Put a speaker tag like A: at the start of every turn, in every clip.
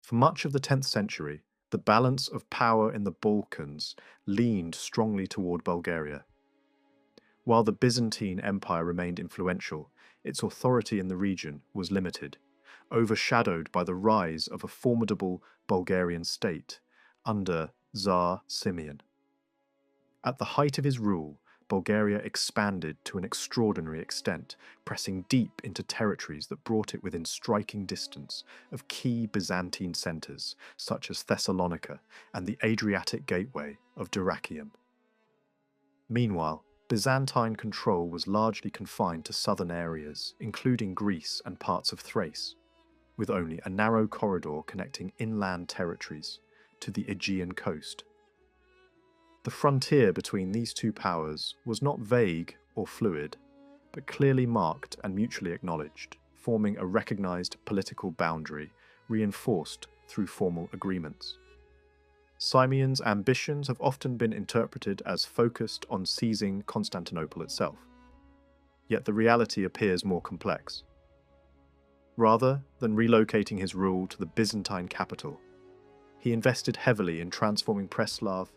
A: For much of the 10th century, the balance of power in the Balkans leaned strongly toward Bulgaria. While the Byzantine Empire remained influential, its authority in the region was limited, overshadowed by the rise of a formidable Bulgarian state under Tsar Simeon. At the height of his rule, Bulgaria expanded to an extraordinary extent, pressing deep into territories that brought it within striking distance of key Byzantine centres such as Thessalonica and the Adriatic gateway of Dyrrhachium. Meanwhile, Byzantine control was largely confined to southern areas, including Greece and parts of Thrace, with only a narrow corridor connecting inland territories to the Aegean coast. The frontier between these two powers was not vague or fluid, but clearly marked and mutually acknowledged, forming a recognized political boundary reinforced through formal agreements. Simeon's ambitions have often been interpreted as focused on seizing Constantinople itself, yet the reality appears more complex. Rather than relocating his rule to the Byzantine capital, he invested heavily in transforming Preslav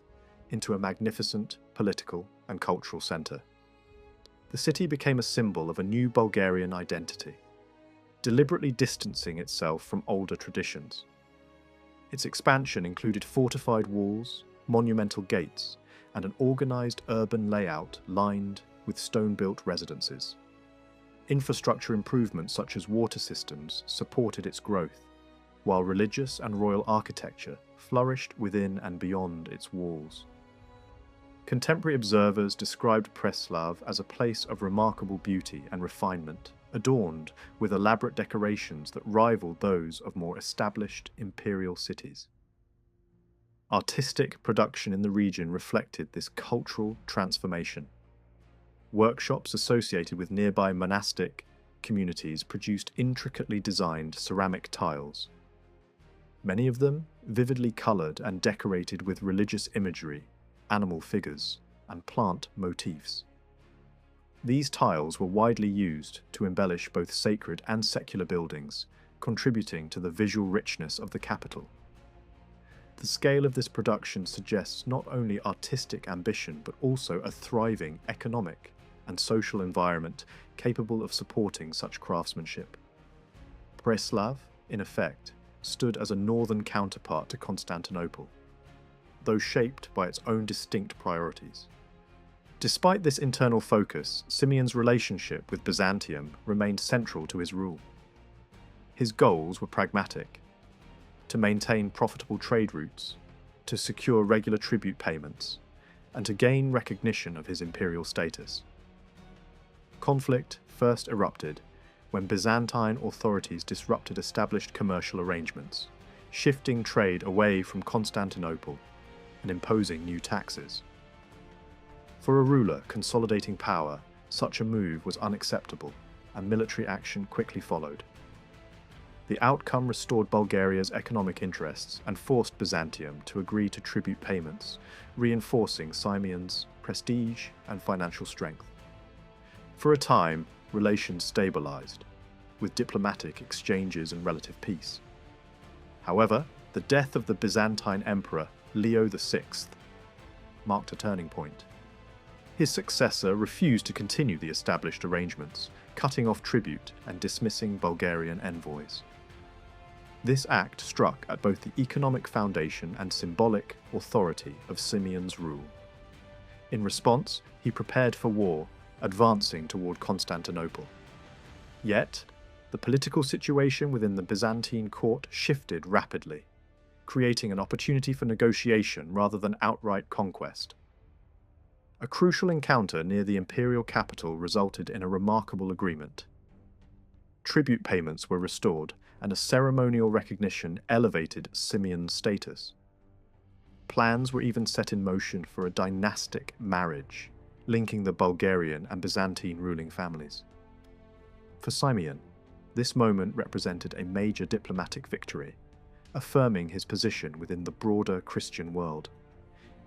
A: into a magnificent political and cultural centre. The city became a symbol of a new Bulgarian identity, deliberately distancing itself from older traditions. Its expansion included fortified walls, monumental gates, and an organised urban layout lined with stone-built residences. Infrastructure improvements such as water systems supported its growth, while religious and royal architecture flourished within and beyond its walls. Contemporary observers described Preslav as a place of remarkable beauty and refinement, adorned with elaborate decorations that rivaled those of more established imperial cities. Artistic production in the region reflected this cultural transformation. Workshops associated with nearby monastic communities produced intricately designed ceramic tiles, many of them vividly coloured and decorated with religious imagery, animal figures, and plant motifs. These tiles were widely used to embellish both sacred and secular buildings, contributing to the visual richness of the capital. The scale of this production suggests not only artistic ambition but also a thriving economic and social environment capable of supporting such craftsmanship. Preslav, in effect, stood as a northern counterpart to Constantinople, though shaped by its own distinct priorities. Despite this internal focus, Simeon's relationship with Byzantium remained central to his rule. His goals were pragmatic: to maintain profitable trade routes, to secure regular tribute payments, and to gain recognition of his imperial status. Conflict first erupted when Byzantine authorities disrupted established commercial arrangements, shifting trade away from Constantinople and imposing new taxes. For a ruler consolidating power, such a move was unacceptable, and military action quickly followed. The outcome restored Bulgaria's economic interests and forced Byzantium to agree to tribute payments, reinforcing Simeon's prestige and financial strength. For a time, relations stabilized, with diplomatic exchanges and relative peace. However, the death of the Byzantine emperor Leo VI marked a turning point. His successor refused to continue the established arrangements, cutting off tribute and dismissing Bulgarian envoys. This act struck at both the economic foundation and symbolic authority of Simeon's rule. In response, he prepared for war, advancing toward Constantinople. Yet, the political situation within the Byzantine court shifted rapidly, creating an opportunity for negotiation rather than outright conquest. A crucial encounter near the imperial capital resulted in a remarkable agreement. Tribute payments were restored, and a ceremonial recognition elevated Simeon's status. Plans were even set in motion for a dynastic marriage, linking the Bulgarian and Byzantine ruling families. For Simeon, this moment represented a major diplomatic victory, affirming his position within the broader Christian world.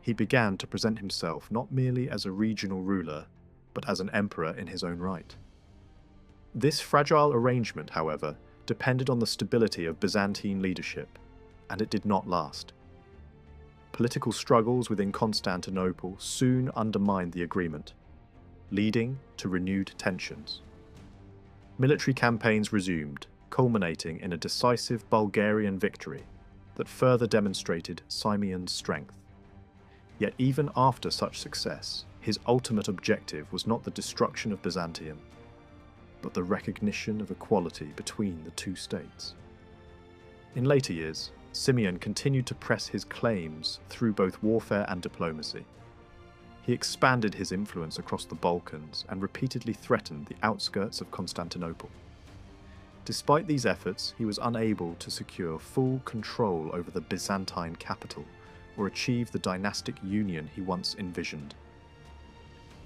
A: He began to present himself not merely as a regional ruler, but as an emperor in his own right. This fragile arrangement, however, depended on the stability of Byzantine leadership, and it did not last. Political struggles within Constantinople soon undermined the agreement, leading to renewed tensions. Military campaigns resumed, culminating in a decisive Bulgarian victory that further demonstrated Simeon's strength. Yet even after such success, his ultimate objective was not the destruction of Byzantium, but the recognition of equality between the two states. In later years, Simeon continued to press his claims through both warfare and diplomacy. He expanded his influence across the Balkans and repeatedly threatened the outskirts of Constantinople. Despite these efforts, he was unable to secure full control over the Byzantine capital or achieve the dynastic union he once envisioned.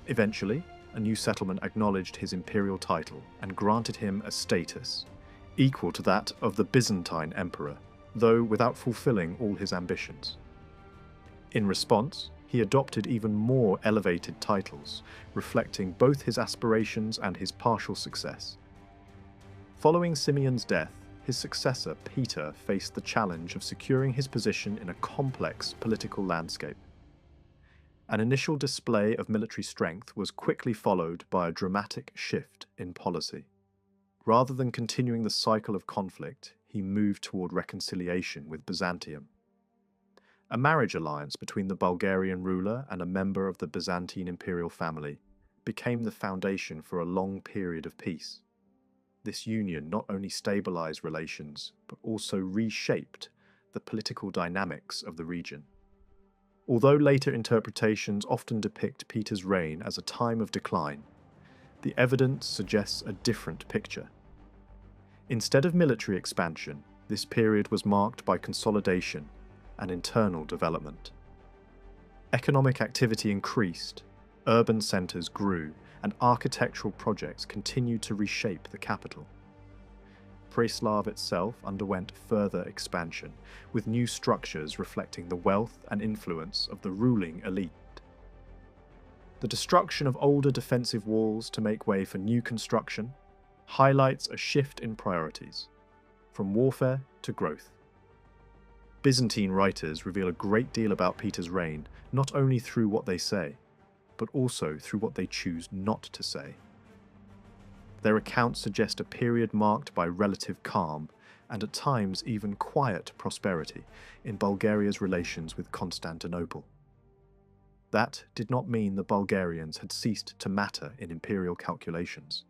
A: Eventually, a new settlement acknowledged his imperial title and granted him a status equal to that of the Byzantine emperor, though without fulfilling all his ambitions. In response, he adopted even more elevated titles, reflecting both his aspirations and his partial success. Following Simeon's death, his successor, Peter, faced the challenge of securing his position in a complex political landscape. An initial display of military strength was quickly followed by a dramatic shift in policy. Rather than continuing the cycle of conflict, he moved toward reconciliation with Byzantium. A marriage alliance between the Bulgarian ruler and a member of the Byzantine imperial family became the foundation for a long period of peace. This union not only stabilized relations, but also reshaped the political dynamics of the region. Although later interpretations often depict Peter's reign as a time of decline, the evidence suggests a different picture. Instead of military expansion, this period was marked by consolidation and internal development. Economic activity increased, urban centres grew, and architectural projects continued to reshape the capital. Preslav itself underwent further expansion, with new structures reflecting the wealth and influence of the ruling elite. The destruction of older defensive walls to make way for new construction highlights a shift in priorities, from warfare to growth. Byzantine writers reveal a great deal about Peter's reign, not only through what they say, but also through what they choose not to say. Their accounts suggest a period marked by relative calm and at times even quiet prosperity in Bulgaria's relations with Constantinople. That did not mean the Bulgarians had ceased to matter in imperial calculations.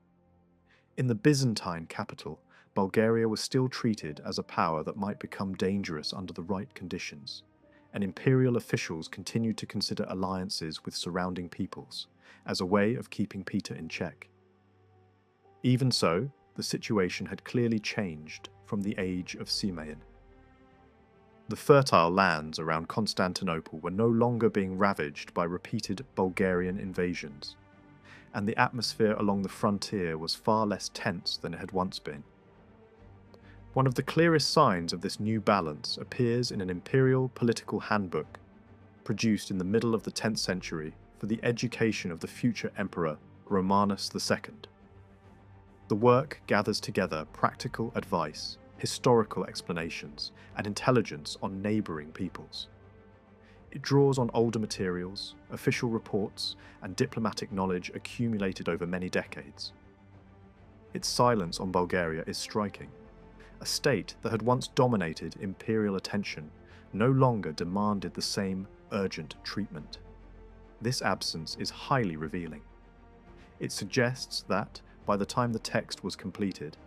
A: In the Byzantine capital, Bulgaria was still treated as a power that might become dangerous under the right conditions, and imperial officials continued to consider alliances with surrounding peoples as a way of keeping Peter in check. Even so, the situation had clearly changed from the age of Simeon. The fertile lands around Constantinople were no longer being ravaged by repeated Bulgarian invasions, and the atmosphere along the frontier was far less tense than it had once been. One of the clearest signs of this new balance appears in an imperial political handbook produced in the middle of the 10th century for the education of the future emperor Romanus II. The work gathers together practical advice, historical explanations, and intelligence on neighbouring peoples. It draws on older materials, official reports, and diplomatic knowledge accumulated over many decades. Its silence on Bulgaria is striking. A state that had once dominated imperial attention no longer demanded the same urgent treatment. This absence is highly revealing. It suggests that, by the time the text was completed,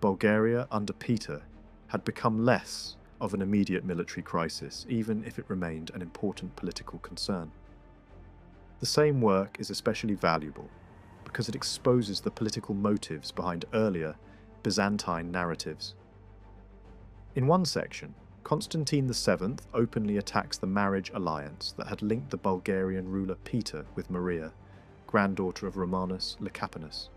A: Bulgaria under Peter had become less of an immediate military crisis, even if it remained an important political concern. The same work is especially valuable because it exposes the political motives behind earlier Byzantine narratives. In one section, Constantine VII openly attacks the marriage alliance that had linked the Bulgarian ruler Peter with Maria, granddaughter of Romanus Lecapenus.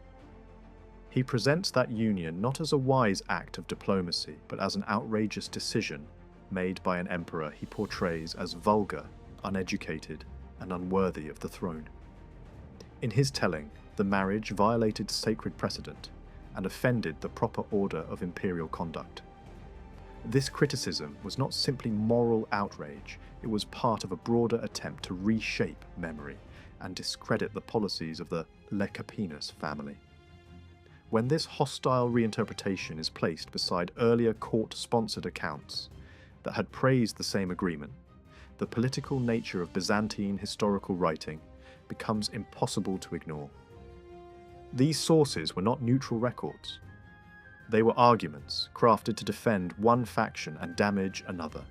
A: He presents that union not as a wise act of diplomacy, but as an outrageous decision made by an emperor he portrays as vulgar, uneducated, and unworthy of the throne. In his telling, the marriage violated sacred precedent and offended the proper order of imperial conduct. This criticism was not simply moral outrage, it was part of a broader attempt to reshape memory and discredit the policies of the Lecapinus family. When this hostile reinterpretation is placed beside earlier court-sponsored accounts that had praised the same agreement, the political nature of Byzantine historical writing becomes impossible to ignore. These sources were not neutral records. They were arguments crafted to defend one faction and damage another.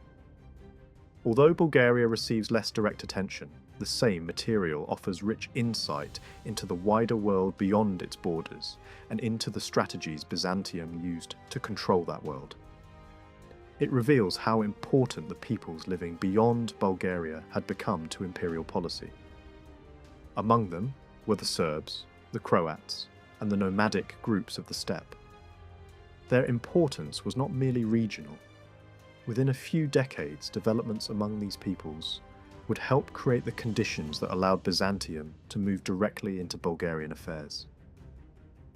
A: Although Bulgaria receives less direct attention, the same material offers rich insight into the wider world beyond its borders and into the strategies Byzantium used to control that world. It reveals how important the peoples living beyond Bulgaria had become to imperial policy. Among them were the Serbs, the Croats, and the nomadic groups of the steppe. Their importance was not merely regional. Within a few decades, developments among these peoples would help create the conditions that allowed Byzantium to move directly into Bulgarian affairs.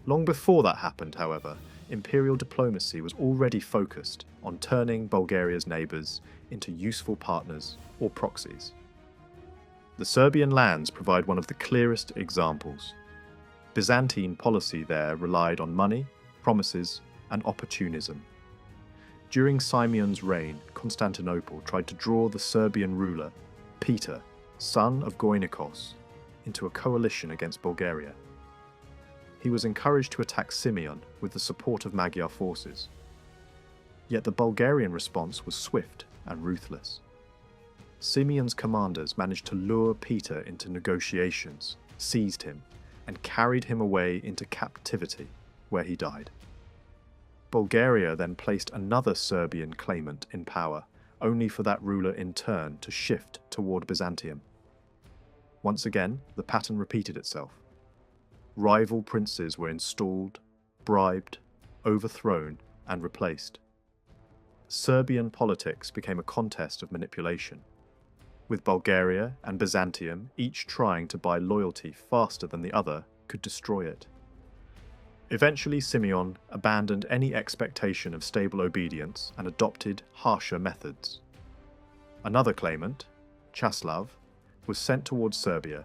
A: Long before that happened, however, imperial diplomacy was already focused on turning Bulgaria's neighbours into useful partners or proxies. The Serbian lands provide one of the clearest examples. Byzantine policy there relied on money, promises, and opportunism. During Simeon's reign, Constantinople tried to draw the Serbian ruler, Peter, son of Goinikos, into a coalition against Bulgaria. He was encouraged to attack Simeon with the support of Magyar forces. Yet the Bulgarian response was swift and ruthless. Simeon's commanders managed to lure Peter into negotiations, seized him, and carried him away into captivity, where he died. Bulgaria then placed another Serbian claimant in power, only for that ruler in turn to shift toward Byzantium. Once again, the pattern repeated itself. Rival princes were installed, bribed, overthrown, and replaced. Serbian politics became a contest of manipulation, with Bulgaria and Byzantium each trying to buy loyalty faster than the other could destroy it. Eventually, Simeon abandoned any expectation of stable obedience and adopted harsher methods. Another claimant, Preslav, was sent towards Serbia,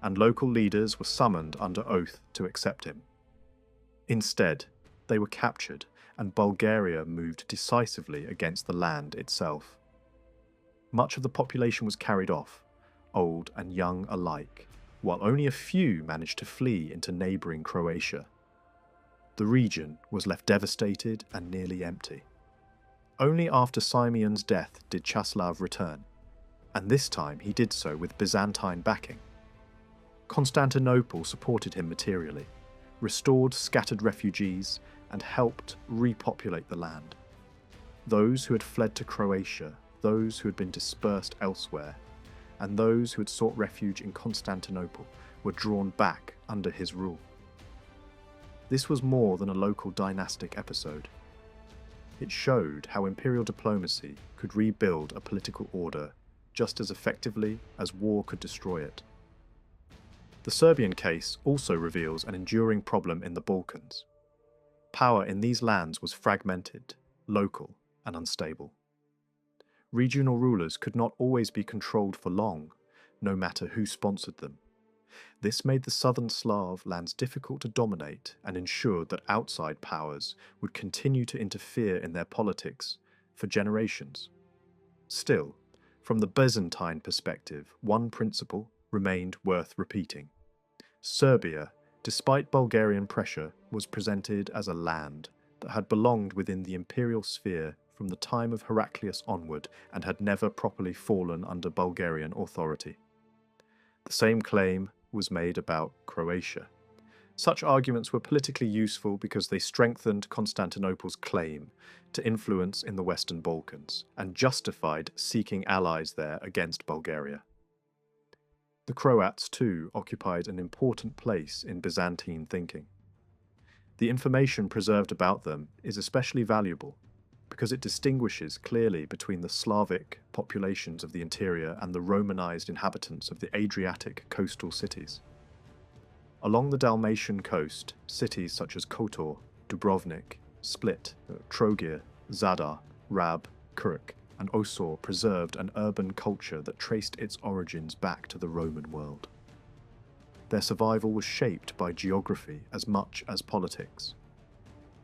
A: and local leaders were summoned under oath to accept him. Instead, they were captured, and Bulgaria moved decisively against the land itself. Much of the population was carried off, old and young alike, while only a few managed to flee into neighbouring Croatia. The region was left devastated and nearly empty. Only after Simeon's death did Preslav return, and this time he did so with Byzantine backing. Constantinople supported him materially, restored scattered refugees, and helped repopulate the land. Those who had fled to Croatia, those who had been dispersed elsewhere, and those who had sought refuge in Constantinople were drawn back under his rule. This was more than a local dynastic episode. It showed how imperial diplomacy could rebuild a political order just as effectively as war could destroy it. The Serbian case also reveals an enduring problem in the Balkans. Power in these lands was fragmented, local, and unstable. Regional rulers could not always be controlled for long, no matter who sponsored them. This made the southern Slav lands difficult to dominate and ensured that outside powers would continue to interfere in their politics for generations. Still, from the Byzantine perspective, one principle remained worth repeating. Serbia, despite Bulgarian pressure, was presented as a land that had belonged within the imperial sphere from the time of Heraclius onward and had never properly fallen under Bulgarian authority. The same claim was made about Croatia. Such arguments were politically useful because they strengthened Constantinople's claim to influence in the Western Balkans and justified seeking allies there against Bulgaria. The Croats, too, occupied an important place in Byzantine thinking. The information preserved about them is especially valuable because it distinguishes clearly between the Slavic populations of the interior and the Romanized inhabitants of the Adriatic coastal cities. Along the Dalmatian coast, cities such as Kotor, Dubrovnik, Split, Trogir, Zadar, Rab, Kuruk, and Osor preserved an urban culture that traced its origins back to the Roman world. Their survival was shaped by geography as much as politics.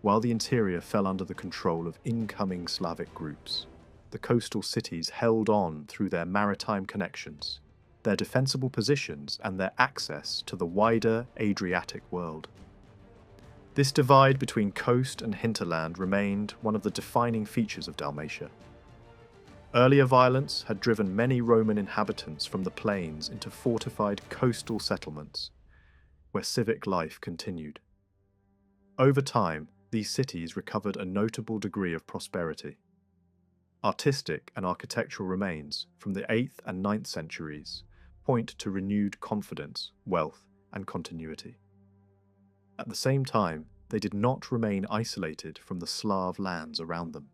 A: While the interior fell under the control of incoming Slavic groups, the coastal cities held on through their maritime connections, their defensible positions, and their access to the wider Adriatic world. This divide between coast and hinterland remained one of the defining features of Dalmatia. Earlier violence had driven many Roman inhabitants from the plains into fortified coastal settlements, where civic life continued. Over time, these cities recovered a notable degree of prosperity. Artistic and architectural remains from the 8th and 9th centuries point to renewed confidence, wealth, and continuity. At the same time, they did not remain isolated from the Slav lands around them.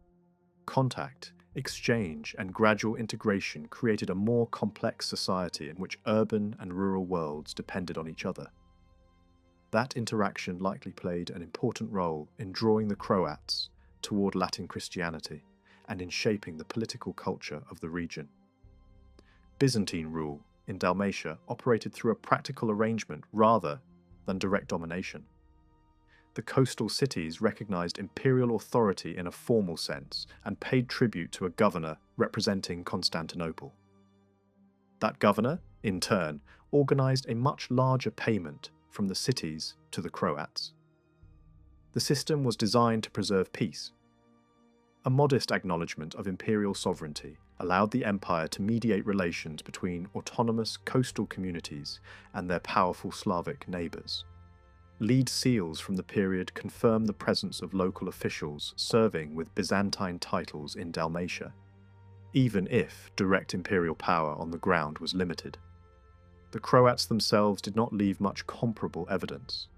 A: Contact, exchange, and gradual integration created a more complex society in which urban and rural worlds depended on each other. That interaction likely played an important role in drawing the Croats toward Latin Christianity and in shaping the political culture of the region. Byzantine rule in Dalmatia operated through a practical arrangement rather than direct domination. The coastal cities recognized imperial authority in a formal sense and paid tribute to a governor representing Constantinople. That governor, in turn, organized a much larger payment from the cities to the Croats. The system was designed to preserve peace. A modest acknowledgement of imperial sovereignty allowed the empire to mediate relations between autonomous coastal communities and their powerful Slavic neighbours. Lead seals from the period confirm the presence of local officials serving with Byzantine titles in Dalmatia, even if direct imperial power on the ground was limited. The Croats themselves did not leave much comparable evidence,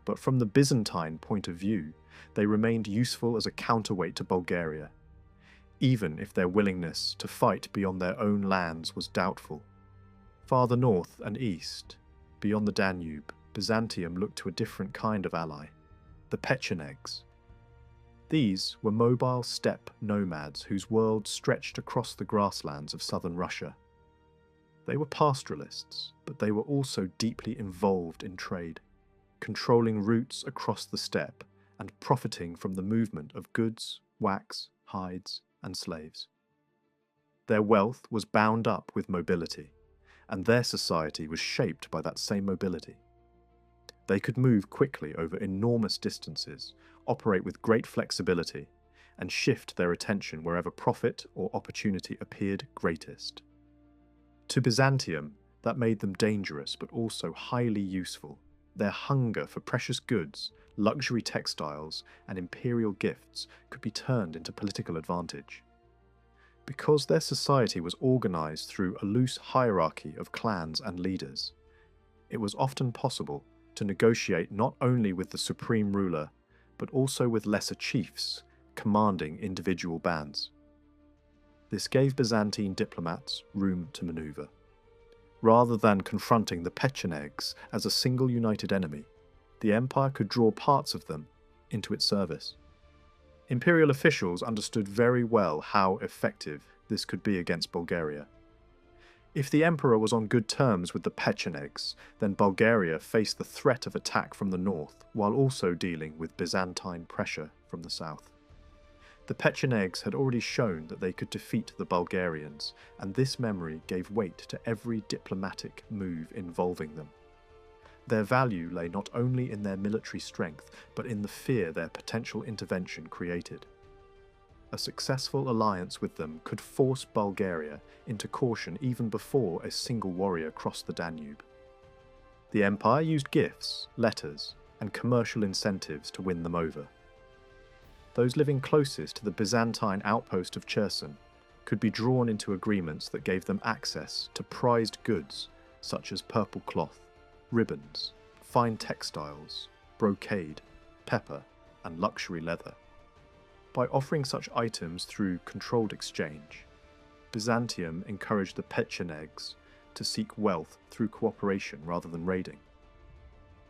A: but from the Byzantine point of view, they remained useful as a counterweight to Bulgaria, even if their willingness to fight beyond their own lands was doubtful. Farther north and east, beyond the Danube, Byzantium looked to a different kind of ally, the Pechenegs. These were mobile steppe nomads whose world stretched across the grasslands of southern Russia. They were pastoralists, but they were also deeply involved in trade, controlling routes across the steppe and profiting from the movement of goods, wax, hides, and slaves. Their wealth was bound up with mobility, and their society was shaped by that same mobility. They could move quickly over enormous distances, operate with great flexibility, and shift their attention wherever profit or opportunity appeared greatest. To Byzantium, that made them dangerous but also highly useful. Their hunger for precious goods, luxury textiles, and imperial gifts could be turned into political advantage. Because their society was organized through a loose hierarchy of clans and leaders, it was often possible to negotiate not only with the supreme ruler, but also with lesser chiefs commanding individual bands. This gave Byzantine diplomats room to maneuver. Rather than confronting the Pechenegs as a single united enemy, the empire could draw parts of them into its service. Imperial officials understood very well how effective this could be against Bulgaria. If the emperor was on good terms with the Pechenegs, then Bulgaria faced the threat of attack from the north while also dealing with Byzantine pressure from the south. The Pechenegs had already shown that they could defeat the Bulgarians, and this memory gave weight to every diplomatic move involving them. Their value lay not only in their military strength, but in the fear their potential intervention created. A successful alliance with them could force Bulgaria into caution even before a single warrior crossed the Danube. The empire used gifts, letters, and commercial incentives to win them over. Those living closest to the Byzantine outpost of Cherson could be drawn into agreements that gave them access to prized goods such as purple cloth, ribbons, fine textiles, brocade, pepper, and luxury leather. By offering such items through controlled exchange, Byzantium encouraged the Pechenegs to seek wealth through cooperation rather than raiding.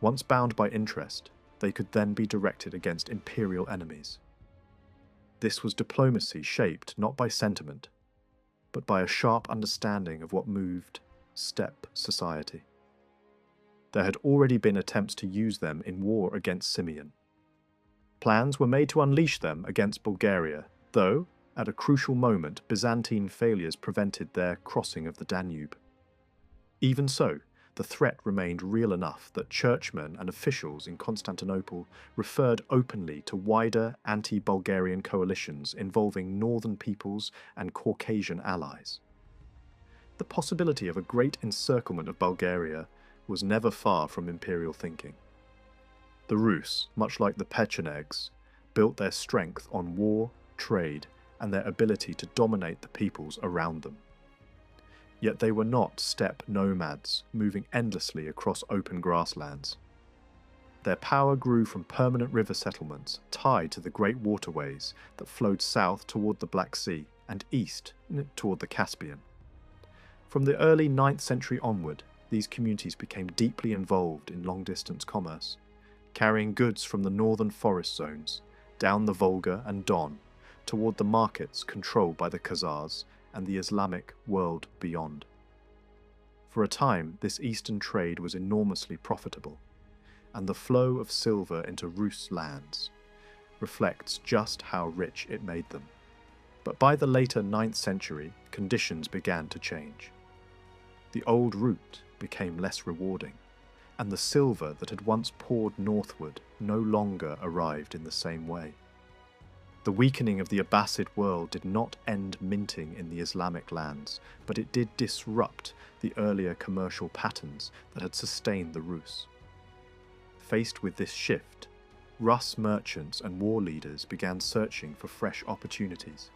A: Once bound by interest, they could then be directed against imperial enemies. This was diplomacy shaped not by sentiment, but by a sharp understanding of what moved steppe society. There had already been attempts to use them in war against Simeon. Plans were made to unleash them against Bulgaria, though, at a crucial moment, Byzantine failures prevented their crossing of the Danube. Even so, the threat remained real enough that churchmen and officials in Constantinople referred openly to wider anti-Bulgarian coalitions involving northern peoples and Caucasian allies. The possibility of a great encirclement of Bulgaria was never far from imperial thinking. The Rus, much like the Pechenegs, built their strength on war, trade, and their ability to dominate the peoples around them. Yet they were not steppe nomads moving endlessly across open grasslands. Their power grew from permanent river settlements tied to the great waterways that flowed south toward the Black Sea and east toward the Caspian. From the early 9th century onward, these communities became deeply involved in long-distance commerce, carrying goods from the northern forest zones, down the Volga and Don, toward the markets controlled by the Khazars and the Islamic world beyond. For a time, this eastern trade was enormously profitable, and the flow of silver into Rus lands reflects just how rich it made them. But by the later 9th century, conditions began to change. The old route became less rewarding, and the silver that had once poured northward no longer arrived in the same way. The weakening of the Abbasid world did not end minting in the Islamic lands, but it did disrupt the earlier commercial patterns that had sustained the Rus. Faced with this shift, Rus merchants and war leaders began searching for fresh opportunities.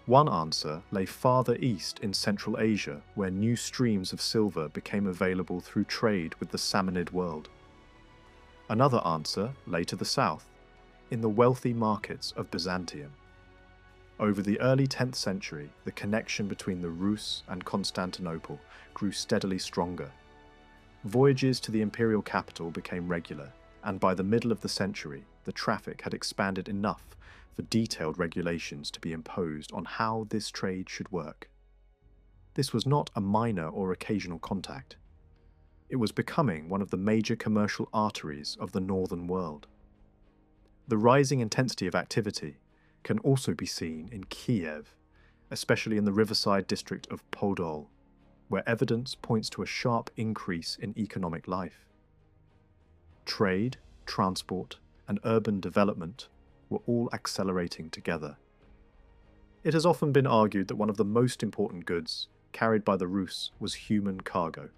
A: One answer lay farther east in Central Asia, where new streams of silver became available through trade with the Samanid world. Another answer lay to the south, in the wealthy markets of Byzantium. Over the early 10th century, the connection between the Rus and Constantinople grew steadily stronger. Voyages to the imperial capital became regular, and by the middle of the century, the traffic had expanded enough for detailed regulations to be imposed on how this trade should work. This was not a minor or occasional contact. It was becoming one of the major commercial arteries of the northern world. The rising intensity of activity can also be seen in Kiev, especially in the riverside district of Podol, where evidence points to a sharp increase in economic life. Trade, transport, and urban development were all accelerating together. It has often been argued that one of the most important goods carried by the Rus was human cargo.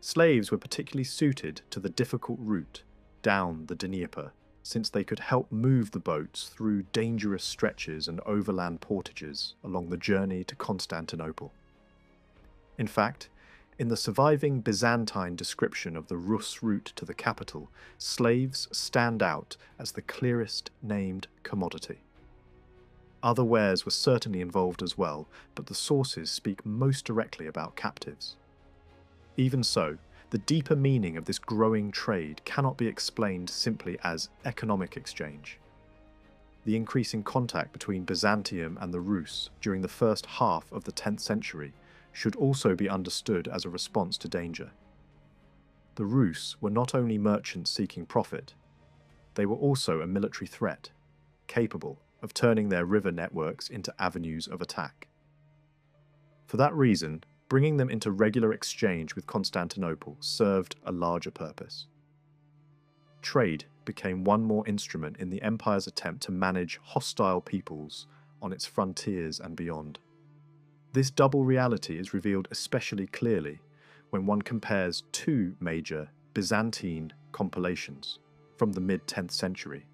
A: Slaves were particularly suited to the difficult route down the Dnieper, since they could help move the boats through dangerous stretches and overland portages along the journey to Constantinople. In fact, in the surviving Byzantine description of the Rus route to the capital, slaves stand out as the clearest named commodity. Other wares were certainly involved as well, but the sources speak most directly about captives. Even so, the deeper meaning of this growing trade cannot be explained simply as economic exchange. The increasing contact between Byzantium and the Rus during the first half of the 10th century should also be understood as a response to danger. The Rus were not only merchants seeking profit, they were also a military threat, capable of turning their river networks into avenues of attack. For that reason, bringing them into regular exchange with Constantinople served a larger purpose. Trade became one more instrument in the empire's attempt to manage hostile peoples on its frontiers and beyond. This double reality is revealed especially clearly when one compares two major Byzantine compilations from the mid-10th century.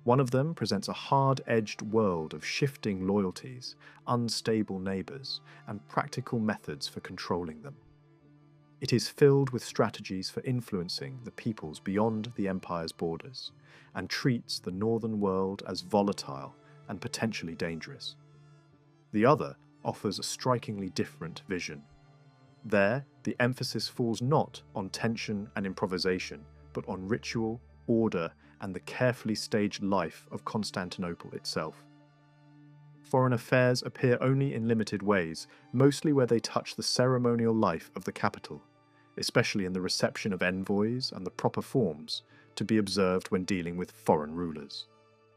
A: One of them presents a hard-edged world of shifting loyalties, unstable neighbours, and practical methods for controlling them. It is filled with strategies for influencing the peoples beyond the empire's borders, and treats the northern world as volatile and potentially dangerous. The other offers a strikingly different vision. There, the emphasis falls not on tension and improvisation, but on ritual, order, and the carefully staged life of Constantinople itself. Foreign affairs appear only in limited ways, mostly where they touch the ceremonial life of the capital, especially in the reception of envoys and the proper forms to be observed when dealing with foreign rulers.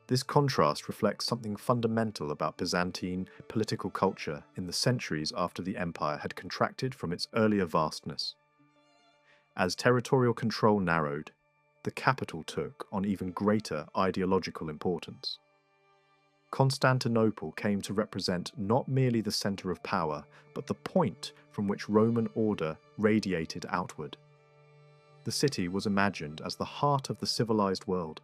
A: This contrast reflects something fundamental about Byzantine political culture in the centuries after the empire had contracted from its earlier vastness. As territorial control narrowed, the capital took on even greater ideological importance. Constantinople came to represent not merely the centre of power, but the point from which Roman order radiated outward. The city was imagined as the heart of the civilized world,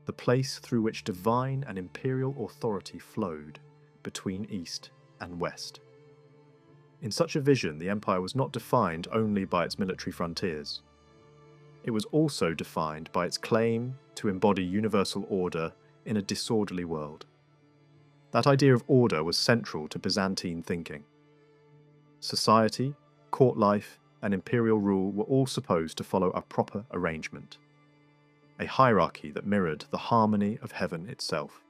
A: the place through which divine and imperial authority flowed between East and West. In such a vision, the empire was not defined only by its military frontiers. It was also defined by its claim to embody universal order in a disorderly world. That idea of order was central to Byzantine thinking. Society, court life, and imperial rule were all supposed to follow a proper arrangement, a hierarchy that mirrored the harmony of heaven itself.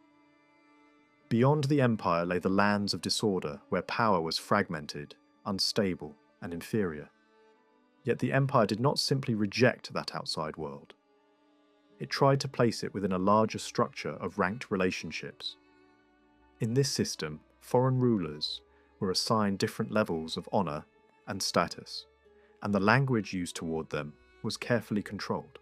A: Beyond the empire lay the lands of disorder, where power was fragmented, unstable, and inferior. Yet the empire did not simply reject that outside world. It tried to place it within a larger structure of ranked relationships. In this system, foreign rulers were assigned different levels of honour and status, and the language used toward them was carefully controlled.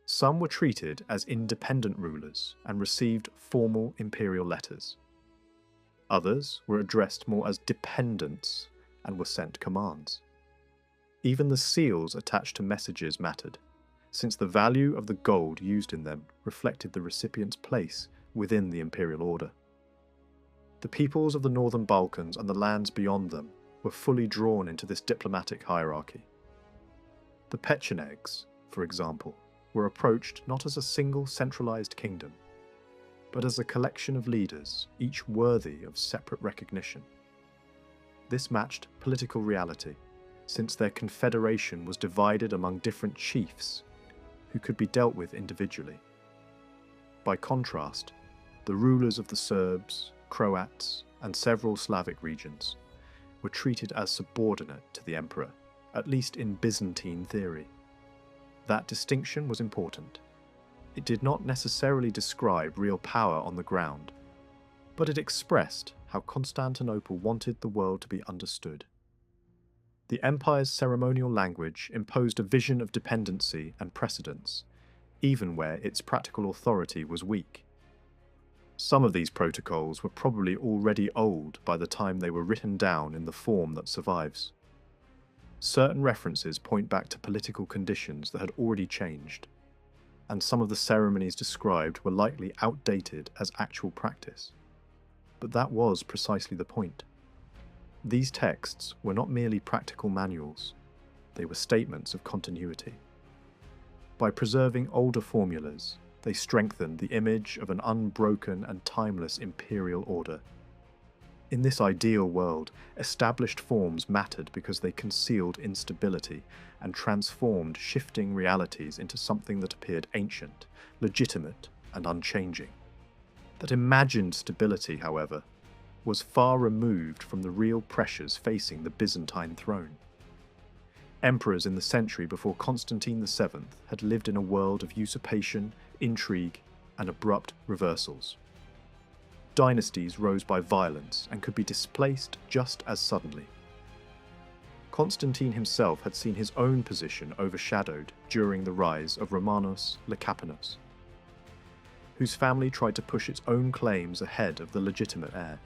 A: Some were treated as independent rulers and received formal imperial letters. Others were addressed more as dependents and were sent commands. Even the seals attached to messages mattered, since the value of the gold used in them reflected the recipient's place within the imperial order. The peoples of the northern Balkans and the lands beyond them were fully drawn into this diplomatic hierarchy. The Pechenegs, for example, were approached not as a single centralized kingdom, but as a collection of leaders, each worthy of separate recognition. This matched political reality, since their confederation was divided among different chiefs who could be dealt with individually. By contrast, the rulers of the Serbs, Croats, and several Slavic regions were treated as subordinate to the emperor, at least in Byzantine theory. That distinction was important. It did not necessarily describe real power on the ground, but it expressed how Constantinople wanted the world to be understood. The empire's ceremonial language imposed a vision of dependency and precedence, even where its practical authority was weak. Some of these protocols were probably already old by the time they were written down in the form that survives. Certain references point back to political conditions that had already changed, and some of the ceremonies described were likely outdated as actual practice. But that was precisely the point. These texts were not merely practical manuals, they were statements of continuity. By preserving older formulas, they strengthened the image of an unbroken and timeless imperial order. In this ideal world, established forms mattered because they concealed instability and transformed shifting realities into something that appeared ancient, legitimate, and unchanging. That imagined stability, however, was far removed from the real pressures facing the Byzantine throne. Emperors in the century before Constantine VII had lived in a world of usurpation, intrigue, and abrupt reversals. Dynasties rose by violence and could be displaced just as suddenly. Constantine himself had seen his own position overshadowed during the rise of Romanus Lecapenus, whose family tried to push its own claims ahead of the legitimate heir.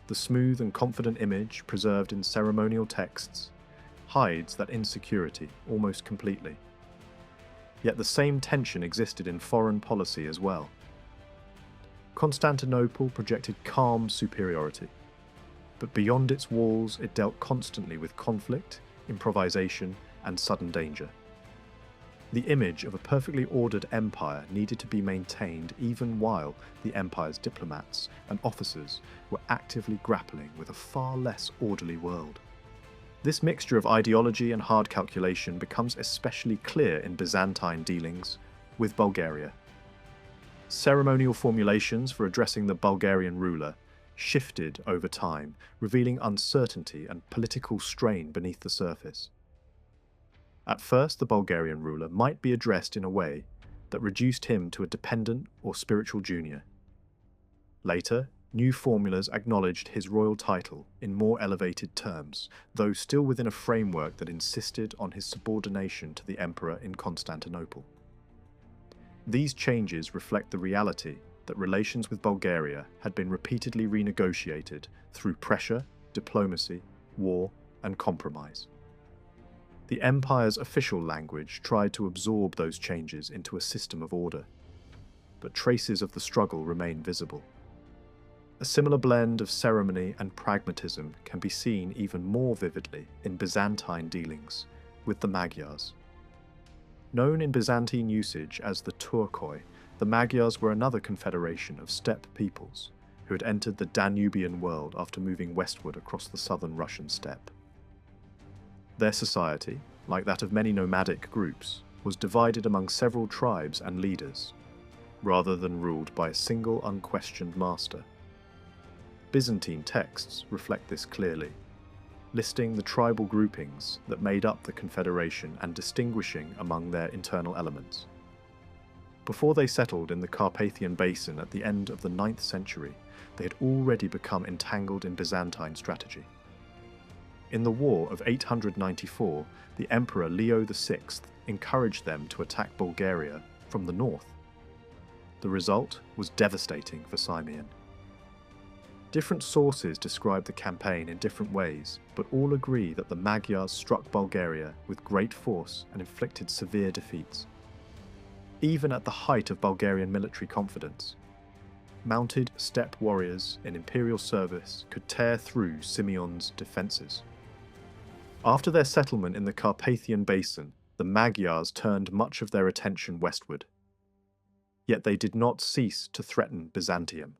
A: The smooth and confident image preserved in ceremonial texts hides that insecurity almost completely. Yet the same tension existed in foreign policy as well. Constantinople projected calm superiority, but beyond its walls it dealt constantly with conflict, improvisation, and sudden danger. The image of a perfectly ordered empire needed to be maintained even while the empire's diplomats and officers were actively grappling with a far less orderly world. This mixture of ideology and hard calculation becomes especially clear in Byzantine dealings with Bulgaria. Ceremonial formulations for addressing the Bulgarian ruler shifted over time, revealing uncertainty and political strain beneath the surface. At first, the Bulgarian ruler might be addressed in a way that reduced him to a dependent or spiritual junior. Later, new formulas acknowledged his royal title in more elevated terms, though still within a framework that insisted on his subordination to the emperor in Constantinople. These changes reflect the reality that relations with Bulgaria had been repeatedly renegotiated through pressure, diplomacy, war, and compromise. The empire's official language tried to absorb those changes into a system of order, but traces of the struggle remain visible. A similar blend of ceremony and pragmatism can be seen even more vividly in Byzantine dealings with the Magyars. Known in Byzantine usage as the Turkoi, the Magyars were another confederation of steppe peoples who had entered the Danubian world after moving westward across the southern Russian steppe. Their society, like that of many nomadic groups, was divided among several tribes and leaders, rather than ruled by a single unquestioned master. Byzantine texts reflect this clearly, listing the tribal groupings that made up the confederation and distinguishing among their internal elements. Before they settled in the Carpathian Basin at the end of the 9th century, they had already become entangled in Byzantine strategy. In the War of 894, the Emperor Leo VI encouraged them to attack Bulgaria from the north. The result was devastating for Simeon. Different sources describe the campaign in different ways, but all agree that the Magyars struck Bulgaria with great force and inflicted severe defeats. Even at the height of Bulgarian military confidence, mounted steppe warriors in imperial service could tear through Simeon's defences. After their settlement in the Carpathian Basin, the Magyars turned much of their attention westward. Yet they did not cease to threaten Byzantium.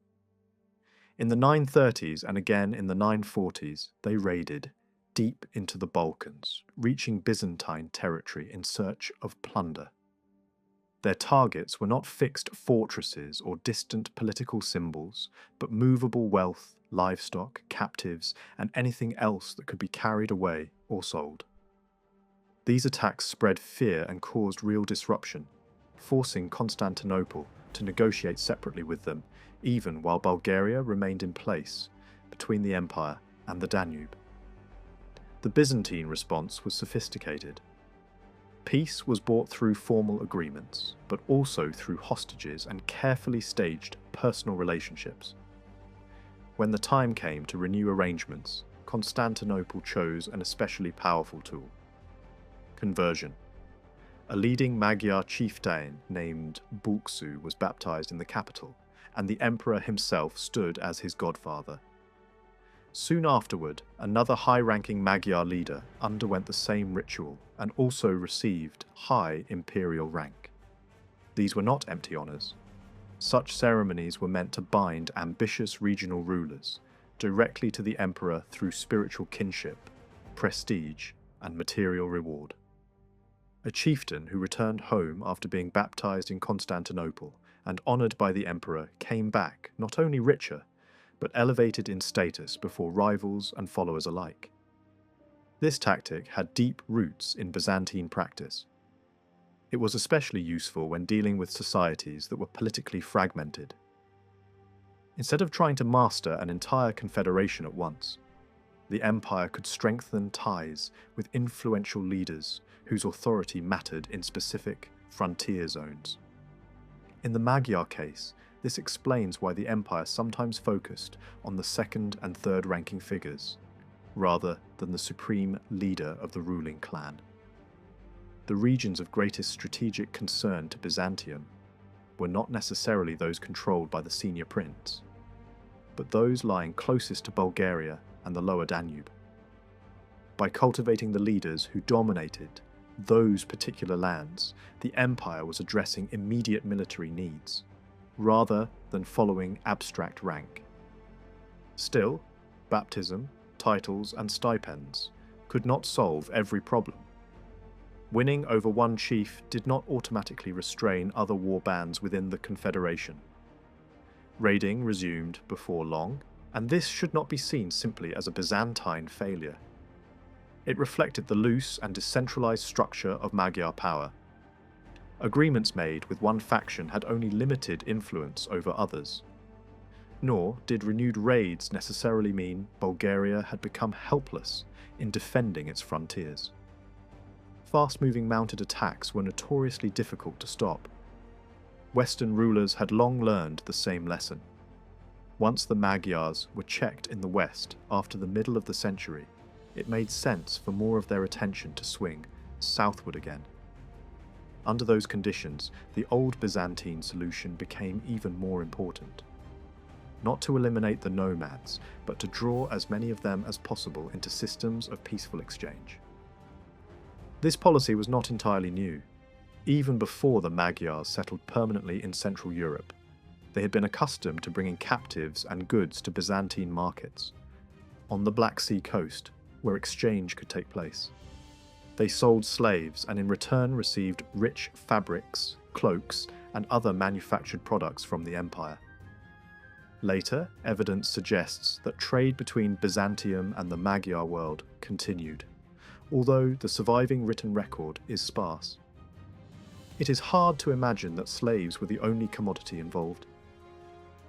A: In the 930s and again in the 940s, they raided deep into the Balkans, reaching Byzantine territory in search of plunder. Their targets were not fixed fortresses or distant political symbols, but movable wealth, livestock, captives, and anything else that could be carried away or sold. These attacks spread fear and caused real disruption, forcing Constantinople to negotiate separately with them, even while Bulgaria remained in place between the empire and the Danube. The Byzantine response was sophisticated. Peace was bought through formal agreements, but also through hostages and carefully staged personal relationships. When the time came to renew arrangements, Constantinople chose an especially powerful tool: conversion. A leading Magyar chieftain named Bulgar was baptized in the capital, and the emperor himself stood as his godfather. Soon afterward, another high-ranking Magyar leader underwent the same ritual and also received high imperial rank. These were not empty honours. Such ceremonies were meant to bind ambitious regional rulers directly to the emperor through spiritual kinship, prestige, and material reward. A chieftain who returned home after being baptized in Constantinople and honoured by the emperor came back not only richer, but elevated in status before rivals and followers alike. This tactic had deep roots in Byzantine practice. It was especially useful when dealing with societies that were politically fragmented. Instead of trying to master an entire confederation at once, the empire could strengthen ties with influential leaders whose authority mattered in specific frontier zones. In the Magyar case, this explains why the empire sometimes focused on the second and third ranking figures, rather than the supreme leader of the ruling clan. The regions of greatest strategic concern to Byzantium were not necessarily those controlled by the senior prince, but those lying closest to Bulgaria and the lower Danube. By cultivating the leaders who dominated those particular lands, the empire was addressing immediate military needs, rather than following abstract rank. Still, baptism, titles, and stipends could not solve every problem. Winning over one chief did not automatically restrain other war bands within the Confederation. Raiding resumed before long, and this should not be seen simply as a Byzantine failure. It reflected the loose and decentralized structure of Magyar power. Agreements made with one faction had only limited influence over others. Nor did renewed raids necessarily mean Bulgaria had become helpless in defending its frontiers. Fast-moving mounted attacks were notoriously difficult to stop. Western rulers had long learned the same lesson. Once the Magyars were checked in the west after the middle of the century, it made sense for more of their attention to swing southward again. Under those conditions, the old Byzantine solution became even more important. Not to eliminate the nomads, but to draw as many of them as possible into systems of peaceful exchange. This policy was not entirely new. Even before the Magyars settled permanently in Central Europe, they had been accustomed to bringing captives and goods to Byzantine markets, on the Black Sea coast, where exchange could take place. They sold slaves and in return received rich fabrics, cloaks, and other manufactured products from the empire. Later, evidence suggests that trade between Byzantium and the Magyar world continued, although the surviving written record is sparse. It is hard to imagine that slaves were the only commodity involved.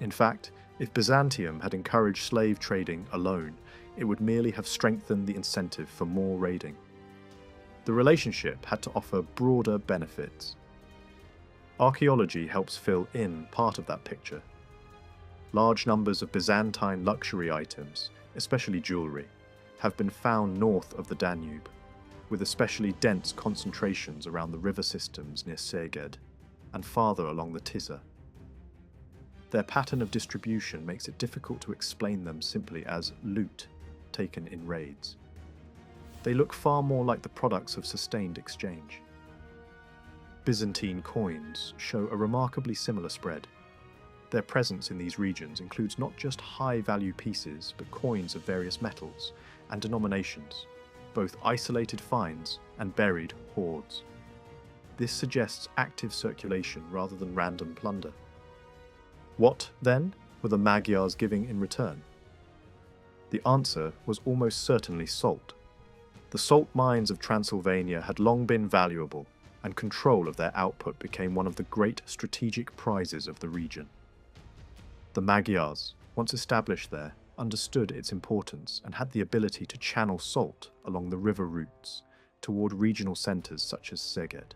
A: In fact, if Byzantium had encouraged slave trading alone, it would merely have strengthened the incentive for more raiding. The relationship had to offer broader benefits. Archaeology helps fill in part of that picture. Large numbers of Byzantine luxury items, especially jewellery, have been found north of the Danube, with especially dense concentrations around the river systems near Szeged and farther along the Tisza. Their pattern of distribution makes it difficult to explain them simply as loot taken in raids. They look far more like the products of sustained exchange. Byzantine coins show a remarkably similar spread. Their presence in these regions includes not just high-value pieces, but coins of various metals and denominations, both isolated finds and buried hoards. This suggests active circulation rather than random plunder. What, then, were the Magyars giving in return? The answer was almost certainly salt. The salt mines of Transylvania had long been valuable, and control of their output became one of the great strategic prizes of the region. The Magyars, once established there, understood its importance and had the ability to channel salt along the river routes toward regional centres such as Szeged.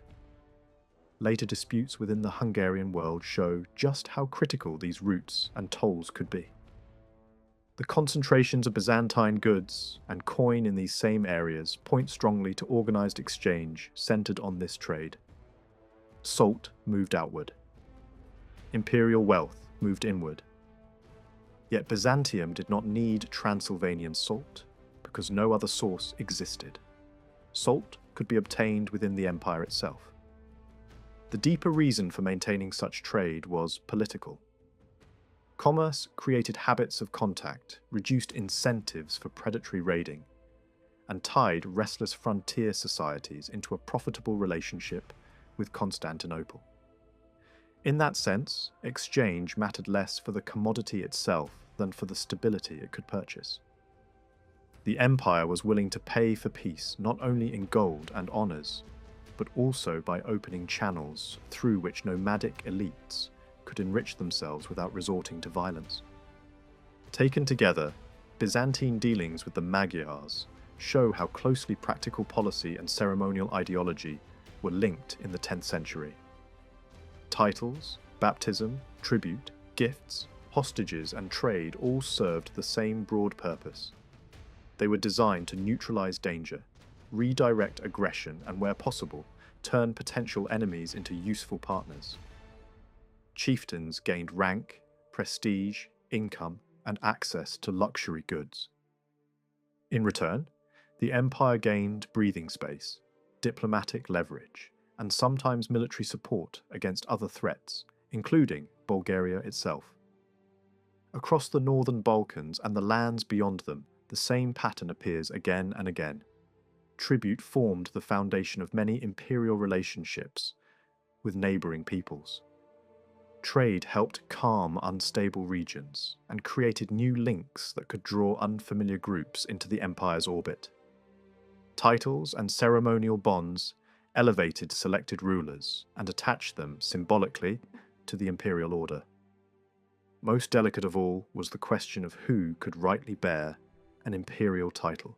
A: Later disputes within the Hungarian world show just how critical these routes and tolls could be. The concentrations of Byzantine goods and coin in these same areas point strongly to organised exchange centred on this trade. Salt moved outward. Imperial wealth moved inward. Yet Byzantium did not need Transylvanian salt, because no other source existed. Salt could be obtained within the empire itself. The deeper reason for maintaining such trade was political. Commerce created habits of contact, reduced incentives for predatory raiding, and tied restless frontier societies into a profitable relationship with Constantinople. In that sense, exchange mattered less for the commodity itself than for the stability it could purchase. The empire was willing to pay for peace not only in gold and honours, but also by opening channels through which nomadic elites could enrich themselves without resorting to violence. Taken together, Byzantine dealings with the Magyars show how closely practical policy and ceremonial ideology were linked in the 10th century. Titles, baptism, tribute, gifts, hostages, and trade all served the same broad purpose. They were designed to neutralize danger, redirect aggression, and where possible, turn potential enemies into useful partners. Chieftains gained rank, prestige, income, and access to luxury goods. In return, the empire gained breathing space, diplomatic leverage, and sometimes military support against other threats, including Bulgaria itself. Across the northern Balkans and the lands beyond them, the same pattern appears again and again. Tribute formed the foundation of many imperial relationships with neighbouring peoples. Trade helped calm unstable regions and created new links that could draw unfamiliar groups into the empire's orbit. Titles and ceremonial bonds elevated selected rulers and attached them symbolically to the imperial order. Most delicate of all was the question of who could rightly bear an imperial title,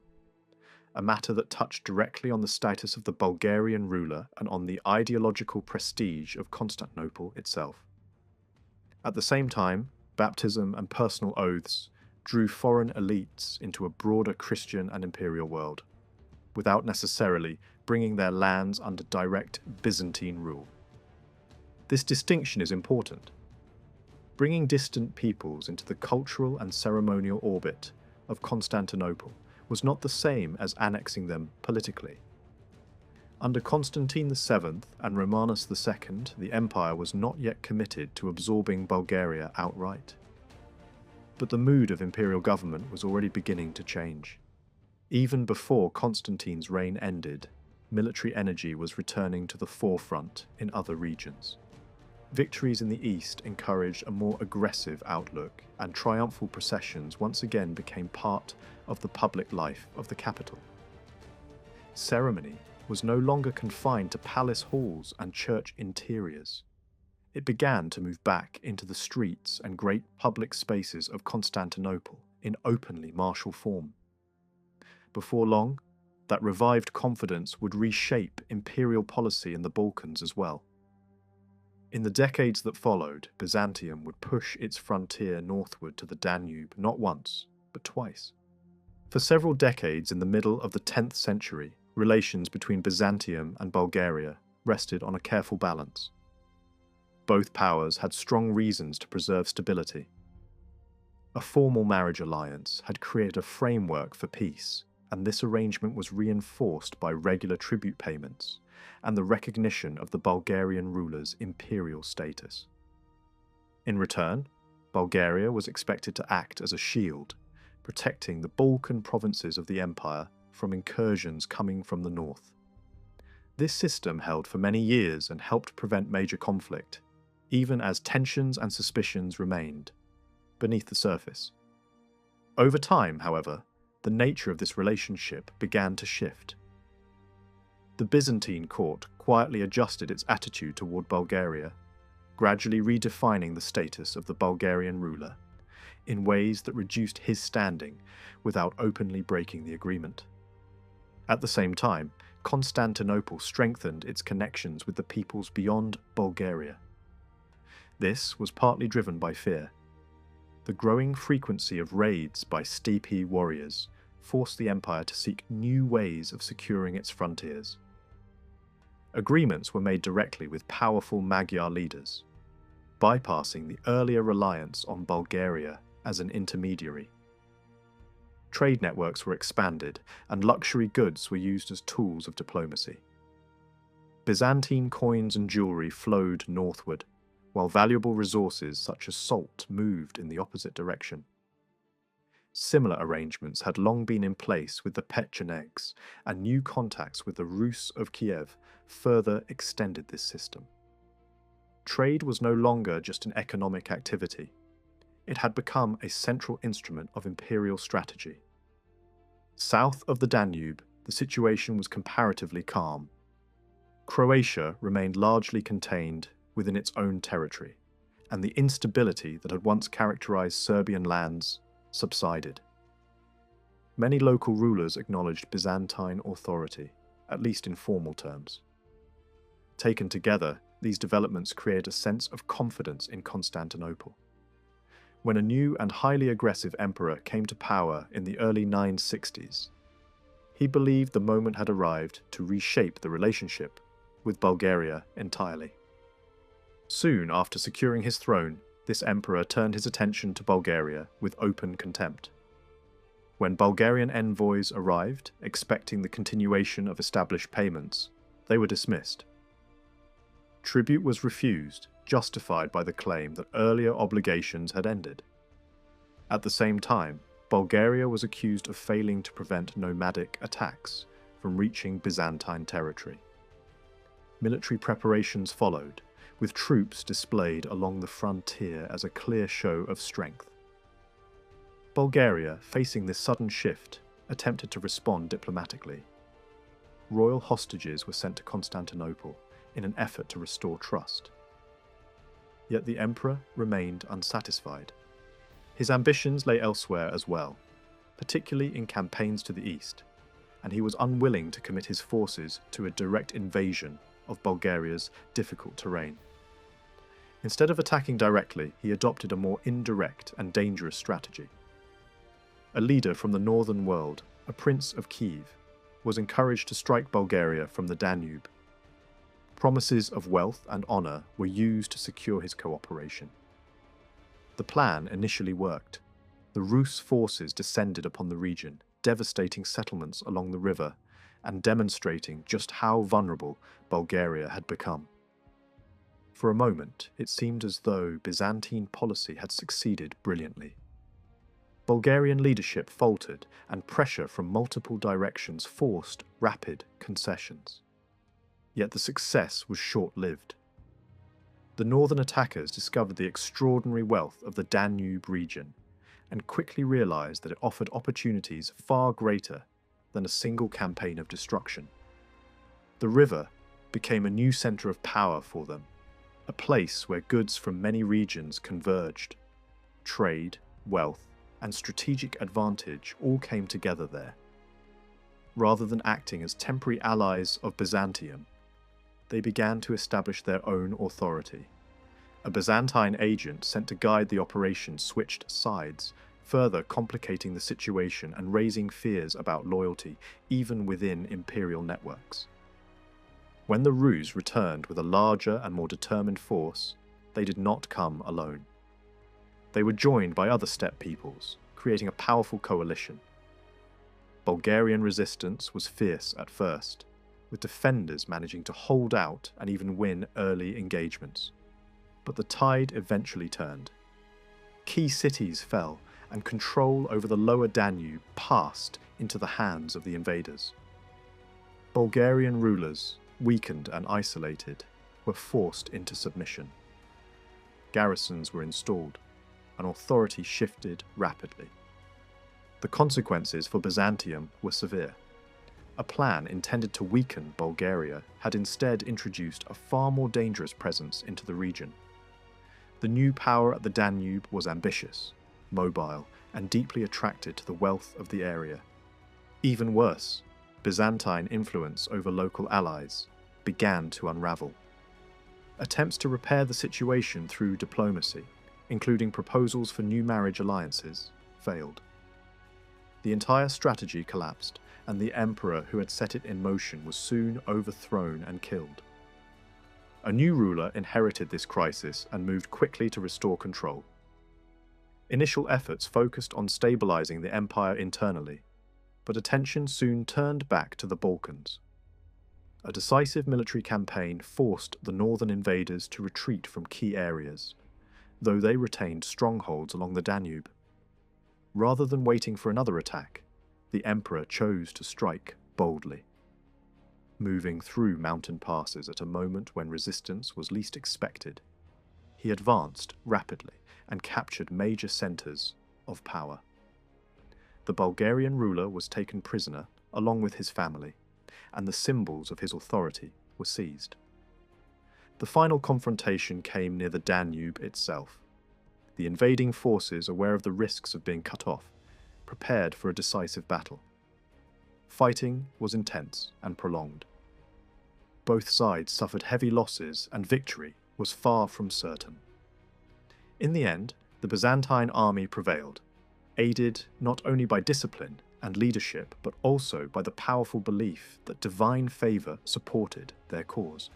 A: a matter that touched directly on the status of the Bulgarian ruler and on the ideological prestige of Constantinople itself. At the same time, baptism and personal oaths drew foreign elites into a broader Christian and imperial world, without necessarily bringing their lands under direct Byzantine rule. This distinction is important. Bringing distant peoples into the cultural and ceremonial orbit of Constantinople was not the same as annexing them politically. Under Constantine VII and Romanus II, the empire was not yet committed to absorbing Bulgaria outright. But the mood of imperial government was already beginning to change. Even before Constantine's reign ended, military energy was returning to the forefront in other regions. Victories in the east encouraged a more aggressive outlook, and triumphal processions once again became part of the public life of the capital. Ceremony was no longer confined to palace halls and church interiors. It began to move back into the streets and great public spaces of Constantinople in openly martial form. Before long, that revived confidence would reshape imperial policy in the Balkans as well. In the decades that followed, Byzantium would push its frontier northward to the Danube not once, but twice. For several decades in the middle of the 10th century, relations between Byzantium and Bulgaria rested on a careful balance. Both powers had strong reasons to preserve stability. A formal marriage alliance had created a framework for peace, and this arrangement was reinforced by regular tribute payments and the recognition of the Bulgarian ruler's imperial status. In return, Bulgaria was expected to act as a shield, protecting the Balkan provinces of the empire from incursions coming from the north. This system held for many years and helped prevent major conflict, even as tensions and suspicions remained beneath the surface. Over time, however, the nature of this relationship began to shift. The Byzantine court quietly adjusted its attitude toward Bulgaria, gradually redefining the status of the Bulgarian ruler in ways that reduced his standing without openly breaking the agreement. At the same time, Constantinople strengthened its connections with the peoples beyond Bulgaria. This was partly driven by fear. The growing frequency of raids by steppe warriors forced the empire to seek new ways of securing its frontiers. Agreements were made directly with powerful Magyar leaders, bypassing the earlier reliance on Bulgaria as an intermediary. Trade networks were expanded, and luxury goods were used as tools of diplomacy. Byzantine coins and jewellery flowed northward, while valuable resources such as salt moved in the opposite direction. Similar arrangements had long been in place with the Pechenegs, and new contacts with the Rus of Kiev further extended this system. Trade was no longer just an economic activity. It had become a central instrument of imperial strategy. South of the Danube, the situation was comparatively calm. Croatia remained largely contained within its own territory, and the instability that had once characterized Serbian lands subsided. Many local rulers acknowledged Byzantine authority, at least in formal terms. Taken together, these developments created a sense of confidence in Constantinople. When a new and highly aggressive emperor came to power in the early 960s, he believed the moment had arrived to reshape the relationship with Bulgaria entirely. Soon after securing his throne, this emperor turned his attention to Bulgaria with open contempt. When Bulgarian envoys arrived, expecting the continuation of established payments, they were dismissed. Tribute was refused, justified by the claim that earlier obligations had ended. At the same time, Bulgaria was accused of failing to prevent nomadic attacks from reaching Byzantine territory. Military preparations followed, with troops displayed along the frontier as a clear show of strength. Bulgaria, facing this sudden shift, attempted to respond diplomatically. Royal hostages were sent to Constantinople in an effort to restore trust. Yet the emperor remained unsatisfied. His ambitions lay elsewhere as well, particularly in campaigns to the east, and he was unwilling to commit his forces to a direct invasion of Bulgaria's difficult terrain. Instead of attacking directly, he adopted a more indirect and dangerous strategy. A leader from the northern world, a prince of Kiev, was encouraged to strike Bulgaria from the Danube. Promises of wealth and honour were used to secure his cooperation. The plan initially worked. The Rus forces descended upon the region, devastating settlements along the river and demonstrating just how vulnerable Bulgaria had become. For a moment, it seemed as though Byzantine policy had succeeded brilliantly. Bulgarian leadership faltered, and pressure from multiple directions forced rapid concessions. Yet the success was short-lived. The northern attackers discovered the extraordinary wealth of the Danube region and quickly realized that it offered opportunities far greater than a single campaign of destruction. The river became a new center of power for them, a place where goods from many regions converged. Trade, wealth, and strategic advantage all came together there. Rather than acting as temporary allies of Byzantium, they began to establish their own authority. A Byzantine agent sent to guide the operation switched sides, further complicating the situation and raising fears about loyalty even within imperial networks. When the Rus returned with a larger and more determined force, they did not come alone. They were joined by other steppe peoples, creating a powerful coalition. Bulgarian resistance was fierce at first, with defenders managing to hold out and even win early engagements. But the tide eventually turned. Key cities fell, and control over the lower Danube passed into the hands of the invaders. Bulgarian rulers, weakened and isolated, were forced into submission. Garrisons were installed, and authority shifted rapidly. The consequences for Byzantium were severe. A plan intended to weaken Bulgaria had instead introduced a far more dangerous presence into the region. The new power at the Danube was ambitious, mobile, and deeply attracted to the wealth of the area. Even worse, Byzantine influence over local allies began to unravel. Attempts to repair the situation through diplomacy, including proposals for new marriage alliances, failed. The entire strategy collapsed, and the emperor who had set it in motion was soon overthrown and killed. A new ruler inherited this crisis and moved quickly to restore control. Initial efforts focused on stabilizing the empire internally, but attention soon turned back to the Balkans. A decisive military campaign forced the northern invaders to retreat from key areas, though they retained strongholds along the Danube. Rather than waiting for another attack, the emperor chose to strike boldly. Moving through mountain passes at a moment when resistance was least expected, he advanced rapidly and captured major centers of power. The Bulgarian ruler was taken prisoner along with his family, and the symbols of his authority were seized. The final confrontation came near the Danube itself. The invading forces, aware of the risks of being cut off, prepared for a decisive battle. Fighting was intense and prolonged. Both sides suffered heavy losses, and victory was far from certain. In the end, the Byzantine army prevailed, aided not only by discipline and leadership, but also by the powerful belief that divine favour supported their cause.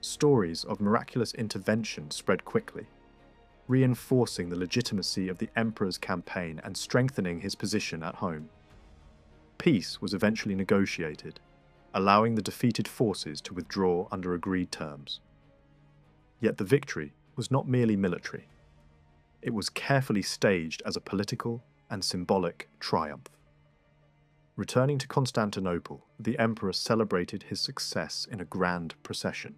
A: Stories of miraculous intervention spread quickly, reinforcing the legitimacy of the emperor's campaign and strengthening his position at home. Peace was eventually negotiated, allowing the defeated forces to withdraw under agreed terms. Yet the victory was not merely military. It was carefully staged as a political and symbolic triumph. Returning to Constantinople, the emperor celebrated his success in a grand procession.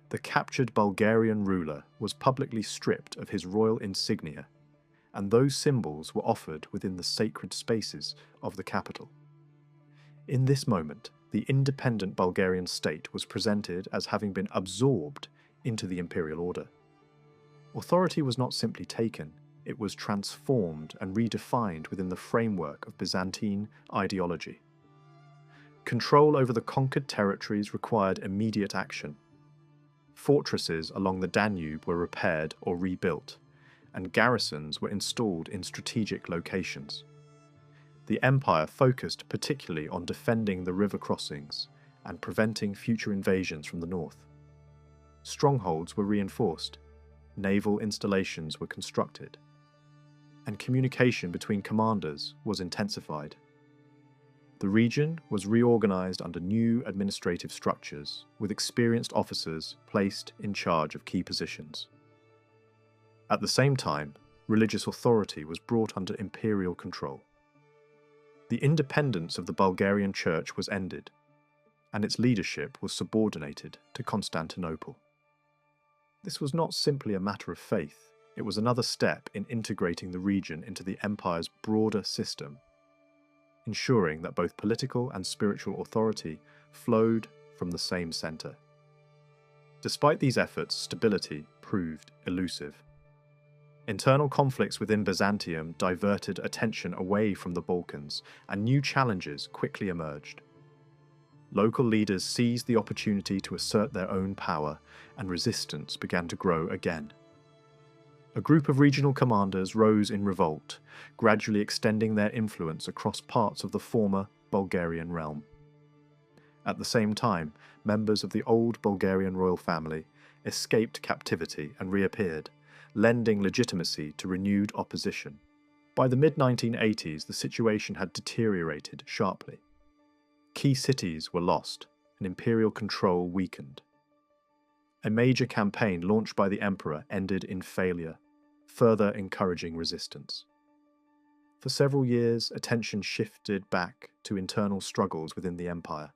A: The captured Bulgarian ruler was publicly stripped of his royal insignia, and those symbols were offered within the sacred spaces of the capital. In this moment, the independent Bulgarian state was presented as having been absorbed into the imperial order. Authority was not simply taken, it was transformed and redefined within the framework of Byzantine ideology. Control over the conquered territories required immediate action. Fortresses along the Danube were repaired or rebuilt, and garrisons were installed in strategic locations. The empire focused particularly on defending the river crossings and preventing future invasions from the north. Strongholds were reinforced, naval installations were constructed, and communication between commanders was intensified. The region was reorganized under new administrative structures, with experienced officers placed in charge of key positions. At the same time, religious authority was brought under imperial control. The independence of the Bulgarian Church was ended, and its leadership was subordinated to Constantinople. This was not simply a matter of faith, it was another step in integrating the region into the empire's broader system, ensuring that both political and spiritual authority flowed from the same centre. Despite these efforts, stability proved elusive. Internal conflicts within Byzantium diverted attention away from the Balkans, and new challenges quickly emerged. Local leaders seized the opportunity to assert their own power, and resistance began to grow again. A group of regional commanders rose in revolt, gradually extending their influence across parts of the former Bulgarian realm. At the same time, members of the old Bulgarian royal family escaped captivity and reappeared, lending legitimacy to renewed opposition. By the mid-1980s, the situation had deteriorated sharply. Key cities were lost, and imperial control weakened. A major campaign launched by the emperor ended in failure, further encouraging resistance. For several years, attention shifted back to internal struggles within the empire,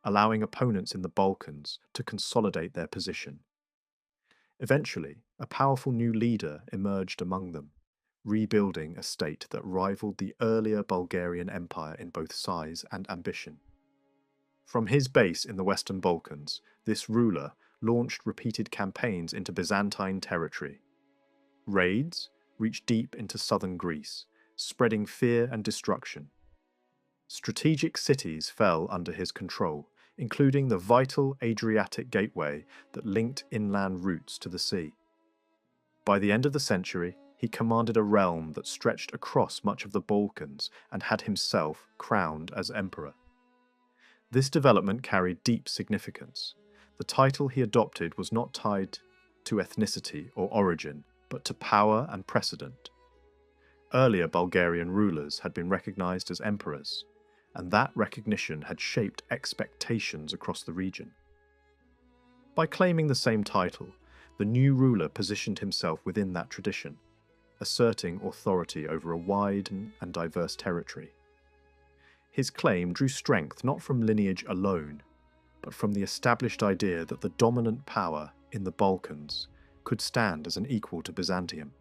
A: allowing opponents in the Balkans to consolidate their position. Eventually, a powerful new leader emerged among them, rebuilding a state that rivaled the earlier Bulgarian Empire in both size and ambition. From his base in the Western Balkans, this ruler launched repeated campaigns into Byzantine territory. Raids reached deep into southern Greece, spreading fear and destruction. Strategic cities fell under his control, including the vital Adriatic gateway that linked inland routes to the sea. By the end of the century, he commanded a realm that stretched across much of the Balkans and had himself crowned as emperor. This development carried deep significance. The title he adopted was not tied to ethnicity or origin, but to power and precedent. Earlier Bulgarian rulers had been recognized as emperors, and that recognition had shaped expectations across the region. By claiming the same title, the new ruler positioned himself within that tradition, asserting authority over a wide and diverse territory. His claim drew strength not from lineage alone, but from the established idea that the dominant power in the Balkans could stand as an equal to Byzantium.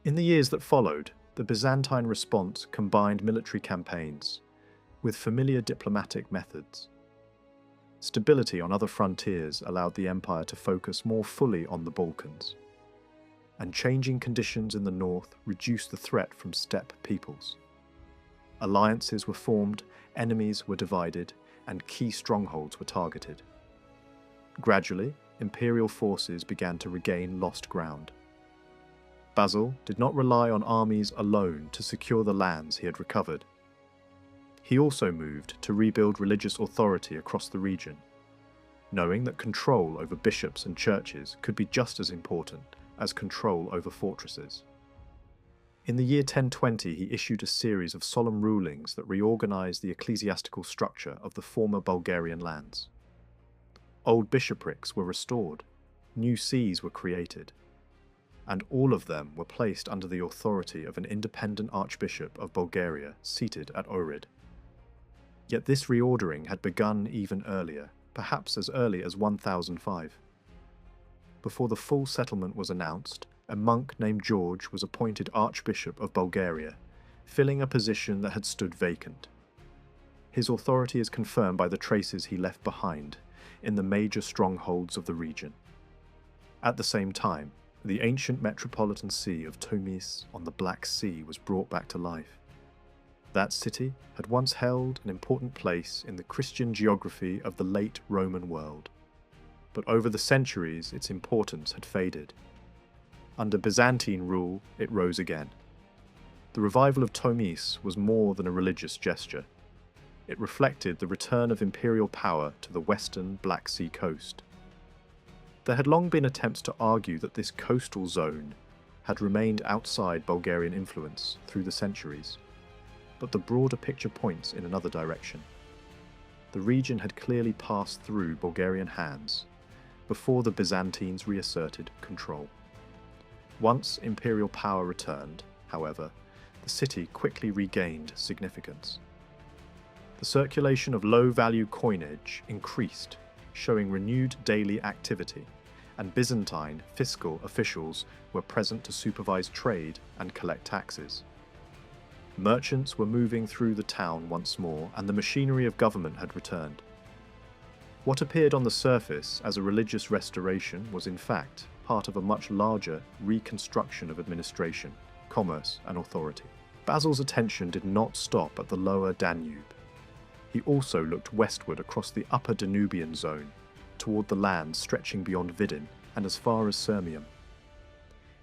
A: In the years that followed, the Byzantine response combined military campaigns with familiar diplomatic methods. Stability on other frontiers allowed the empire to focus more fully on the Balkans, and changing conditions in the north reduced the threat from steppe peoples. Alliances were formed, enemies were divided, and key strongholds were targeted. Gradually, imperial forces began to regain lost ground. Basil did not rely on armies alone to secure the lands he had recovered. He also moved to rebuild religious authority across the region, knowing that control over bishops and churches could be just as important as control over fortresses. In the year 1020, he issued a series of solemn rulings that reorganized the ecclesiastical structure of the former Bulgarian lands. Old bishoprics were restored, new sees were created, and all of them were placed under the authority of an independent archbishop of Bulgaria seated at Ohrid. Yet this reordering had begun even earlier, perhaps as early as 1005. Before the full settlement was announced, a monk named George was appointed Archbishop of Bulgaria, filling a position that had stood vacant. His authority is confirmed by the traces he left behind in the major strongholds of the region. At the same time, the ancient metropolitan see of Tomis on the Black Sea was brought back to life. That city had once held an important place in the Christian geography of the late Roman world, but over the centuries its importance had faded. Under Byzantine rule, it rose again. The revival of Tomis was more than a religious gesture. It reflected the return of imperial power to the western Black Sea coast. There had long been attempts to argue that this coastal zone had remained outside Bulgarian influence through the centuries, but the broader picture points in another direction. The region had clearly passed through Bulgarian hands before the Byzantines reasserted control. Once imperial power returned, however, the city quickly regained significance. The circulation of low-value coinage increased, showing renewed daily activity, and Byzantine fiscal officials were present to supervise trade and collect taxes. Merchants were moving through the town once more, and the machinery of government had returned. What appeared on the surface as a religious restoration was in fact part of a much larger reconstruction of administration, commerce, and authority. Basil's attention did not stop at the lower Danube. He also looked westward across the upper Danubian zone, toward the lands stretching beyond Vidin and as far as Sirmium.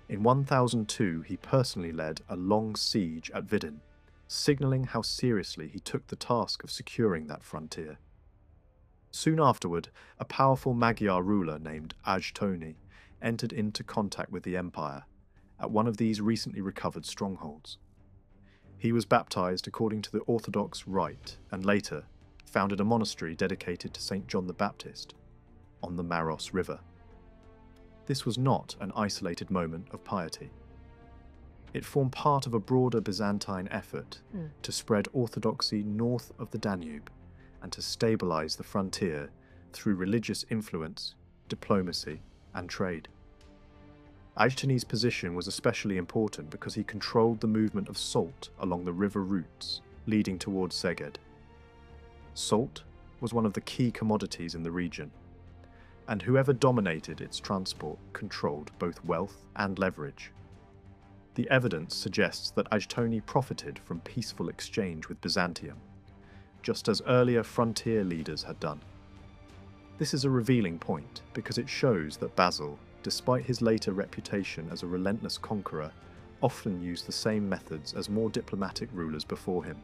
A: In 1002 he personally led a long siege at Vidin, signalling how seriously he took the task of securing that frontier. Soon afterward, a powerful Magyar ruler named Ajtoni entered into contact with the empire at one of these recently recovered strongholds. He was baptized according to the Orthodox rite and later founded a monastery dedicated to St. John the Baptist on the Maros River. This was not an isolated moment of piety. It formed part of a broader Byzantine effort to spread orthodoxy north of the Danube and to stabilize the frontier through religious influence, diplomacy, and trade. Ajtoni's position was especially important because he controlled the movement of salt along the river routes leading towards Szeged. Salt was one of the key commodities in the region, and whoever dominated its transport controlled both wealth and leverage. The evidence suggests that Ajtoni profited from peaceful exchange with Byzantium, just as earlier frontier leaders had done. This is a revealing point because it shows that Basil, despite his later reputation as a relentless conqueror, often used the same methods as more diplomatic rulers before him.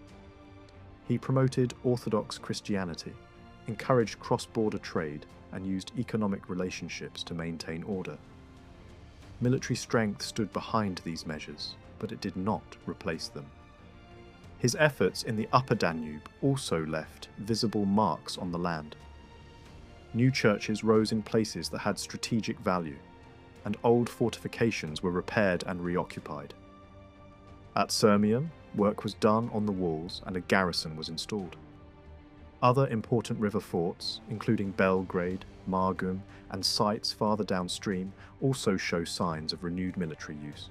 A: He promoted Orthodox Christianity, encouraged cross-border trade, and used economic relationships to maintain order. Military strength stood behind these measures, but it did not replace them. His efforts in the upper Danube also left visible marks on the land. New churches rose in places that had strategic value, and old fortifications were repaired and reoccupied. At Sirmium, work was done on the walls and a garrison was installed. Other important river forts, including Belgrade, Margum, and sites farther downstream, also show signs of renewed military use.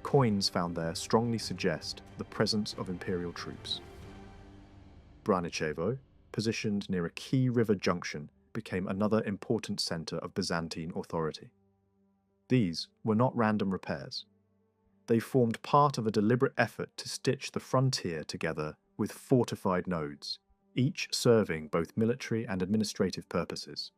A: Coins found there strongly suggest the presence of imperial troops. Braničevo, positioned near a key river junction, became another important centre of Byzantine authority. These were not random repairs. They formed part of a deliberate effort to stitch the frontier together with fortified nodes, each serving both military and administrative purposes.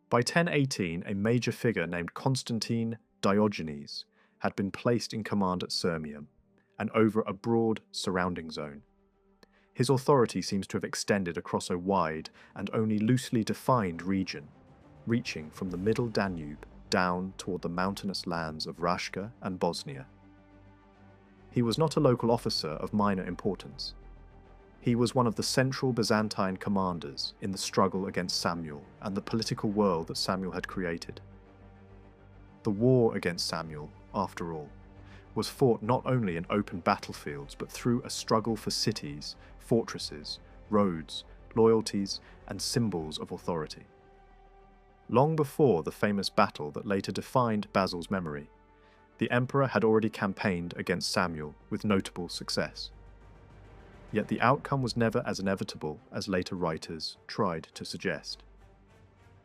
A: By 1018, a major figure named Constantine Diogenes had been placed in command at Sirmium and over a broad surrounding zone. His authority seems to have extended across a wide and only loosely defined region, reaching from the middle Danube down toward the mountainous lands of Rashka and Bosnia. He was not a local officer of minor importance. He was one of the central Byzantine commanders in the struggle against Samuel and the political world that Samuel had created. The war against Samuel, after all, was fought not only in open battlefields but through a struggle for cities, fortresses, roads, loyalties, and symbols of authority. Long before the famous battle that later defined Basil's memory, the emperor had already campaigned against Samuel with notable success. Yet the outcome was never as inevitable as later writers tried to suggest.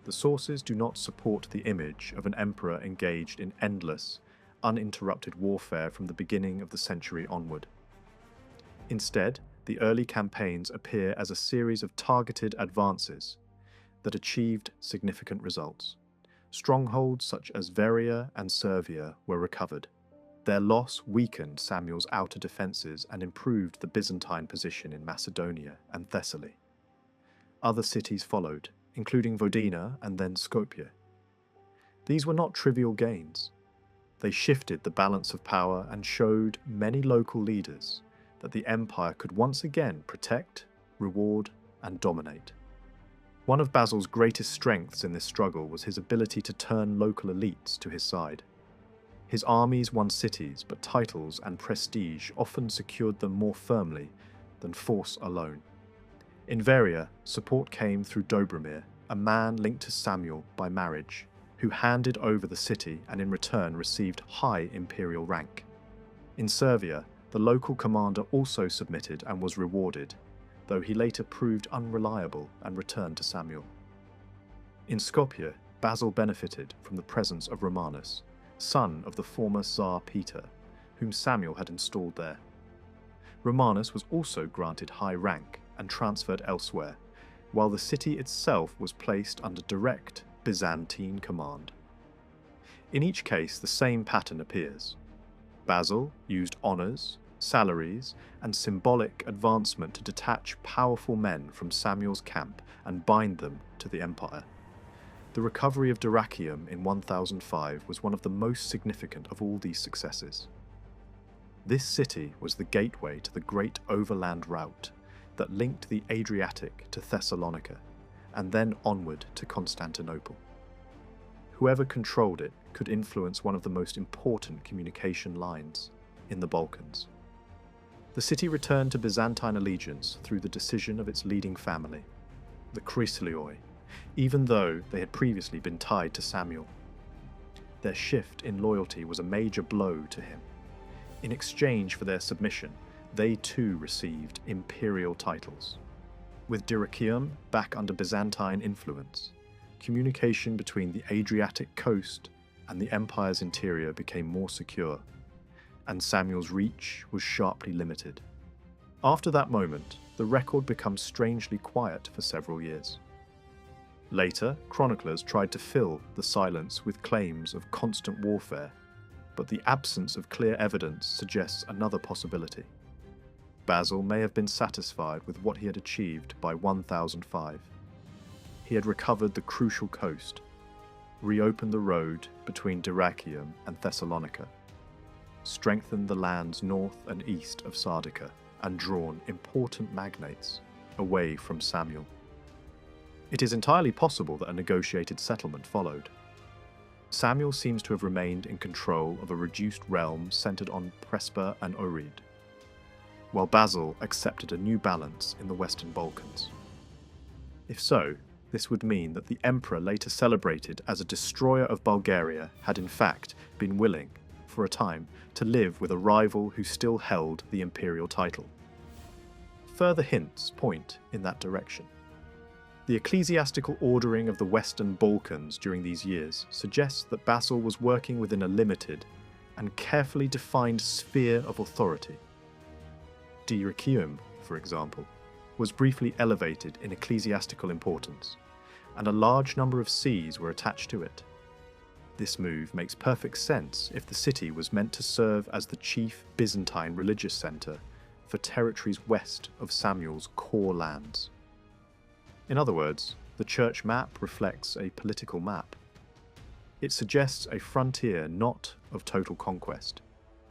A: The sources do not support the image of an emperor engaged in endless, uninterrupted warfare from the beginning of the century onward. Instead, the early campaigns appear as a series of targeted advances that achieved significant results. Strongholds such as Veria and Servia were recovered. Their loss weakened Samuel's outer defences and improved the Byzantine position in Macedonia and Thessaly. Other cities followed, including Vodina and then Skopje. These were not trivial gains. They shifted the balance of power and showed many local leaders that the empire could once again protect, reward, and dominate. One of Basil's greatest strengths in this struggle was his ability to turn local elites to his side. His armies won cities, but titles and prestige often secured them more firmly than force alone. In Veria, support came through Dobromir, a man linked to Samuel by marriage, who handed over the city and in return received high imperial rank. In Servia, the local commander also submitted and was rewarded, though he later proved unreliable and returned to Samuel. In Skopje, Basil benefited from the presence of Romanus, son of the former Tsar Peter, whom Samuel had installed there. Romanus was also granted high rank and transferred elsewhere, while the city itself was placed under direct Byzantine command. In each case, the same pattern appears. Basil used honours, salaries, and symbolic advancement to detach powerful men from Samuel's camp and bind them to the empire. The recovery of Dyrrhachium in 1005 was one of the most significant of all these successes. This city was the gateway to the great overland route that linked the Adriatic to Thessalonica, and then onward to Constantinople. Whoever controlled it could influence one of the most important communication lines in the Balkans. The city returned to Byzantine allegiance through the decision of its leading family, the Chryssilioi, even though they had previously been tied to Samuel. Their shift in loyalty was a major blow to him. In exchange for their submission, they too received imperial titles. With Dyrrhachium back under Byzantine influence, communication between the Adriatic coast and the empire's interior became more secure, and Samuel's reach was sharply limited. After that moment, the record becomes strangely quiet for several years. Later, chroniclers tried to fill the silence with claims of constant warfare, but the absence of clear evidence suggests another possibility. Basil may have been satisfied with what he had achieved by 1005. He had recovered the crucial coast, reopened the road between Dyrrhachium and Thessalonica, strengthened the lands north and east of Sardica, and drawn important magnates away from Samuel. It is entirely possible that a negotiated settlement followed. Samuel seems to have remained in control of a reduced realm centered on Prespa and Ohrid, while Basil accepted a new balance in the Western Balkans. If so, this would mean that the emperor later celebrated as a destroyer of Bulgaria had in fact been willing, for a time, to live with a rival who still held the imperial title. Further hints point in that direction. The ecclesiastical ordering of the Western Balkans during these years suggests that Basil was working within a limited and carefully defined sphere of authority. Dyrrhachium, for example, was briefly elevated in ecclesiastical importance, and a large number of sees were attached to it. This move makes perfect sense if the city was meant to serve as the chief Byzantine religious centre for territories west of Samuel's core lands. In other words, the church map reflects a political map. It suggests a frontier not of total conquest,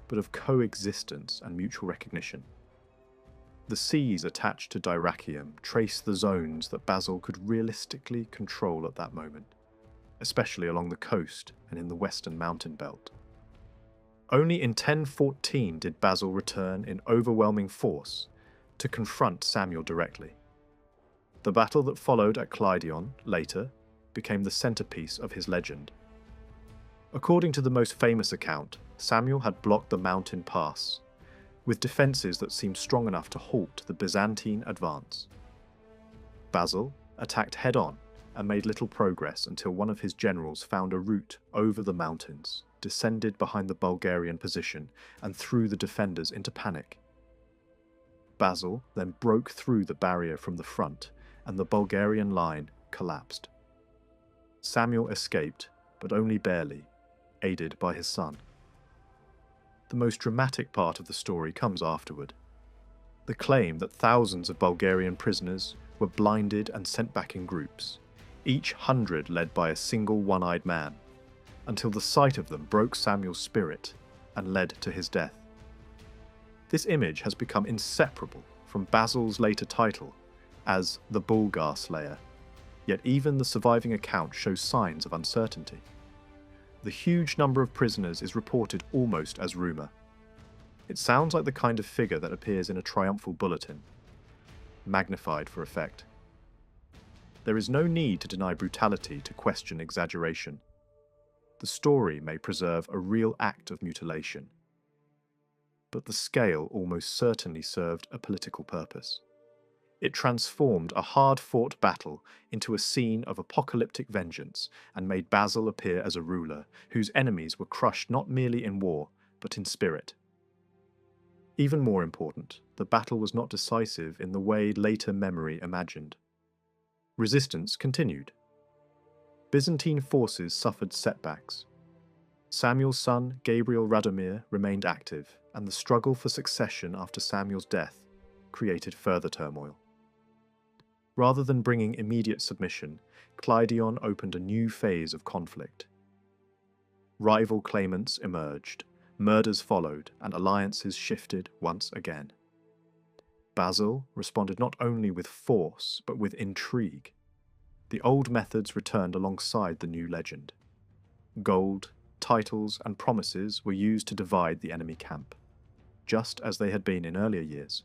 A: but of coexistence and mutual recognition. The seas attached to Dyrrhachium trace the zones that Basil could realistically control at that moment, especially along the coast and in the western mountain belt. Only in 1014 did Basil return in overwhelming force to confront Samuel directly. The battle that followed at Cleidion later became the centerpiece of his legend. According to the most famous account, Samuel had blocked the mountain pass, with defences that seemed strong enough to halt the Byzantine advance. Basil attacked head-on and made little progress until one of his generals found a route over the mountains, descended behind the Bulgarian position, and threw the defenders into panic. Basil then broke through the barrier from the front, and the Bulgarian line collapsed. Samuel escaped, but only barely, aided by his son. The most dramatic part of the story comes afterward. The claim that thousands of Bulgarian prisoners were blinded and sent back in groups, each 100 led by a single one-eyed man, until the sight of them broke Samuel's spirit and led to his death. This image has become inseparable from Basil's later title as the Bulgar Slayer, yet even the surviving account shows signs of uncertainty. The huge number of prisoners is reported almost as rumour. It sounds like the kind of figure that appears in a triumphal bulletin, magnified for effect. There is no need to deny brutality to question exaggeration. The story may preserve a real act of mutilation, but the scale almost certainly served a political purpose. It transformed a hard-fought battle into a scene of apocalyptic vengeance and made Basil appear as a ruler whose enemies were crushed not merely in war, but in spirit. Even more important, the battle was not decisive in the way later memory imagined. Resistance continued. Byzantine forces suffered setbacks. Samuel's son, Gabriel Radomir, remained active, and the struggle for succession after Samuel's death created further turmoil. Rather than bringing immediate submission, Cleidion opened a new phase of conflict. Rival claimants emerged, murders followed, and alliances shifted once again. Basil responded not only with force, but with intrigue. The old methods returned alongside the new legend. Gold, titles, and promises were used to divide the enemy camp, just as they had been in earlier years.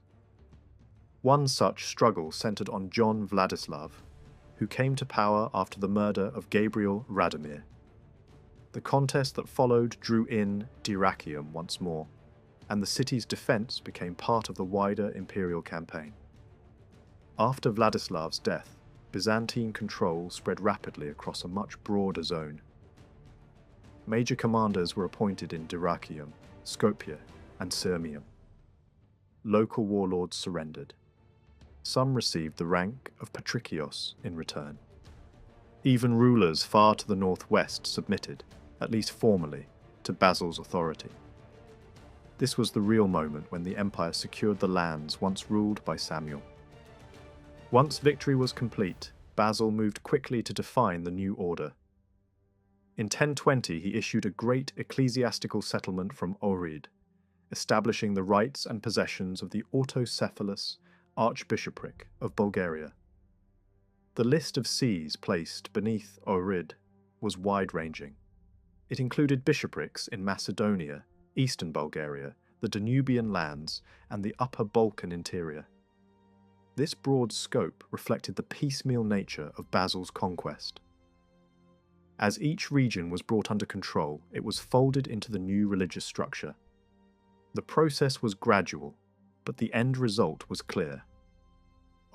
A: One such struggle centered on John Vladislav, who came to power after the murder of Gabriel Radomir. The contest that followed drew in Dyrrhachium once more, and the city's defense became part of the wider imperial campaign. After Vladislav's death, Byzantine control spread rapidly across a much broader zone. Major commanders were appointed in Dyrrhachium, Skopje, and Sirmium. Local warlords surrendered. Some received the rank of patrikios in return. Even rulers far to the northwest submitted, at least formally, to Basil's authority. This was the real moment when the empire secured the lands once ruled by Samuel. Once victory was complete, Basil moved quickly to define the new order. In 1020 he issued a great ecclesiastical settlement from Ohrid, establishing the rights and possessions of the autocephalous Archbishopric of Bulgaria. The list of sees placed beneath Ohrid was wide-ranging. It included bishoprics in Macedonia, eastern Bulgaria, the Danubian lands, and the upper Balkan interior. This broad scope reflected the piecemeal nature of Basil's conquest. As each region was brought under control, it was folded into the new religious structure. The process was gradual, but the end result was clear.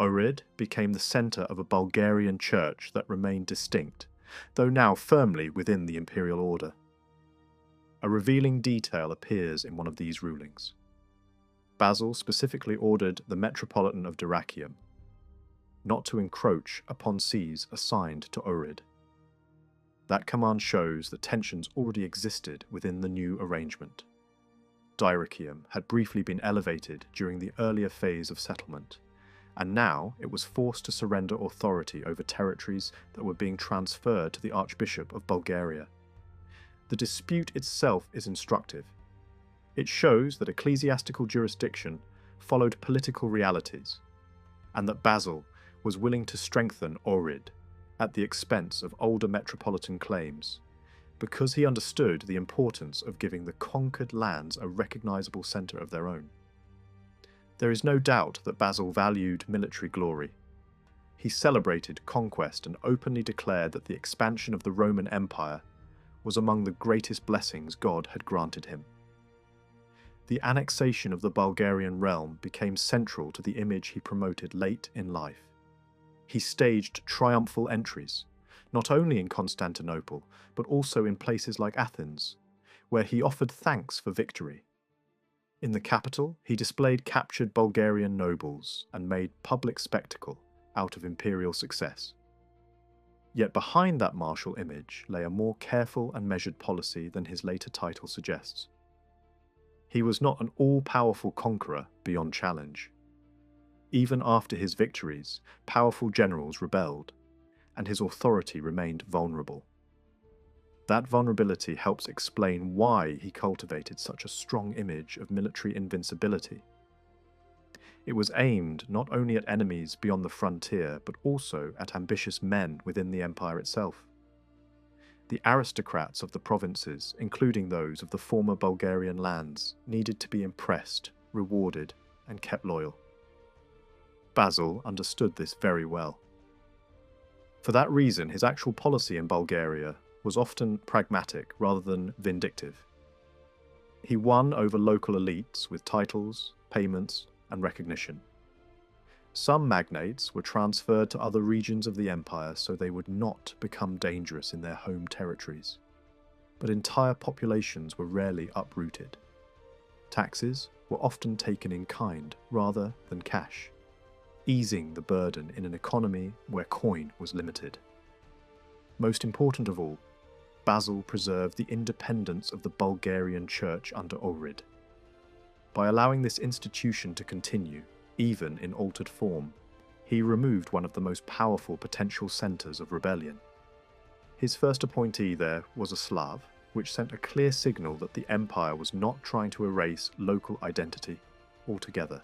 A: Ohrid became the centre of a Bulgarian church that remained distinct, though now firmly within the imperial order. A revealing detail appears in one of these rulings. Basil specifically ordered the Metropolitan of Dyrrhachium not to encroach upon sees assigned to Ohrid. That command shows that tensions already existed within the new arrangement. Dyrrhachium had briefly been elevated during the earlier phase of settlement, and now it was forced to surrender authority over territories that were being transferred to the Archbishop of Bulgaria. The dispute itself is instructive. It shows that ecclesiastical jurisdiction followed political realities, and that Basil was willing to strengthen Ohrid at the expense of older metropolitan claims, because he understood the importance of giving the conquered lands a recognizable center of their own. There is no doubt that Basil valued military glory. He celebrated conquest and openly declared that the expansion of the Roman Empire was among the greatest blessings God had granted him. The annexation of the Bulgarian realm became central to the image he promoted late in life. He staged triumphal entries, not only in Constantinople, but also in places like Athens, where he offered thanks for victory. In the capital, he displayed captured Bulgarian nobles and made public spectacle out of imperial success. Yet behind that martial image lay a more careful and measured policy than his later title suggests. He was not an all-powerful conqueror beyond challenge. Even after his victories, powerful generals rebelled, and his authority remained vulnerable. That vulnerability helps explain why he cultivated such a strong image of military invincibility. It was aimed not only at enemies beyond the frontier, but also at ambitious men within the empire itself. The aristocrats of the provinces, including those of the former Bulgarian lands, needed to be impressed, rewarded, and kept loyal. Basil understood this very well. For that reason, his actual policy in Bulgaria was often pragmatic rather than vindictive. He won over local elites with titles, payments, and recognition. Some magnates were transferred to other regions of the empire so they would not become dangerous in their home territories. But entire populations were rarely uprooted. Taxes were often taken in kind rather than cash, easing the burden in an economy where coin was limited. Most important of all, Basil preserved the independence of the Bulgarian church under Ohrid. By allowing this institution to continue, even in altered form, he removed one of the most powerful potential centres of rebellion. His first appointee there was a Slav, which sent a clear signal that the empire was not trying to erase local identity altogether.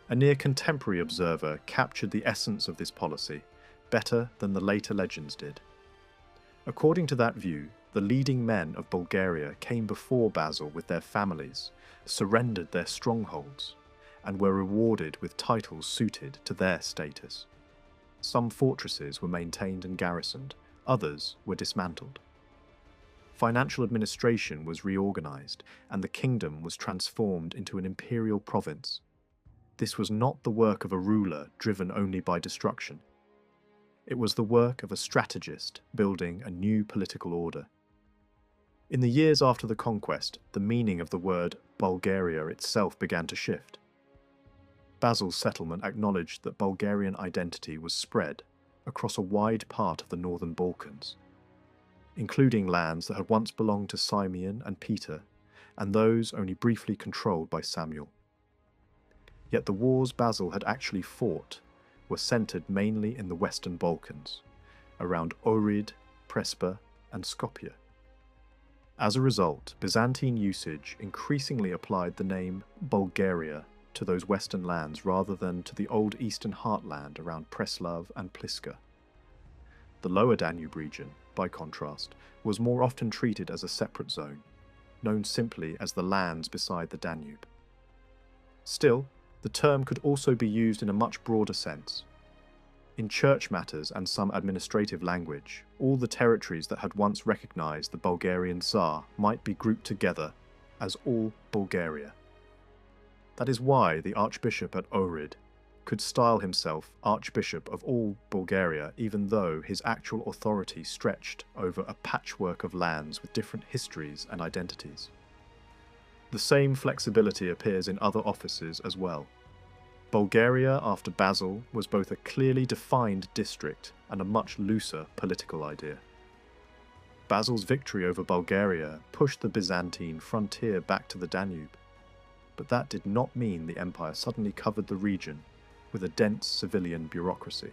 A: A near contemporary observer captured the essence of this policy better than the later legends did. According to that view, the leading men of Bulgaria came before Basil with their families, surrendered their strongholds, and were rewarded with titles suited to their status. Some fortresses were maintained and garrisoned, others were dismantled. Financial administration was reorganized, and the kingdom was transformed into an imperial province. This was not the work of a ruler driven only by destruction. It was the work of a strategist building a new political order. In the years after the conquest, the meaning of the word Bulgaria itself began to shift. Basil's settlement acknowledged that Bulgarian identity was spread across a wide part of the northern Balkans, including lands that had once belonged to Simeon and Peter, and those only briefly controlled by Samuel. Yet the wars Basil had actually fought were centred mainly in the Western Balkans, around Ohrid, Prespa, and Skopje. As a result, Byzantine usage increasingly applied the name Bulgaria to those western lands rather than to the old eastern heartland around Preslav and Pliska. The lower Danube region, by contrast, was more often treated as a separate zone, known simply as the lands beside the Danube. Still, the term could also be used in a much broader sense. In church matters and some administrative language, all the territories that had once recognized the Bulgarian Tsar might be grouped together as all Bulgaria. That is why the Archbishop at Ohrid could style himself Archbishop of all Bulgaria, even though his actual authority stretched over a patchwork of lands with different histories and identities. The same flexibility appears in other offices as well. Bulgaria after Basil was both a clearly defined district and a much looser political idea. Basil's victory over Bulgaria pushed the Byzantine frontier back to the Danube, but that did not mean the empire suddenly covered the region with a dense civilian bureaucracy.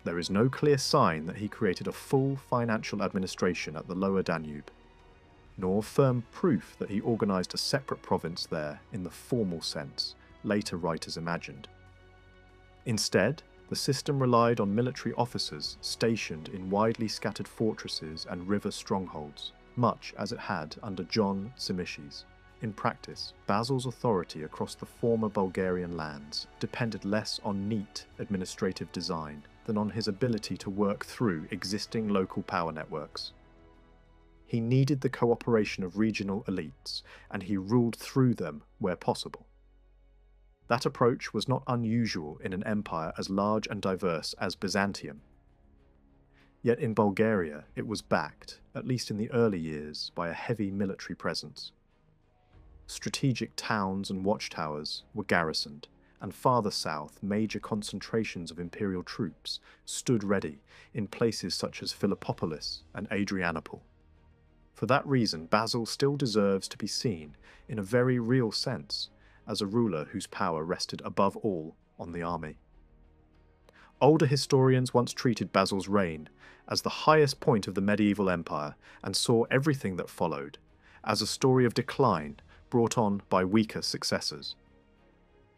A: There is no clear sign that he created a full financial administration at the lower Danube, nor firm proof that he organised a separate province there in the formal sense later writers imagined. Instead, The system relied on military officers stationed in widely scattered fortresses and river strongholds, much as it had under John Zimisces. In practice, Basil's authority across the former Bulgarian lands depended less on neat administrative design than on his ability to work through existing local power networks. He needed the cooperation of regional elites, and he ruled through them where possible. That approach was not unusual in an empire as large and diverse as Byzantium. Yet in Bulgaria, it was backed, at least in the early years, by a heavy military presence. Strategic towns and watchtowers were garrisoned, and farther south, major concentrations of imperial troops stood ready in places such as Philippopolis and Adrianople. For that reason, Basil still deserves to be seen, in a very real sense, as a ruler whose power rested above all on the army. Older historians once treated Basil's reign as the highest point of the medieval empire and saw everything that followed as a story of decline brought on by weaker successors.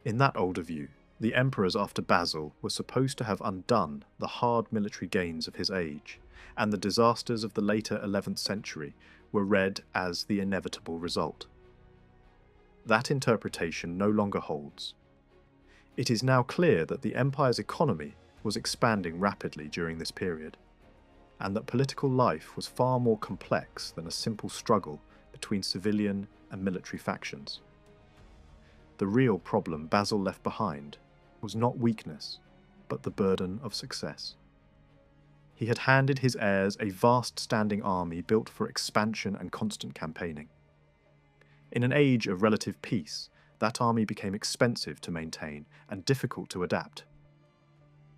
A: In that older view, the emperors after Basil were supposed to have undone the hard military gains of his age, and the disasters of the later 11th century were read as the inevitable result. That interpretation no longer holds. It is now clear that the empire's economy was expanding rapidly during this period, and that political life was far more complex than a simple struggle between civilian and military factions. The real problem Basil left behind was not weakness, but the burden of success. He had handed his heirs a vast standing army built for expansion and constant campaigning. In an age of relative peace, that army became expensive to maintain and difficult to adapt.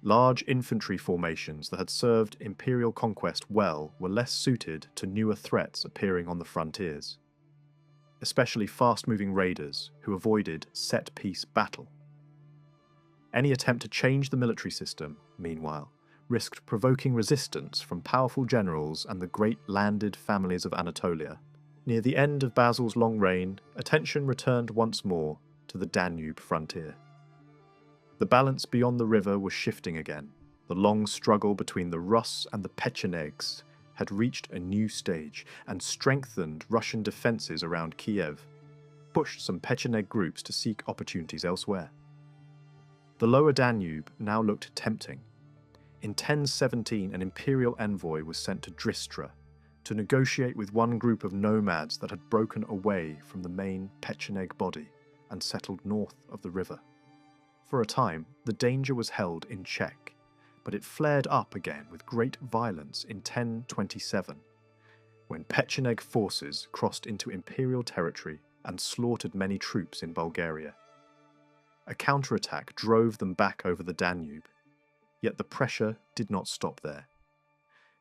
A: Large infantry formations that had served imperial conquest well were less suited to newer threats appearing on the frontiers, especially fast-moving raiders who avoided set-piece battle. Any attempt to change the military system, meanwhile, risked provoking resistance from powerful generals and the great landed families of Anatolia. Near the end of Basil's long reign, attention returned once more to the Danube frontier. The balance beyond the river was shifting again. The long struggle between the Rus and the Pechenegs had reached a new stage, and strengthened Russian defences around Kiev pushed some Pecheneg groups to seek opportunities elsewhere. The lower Danube now looked tempting. In 1017, an imperial envoy was sent to Dristra to negotiate with one group of nomads that had broken away from the main Pecheneg body and settled north of the river. For a time, the danger was held in check, but it flared up again with great violence in 1027, when Pecheneg forces crossed into imperial territory and slaughtered many troops in Bulgaria. A counterattack drove them back over the Danube, yet the pressure did not stop there.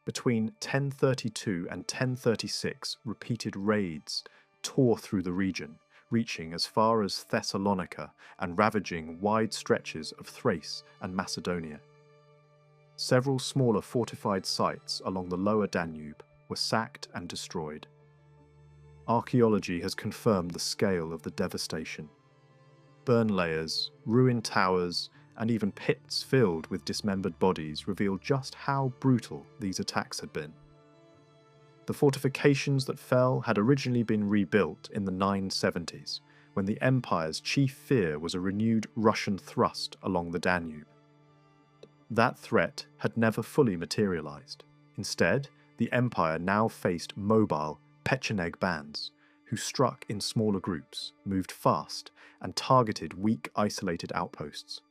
A: Between 1032 and 1036, repeated raids tore through the region, reaching as far as Thessalonica and ravaging wide stretches of Thrace and Macedonia. Several smaller fortified sites along the lower Danube were sacked and destroyed. Archaeology has confirmed the scale of the devastation. Burn layers, ruined towers, and even pits filled with dismembered bodies reveal just how brutal these attacks had been. The fortifications that fell had originally been rebuilt in the 970s, when the empire's chief fear was a renewed Russian thrust along the Danube. That threat had never fully materialized. Instead, the empire now faced mobile Pecheneg bands, who struck in smaller groups, moved fast, and targeted weak, isolated outposts.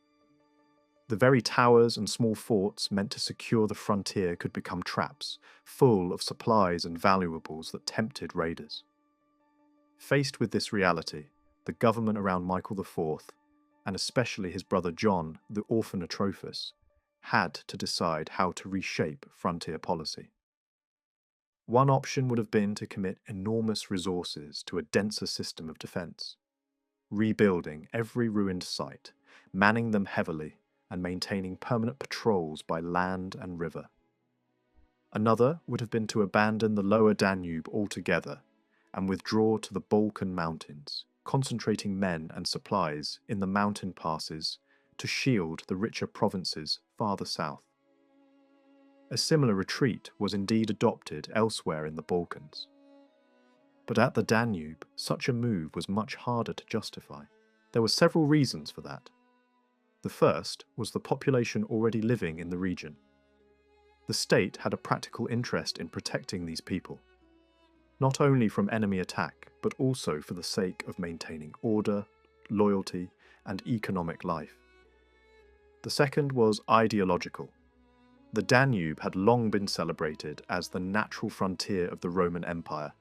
A: The very towers and small forts meant to secure the frontier could become traps, full of supplies and valuables that tempted raiders. Faced with this reality, the government around Michael IV, and especially his brother John, the orphan Atrophus, had to decide how to reshape frontier policy. One option would have been to commit enormous resources to a denser system of defence, rebuilding every ruined site, manning them heavily, and maintaining permanent patrols by land and river. Another would have been to abandon the lower Danube altogether and withdraw to the Balkan mountains, concentrating men and supplies in the mountain passes to shield the richer provinces farther south. A similar retreat was indeed adopted elsewhere in the Balkans. But at the Danube, such a move was much harder to justify. There were several reasons for that. The first was the population already living in the region. The state had a practical interest in protecting these people, not only from enemy attack, but also for the sake of maintaining order, loyalty, and economic life. The second was ideological. The Danube had long been celebrated as the natural frontier of the Roman Empire.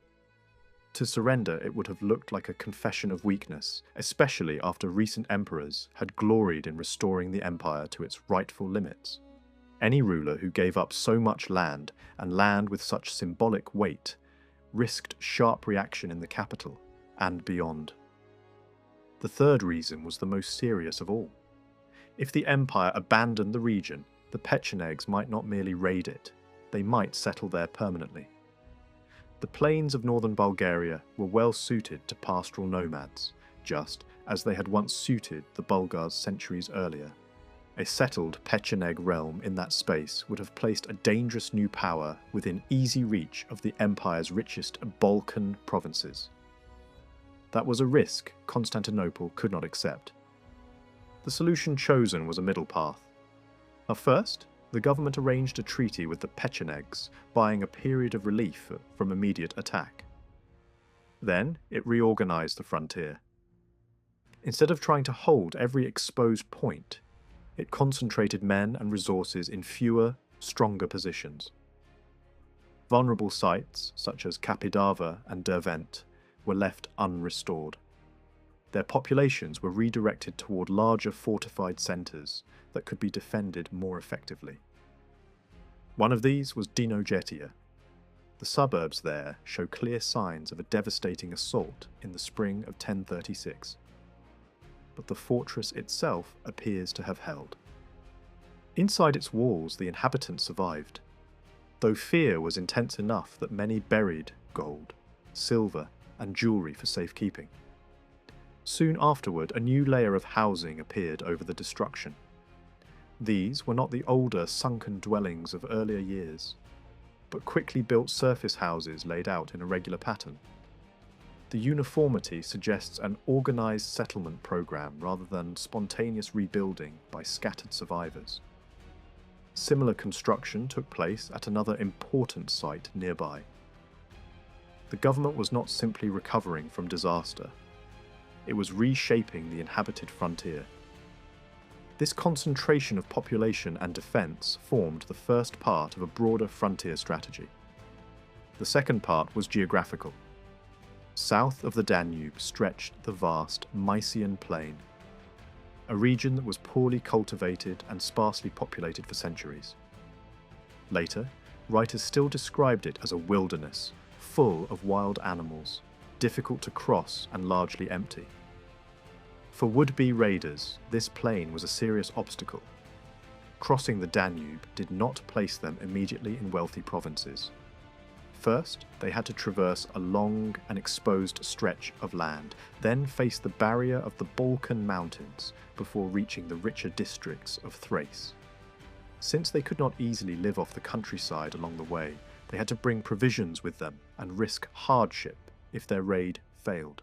A: To surrender, it would have looked like a confession of weakness, especially after recent emperors had gloried in restoring the empire to its rightful limits. Any ruler who gave up so much land, and land with such symbolic weight, risked sharp reaction in the capital and beyond. The third reason was the most serious of all. If the empire abandoned the region, the Pechenegs might not merely raid it, they might settle there permanently. The plains of northern Bulgaria were well suited to pastoral nomads, just as they had once suited the Bulgars centuries earlier. A settled Pecheneg realm in that space would have placed a dangerous new power within easy reach of the empire's richest Balkan provinces. That was a risk Constantinople could not accept. The solution chosen was a middle path. At first, the government arranged a treaty with the Pechenegs, buying a period of relief from immediate attack. Then, it reorganized the frontier. Instead of trying to hold every exposed point, it concentrated men and resources in fewer, stronger positions. Vulnerable sites, such as Capodava and Dervent, were left unrestored. Their populations were redirected toward larger fortified centres that could be defended more effectively. One of these was Dinogetia. The suburbs there show clear signs of a devastating assault in the spring of 1036. But the fortress itself appears to have held. Inside its walls, the inhabitants survived, though fear was intense enough that many buried gold, silver, and jewellery for safekeeping. Soon afterward, a new layer of housing appeared over the destruction. These were not the older, sunken dwellings of earlier years, but quickly built surface houses laid out in a regular pattern. The uniformity suggests an organised settlement program rather than spontaneous rebuilding by scattered survivors. Similar construction took place at another important site nearby. The government was not simply recovering from disaster. It was reshaping the inhabited frontier. This concentration of population and defence formed the first part of a broader frontier strategy. The second part was geographical. South of the Danube stretched the vast Mysian plain, a region that was poorly cultivated and sparsely populated for centuries. Later, writers still described it as a wilderness, full of wild animals, difficult to cross and largely empty. For would-be raiders, this plain was a serious obstacle. Crossing the Danube did not place them immediately in wealthy provinces. First, they had to traverse a long and exposed stretch of land, then face the barrier of the Balkan mountains before reaching the richer districts of Thrace. Since they could not easily live off the countryside along the way, they had to bring provisions with them and risk hardship if their raid failed.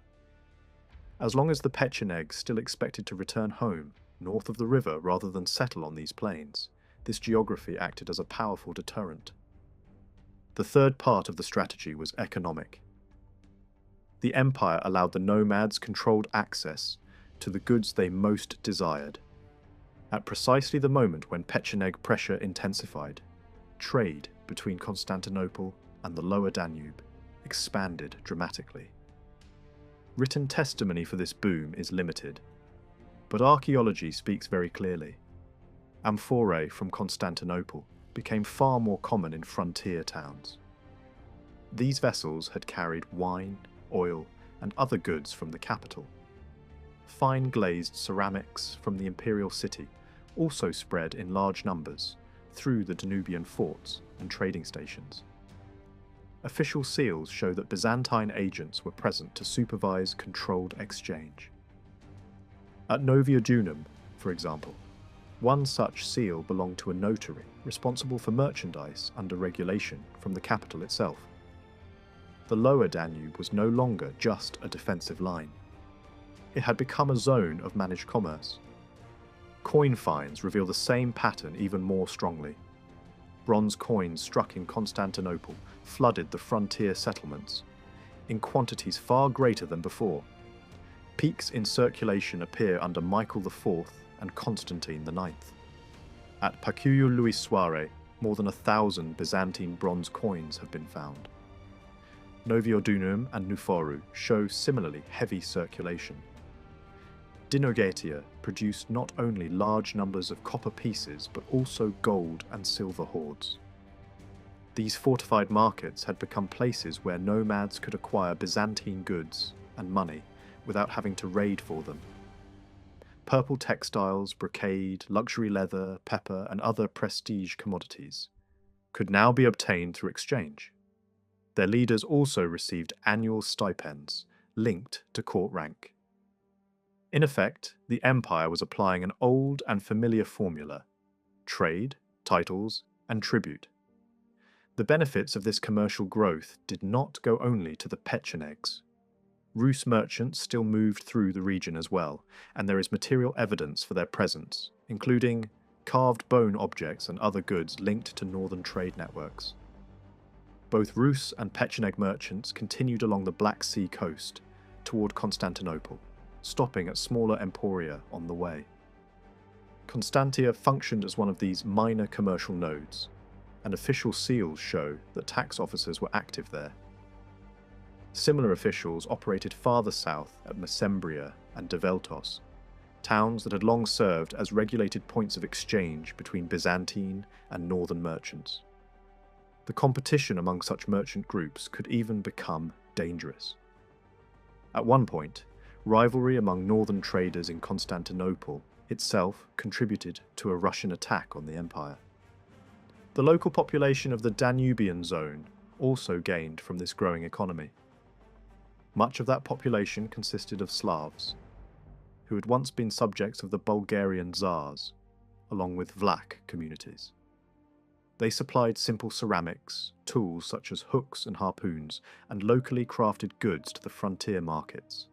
A: As long as the Pechenegs still expected to return home, north of the river rather than settle on these plains, this geography acted as a powerful deterrent. The third part of the strategy was economic. The empire allowed the nomads controlled access to the goods they most desired. At precisely the moment when Pecheneg pressure intensified, trade between Constantinople and the lower Danube expanded dramatically. Written testimony for this boom is limited, but archaeology speaks very clearly. Amphorae from Constantinople became far more common in frontier towns. These vessels had carried wine, oil, and other goods from the capital. Fine glazed ceramics from the imperial city also spread in large numbers through the Danubian forts and trading stations. Official seals show that Byzantine agents were present to supervise controlled exchange. At Novia Dunum, for example, One such seal belonged to a notary responsible for merchandise under regulation from the capital itself. The lower Danube was no longer just a defensive line. It had become a zone of managed commerce. Coin finds reveal the same pattern even more strongly. Bronze coins struck in Constantinople flooded the frontier settlements, in quantities far greater than before. Peaks in circulation appear under Michael IV and Constantine IX. At Pacuiu Luis Soare, more than 1,000 Byzantine bronze coins have been found. Noviodunum and Nuforu show similarly heavy circulation. Dinogetia produced not only large numbers of copper pieces but also gold and silver hoards. These fortified markets had become places where nomads could acquire Byzantine goods and money without having to raid for them. Purple textiles, brocade, luxury leather, pepper, and other prestige commodities could now be obtained through exchange. Their leaders also received annual stipends linked to court rank. In effect, the empire was applying an old and familiar formula: trade, titles, and tribute. The benefits of this commercial growth did not go only to the Pechenegs. Rus merchants still moved through the region as well, and there is material evidence for their presence, including carved bone objects and other goods linked to northern trade networks. Both Rus and Pecheneg merchants continued along the Black Sea coast toward Constantinople, stopping at smaller emporia on the way. Constantia functioned as one of these minor commercial nodes, and official seals show that tax officers were active there. Similar officials operated farther south at Mesembria and Develtos, towns that had long served as regulated points of exchange between Byzantine and northern merchants. The competition among such merchant groups could even become dangerous. At one point, rivalry among northern traders in Constantinople itself contributed to a Russian attack on the empire. The local population of the Danubian zone also gained from this growing economy. Much of that population consisted of Slavs, who had once been subjects of the Bulgarian Tsars, along with Vlach communities. They supplied simple ceramics, tools such as hooks and harpoons, and locally crafted goods to the frontier markets.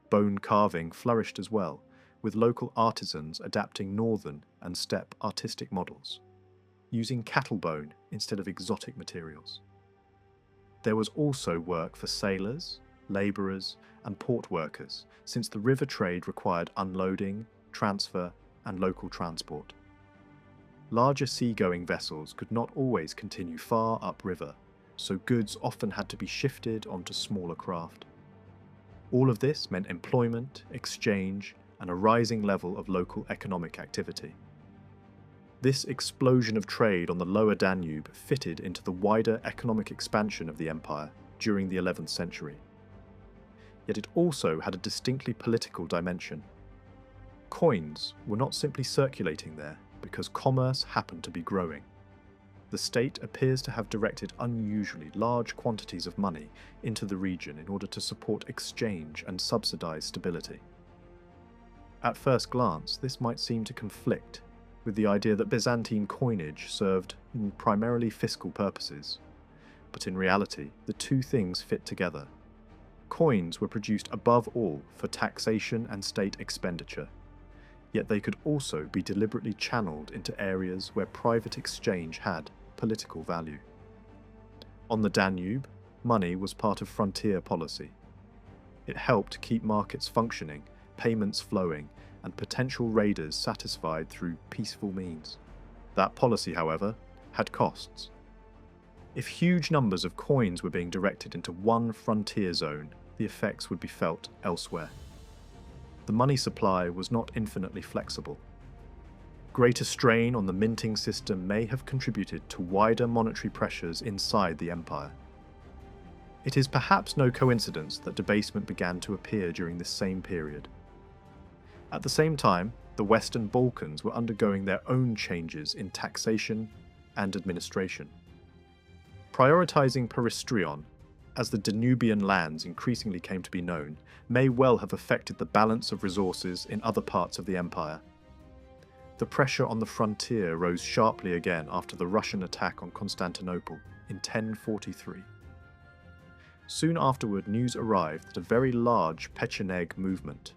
A: Bone carving flourished as well, with local artisans adapting northern and steppe artistic models, using cattle bone instead of exotic materials. There was also work for sailors, labourers, and port workers, since the river trade required unloading, transfer, and local transport. Larger seagoing vessels could not always continue far upriver, so goods often had to be shifted onto smaller craft. All of this meant employment, exchange, and a rising level of local economic activity. This explosion of trade on the lower Danube fitted into the wider economic expansion of the empire during the 11th century. Yet it also had a distinctly political dimension. Coins were not simply circulating there because commerce happened to be growing. The state appears to have directed unusually large quantities of money into the region in order to support exchange and subsidize stability. At first glance, this might seem to conflict with the idea that Byzantine coinage served primarily fiscal purposes, but in reality, the two things fit together. Coins were produced above all for taxation and state expenditure, yet they could also be deliberately channeled into areas where private exchange had political value. On the Danube, money was part of frontier policy. It helped keep markets functioning, payments flowing, and potential raiders satisfied through peaceful means. That policy, however, had costs. If huge numbers of coins were being directed into one frontier zone, the effects would be felt elsewhere. The money supply was not infinitely flexible. Greater strain on the minting system may have contributed to wider monetary pressures inside the empire. It is perhaps no coincidence that debasement began to appear during this same period. At the same time, the Western Balkans were undergoing their own changes in taxation and administration. Prioritizing peristrion, as the Danubian lands increasingly came to be known, may well have affected the balance of resources in other parts of the empire. The pressure on the frontier rose sharply again after the Russian attack on Constantinople in 1043. Soon afterward, news arrived that a very large Pecheneg movement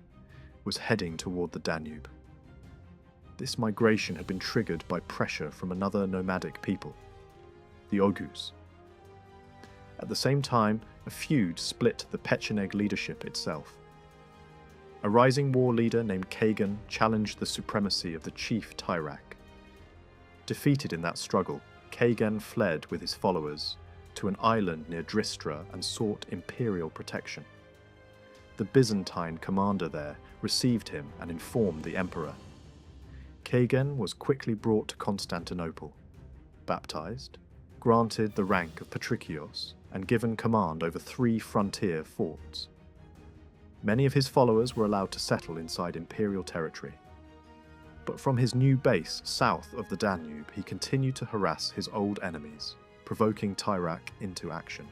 A: was heading toward the Danube. This migration had been triggered by pressure from another nomadic people, the Oghuz. At the same time, a feud split the Pecheneg leadership itself. A rising war leader named Kagan challenged the supremacy of the chief Tyrak. Defeated in that struggle, Kagan fled with his followers to an island near Dristra and sought imperial protection. The Byzantine commander there received him and informed the emperor. Kagan was quickly brought to Constantinople, baptized, granted the rank of patrikios, and given command over 3 frontier forts. Many of his followers were allowed to settle inside imperial territory. But from his new base south of the Danube, he continued to harass his old enemies, provoking Tyrak into action.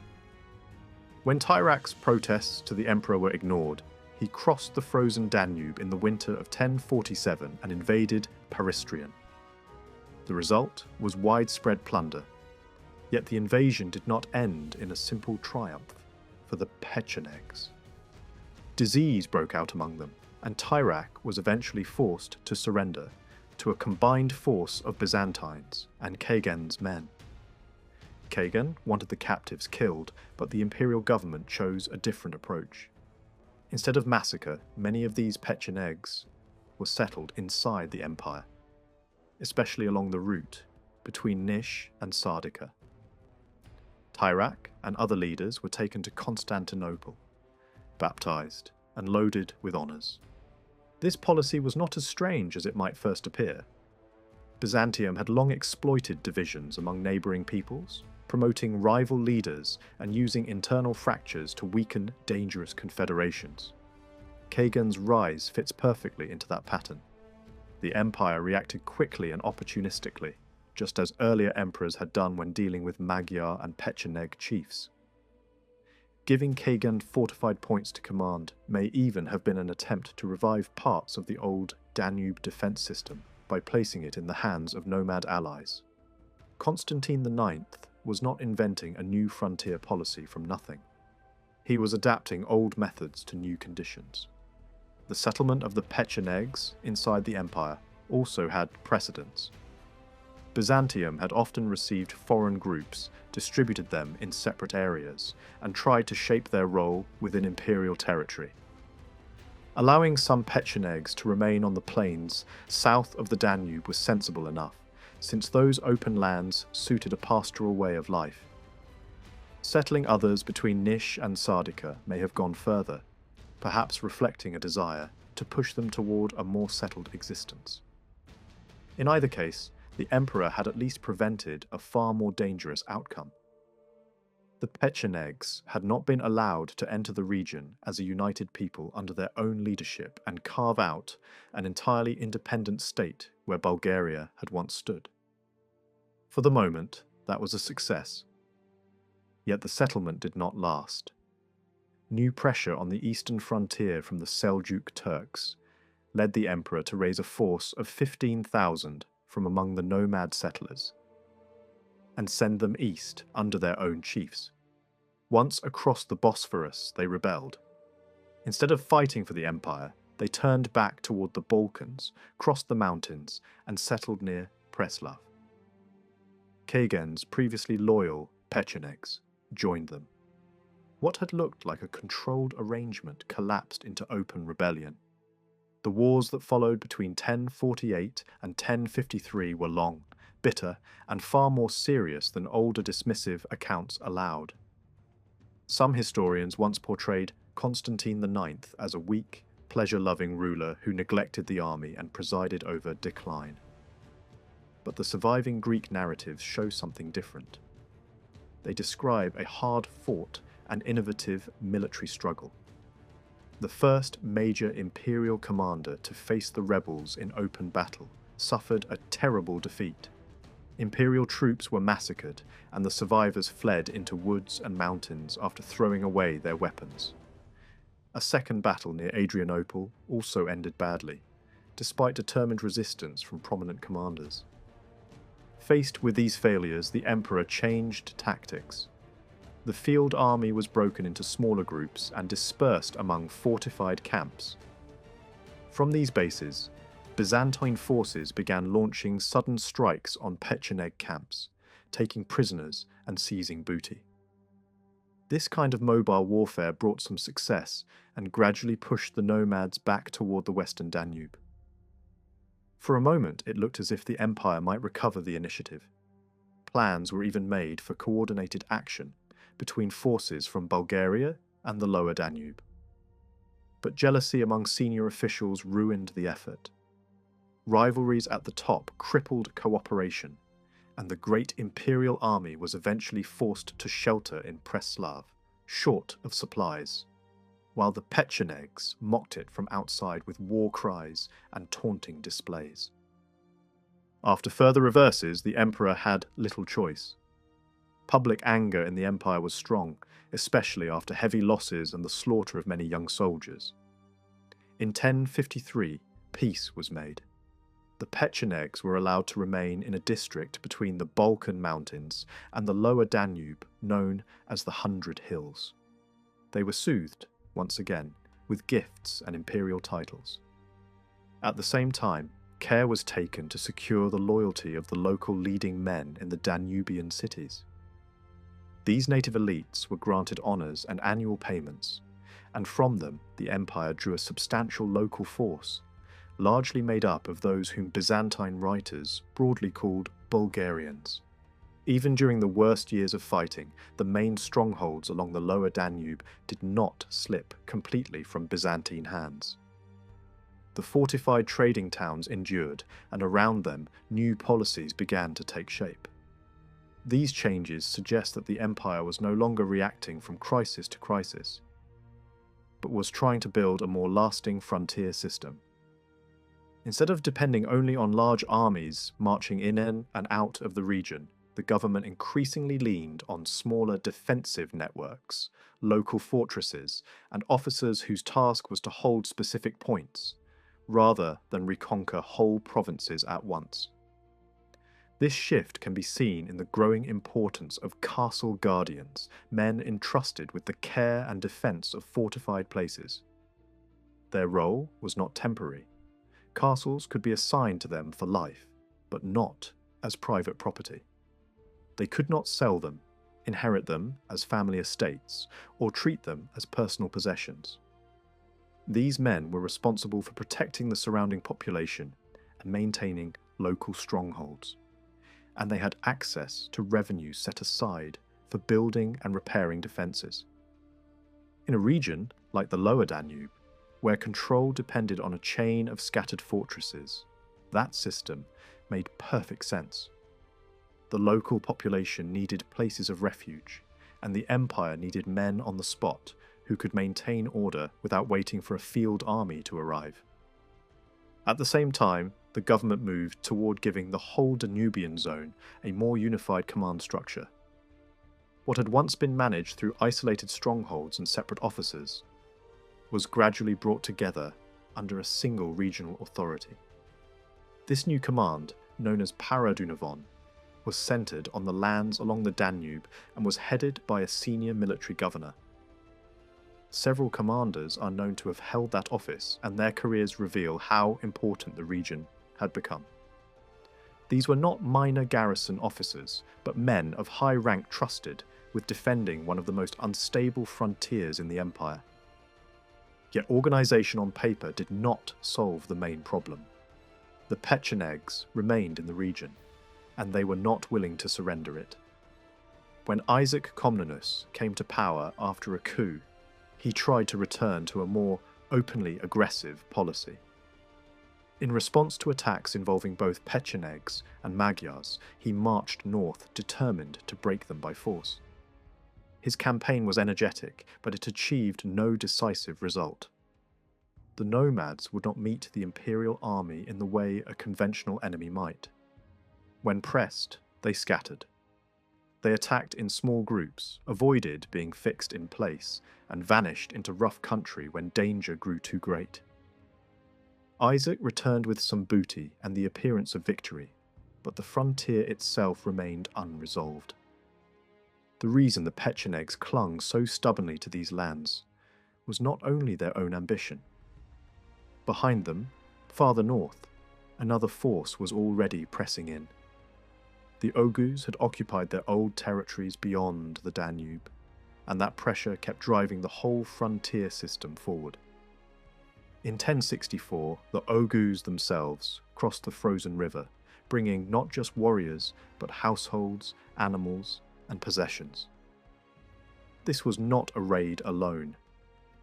A: When Tyrak's protests to the emperor were ignored, he crossed the frozen Danube in the winter of 1047 and invaded Paristrian. The result was widespread plunder, yet the invasion did not end in a simple triumph for the Pechenegs. Disease broke out among them, and Tyrak was eventually forced to surrender to a combined force of Byzantines and Kagan's men. Kagan wanted the captives killed, but the imperial government chose a different approach. Instead of massacre, many of these Pechenegs were settled inside the empire, especially along the route between Nish and Sardica. Tyrak and other leaders were taken to Constantinople, baptized, and loaded with honours. This policy was not as strange as it might first appear. Byzantium had long exploited divisions among neighbouring peoples, promoting rival leaders and using internal fractures to weaken dangerous confederations. Kagan's rise fits perfectly into that pattern. The empire reacted quickly and opportunistically, just as earlier emperors had done when dealing with Magyar and Pecheneg chiefs. Giving Kagan fortified points to command may even have been an attempt to revive parts of the old Danube defence system by placing it in the hands of nomad allies. Constantine IX was not inventing a new frontier policy from nothing. He was adapting old methods to new conditions. The settlement of the Pechenegs inside the empire also had precedents. Byzantium had often received foreign groups, distributed them in separate areas, and tried to shape their role within imperial territory. Allowing some Pechenegs to remain on the plains south of the Danube was sensible enough, since those open lands suited a pastoral way of life. Settling others between Nish and Sardica may have gone further, perhaps reflecting a desire to push them toward a more settled existence. In either case, the emperor had at least prevented a far more dangerous outcome. The Pechenegs had not been allowed to enter the region as a united people under their own leadership and carve out an entirely independent state where Bulgaria had once stood. For the moment, that was a success. Yet the settlement did not last. New pressure on the eastern frontier from the Seljuk Turks led the emperor to raise a force of 15,000 from among the nomad settlers and send them east under their own chiefs. Once across the Bosphorus, they rebelled. Instead of fighting for the empire, they turned back toward the Balkans, crossed the mountains, and settled near Preslav. Kagan's previously loyal Pechenegs joined them. What had looked like a controlled arrangement collapsed into open rebellion. The wars that followed between 1048 and 1053 were long, bitter, and far more serious than older dismissive accounts allowed. Some historians once portrayed Constantine IX as a weak, pleasure-loving ruler who neglected the army and presided over decline. But the surviving Greek narratives show something different. They describe a hard-fought and innovative military struggle. The first major imperial commander to face the rebels in open battle suffered a terrible defeat. Imperial troops were massacred, and the survivors fled into woods and mountains after throwing away their weapons. A second battle near Adrianople also ended badly, despite determined resistance from prominent commanders. Faced with these failures, the emperor changed tactics. The field army was broken into smaller groups and dispersed among fortified camps. From these bases, Byzantine forces began launching sudden strikes on Pecheneg camps, taking prisoners and seizing booty. This kind of mobile warfare brought some success and gradually pushed the nomads back toward the western Danube. For a moment, it looked as if the empire might recover the initiative. Plans were even made for coordinated action between forces from Bulgaria and the lower Danube. But jealousy among senior officials ruined the effort. Rivalries at the top crippled cooperation, and the great imperial army was eventually forced to shelter in Preslav, short of supplies, while the Pechenegs mocked it from outside with war cries and taunting displays. After further reverses, the emperor had little choice. Public anger in the empire was strong, especially after heavy losses and the slaughter of many young soldiers. In 1053, peace was made. The Pechenegs were allowed to remain in a district between the Balkan mountains and the lower Danube, known as the 100 Hills. They were soothed, once again, with gifts and imperial titles. At the same time, care was taken to secure the loyalty of the local leading men in the Danubian cities. These native elites were granted honours and annual payments, and from them the empire drew a substantial local force, largely made up of those whom Byzantine writers broadly called Bulgarians. Even during the worst years of fighting, the main strongholds along the lower Danube did not slip completely from Byzantine hands. The fortified trading towns endured, and around them new policies began to take shape. These changes suggest that the empire was no longer reacting from crisis to crisis, but was trying to build a more lasting frontier system. Instead of depending only on large armies marching in and out of the region, the government increasingly leaned on smaller defensive networks, local fortresses, and officers whose task was to hold specific points, rather than reconquer whole provinces at once. This shift can be seen in the growing importance of castle guardians, men entrusted with the care and defence of fortified places. Their role was not temporary. Castles could be assigned to them for life, but not as private property. They could not sell them, inherit them as family estates, or treat them as personal possessions. These men were responsible for protecting the surrounding population and maintaining local strongholds, and they had access to revenue set aside for building and repairing defences. In a region like the lower Danube, where control depended on a chain of scattered fortresses, that system made perfect sense. The local population needed places of refuge, and the empire needed men on the spot who could maintain order without waiting for a field army to arrive. At the same time, the government moved toward giving the whole Danubian zone a more unified command structure. What had once been managed through isolated strongholds and separate officers was gradually brought together under a single regional authority. This new command, known as Paradunavon, was centred on the lands along the Danube and was headed by a senior military governor. Several commanders are known to have held that office, and their careers reveal how important the region had become. These were not minor garrison officers, but men of high rank trusted with defending one of the most unstable frontiers in the empire. Yet organisation on paper did not solve the main problem. The Pechenegs remained in the region, and they were not willing to surrender it. When Isaac Comnenus came to power after a coup, he tried to return to a more openly aggressive policy. In response to attacks involving both Pechenegs and Magyars, he marched north, determined to break them by force. His campaign was energetic, but it achieved no decisive result. The nomads would not meet the imperial army in the way a conventional enemy might. When pressed, they scattered. They attacked in small groups, avoided being fixed in place, and vanished into rough country when danger grew too great. Isaac returned with some booty and the appearance of victory, but the frontier itself remained unresolved. The reason the Pechenegs clung so stubbornly to these lands was not only their own ambition. Behind them, farther north, another force was already pressing in. The Oghuz had occupied their old territories beyond the Danube, and that pressure kept driving the whole frontier system forward. In 1064, the Oghuz themselves crossed the frozen river, bringing not just warriors, but households, animals, and possessions. This was not a raid alone.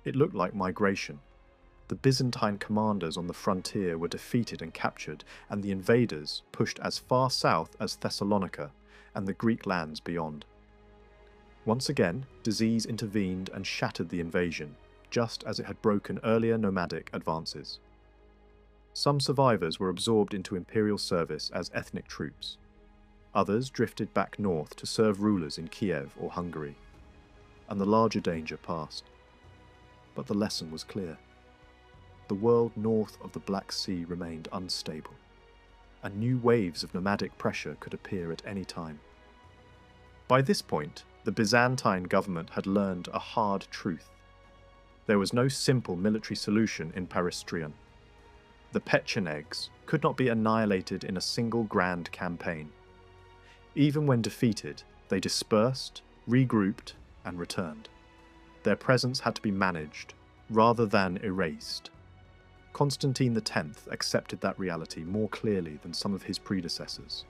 A: It looked like migration. The Byzantine commanders on the frontier were defeated and captured, and the invaders pushed as far south as Thessalonica and the Greek lands beyond. Once again, disease intervened and shattered the invasion, just as it had broken earlier nomadic advances. Some survivors were absorbed into imperial service as ethnic troops. Others drifted back north to serve rulers in Kiev or Hungary, and the larger danger passed. But the lesson was clear. The world north of the Black Sea remained unstable, and new waves of nomadic pressure could appear at any time. By this point, the Byzantine government had learned a hard truth. There was no simple military solution in Peristrian. The Pechenegs could not be annihilated in a single grand campaign. Even when defeated, they dispersed, regrouped, and returned. Their presence had to be managed, rather than erased. Constantine X accepted that reality more clearly than some of his predecessors.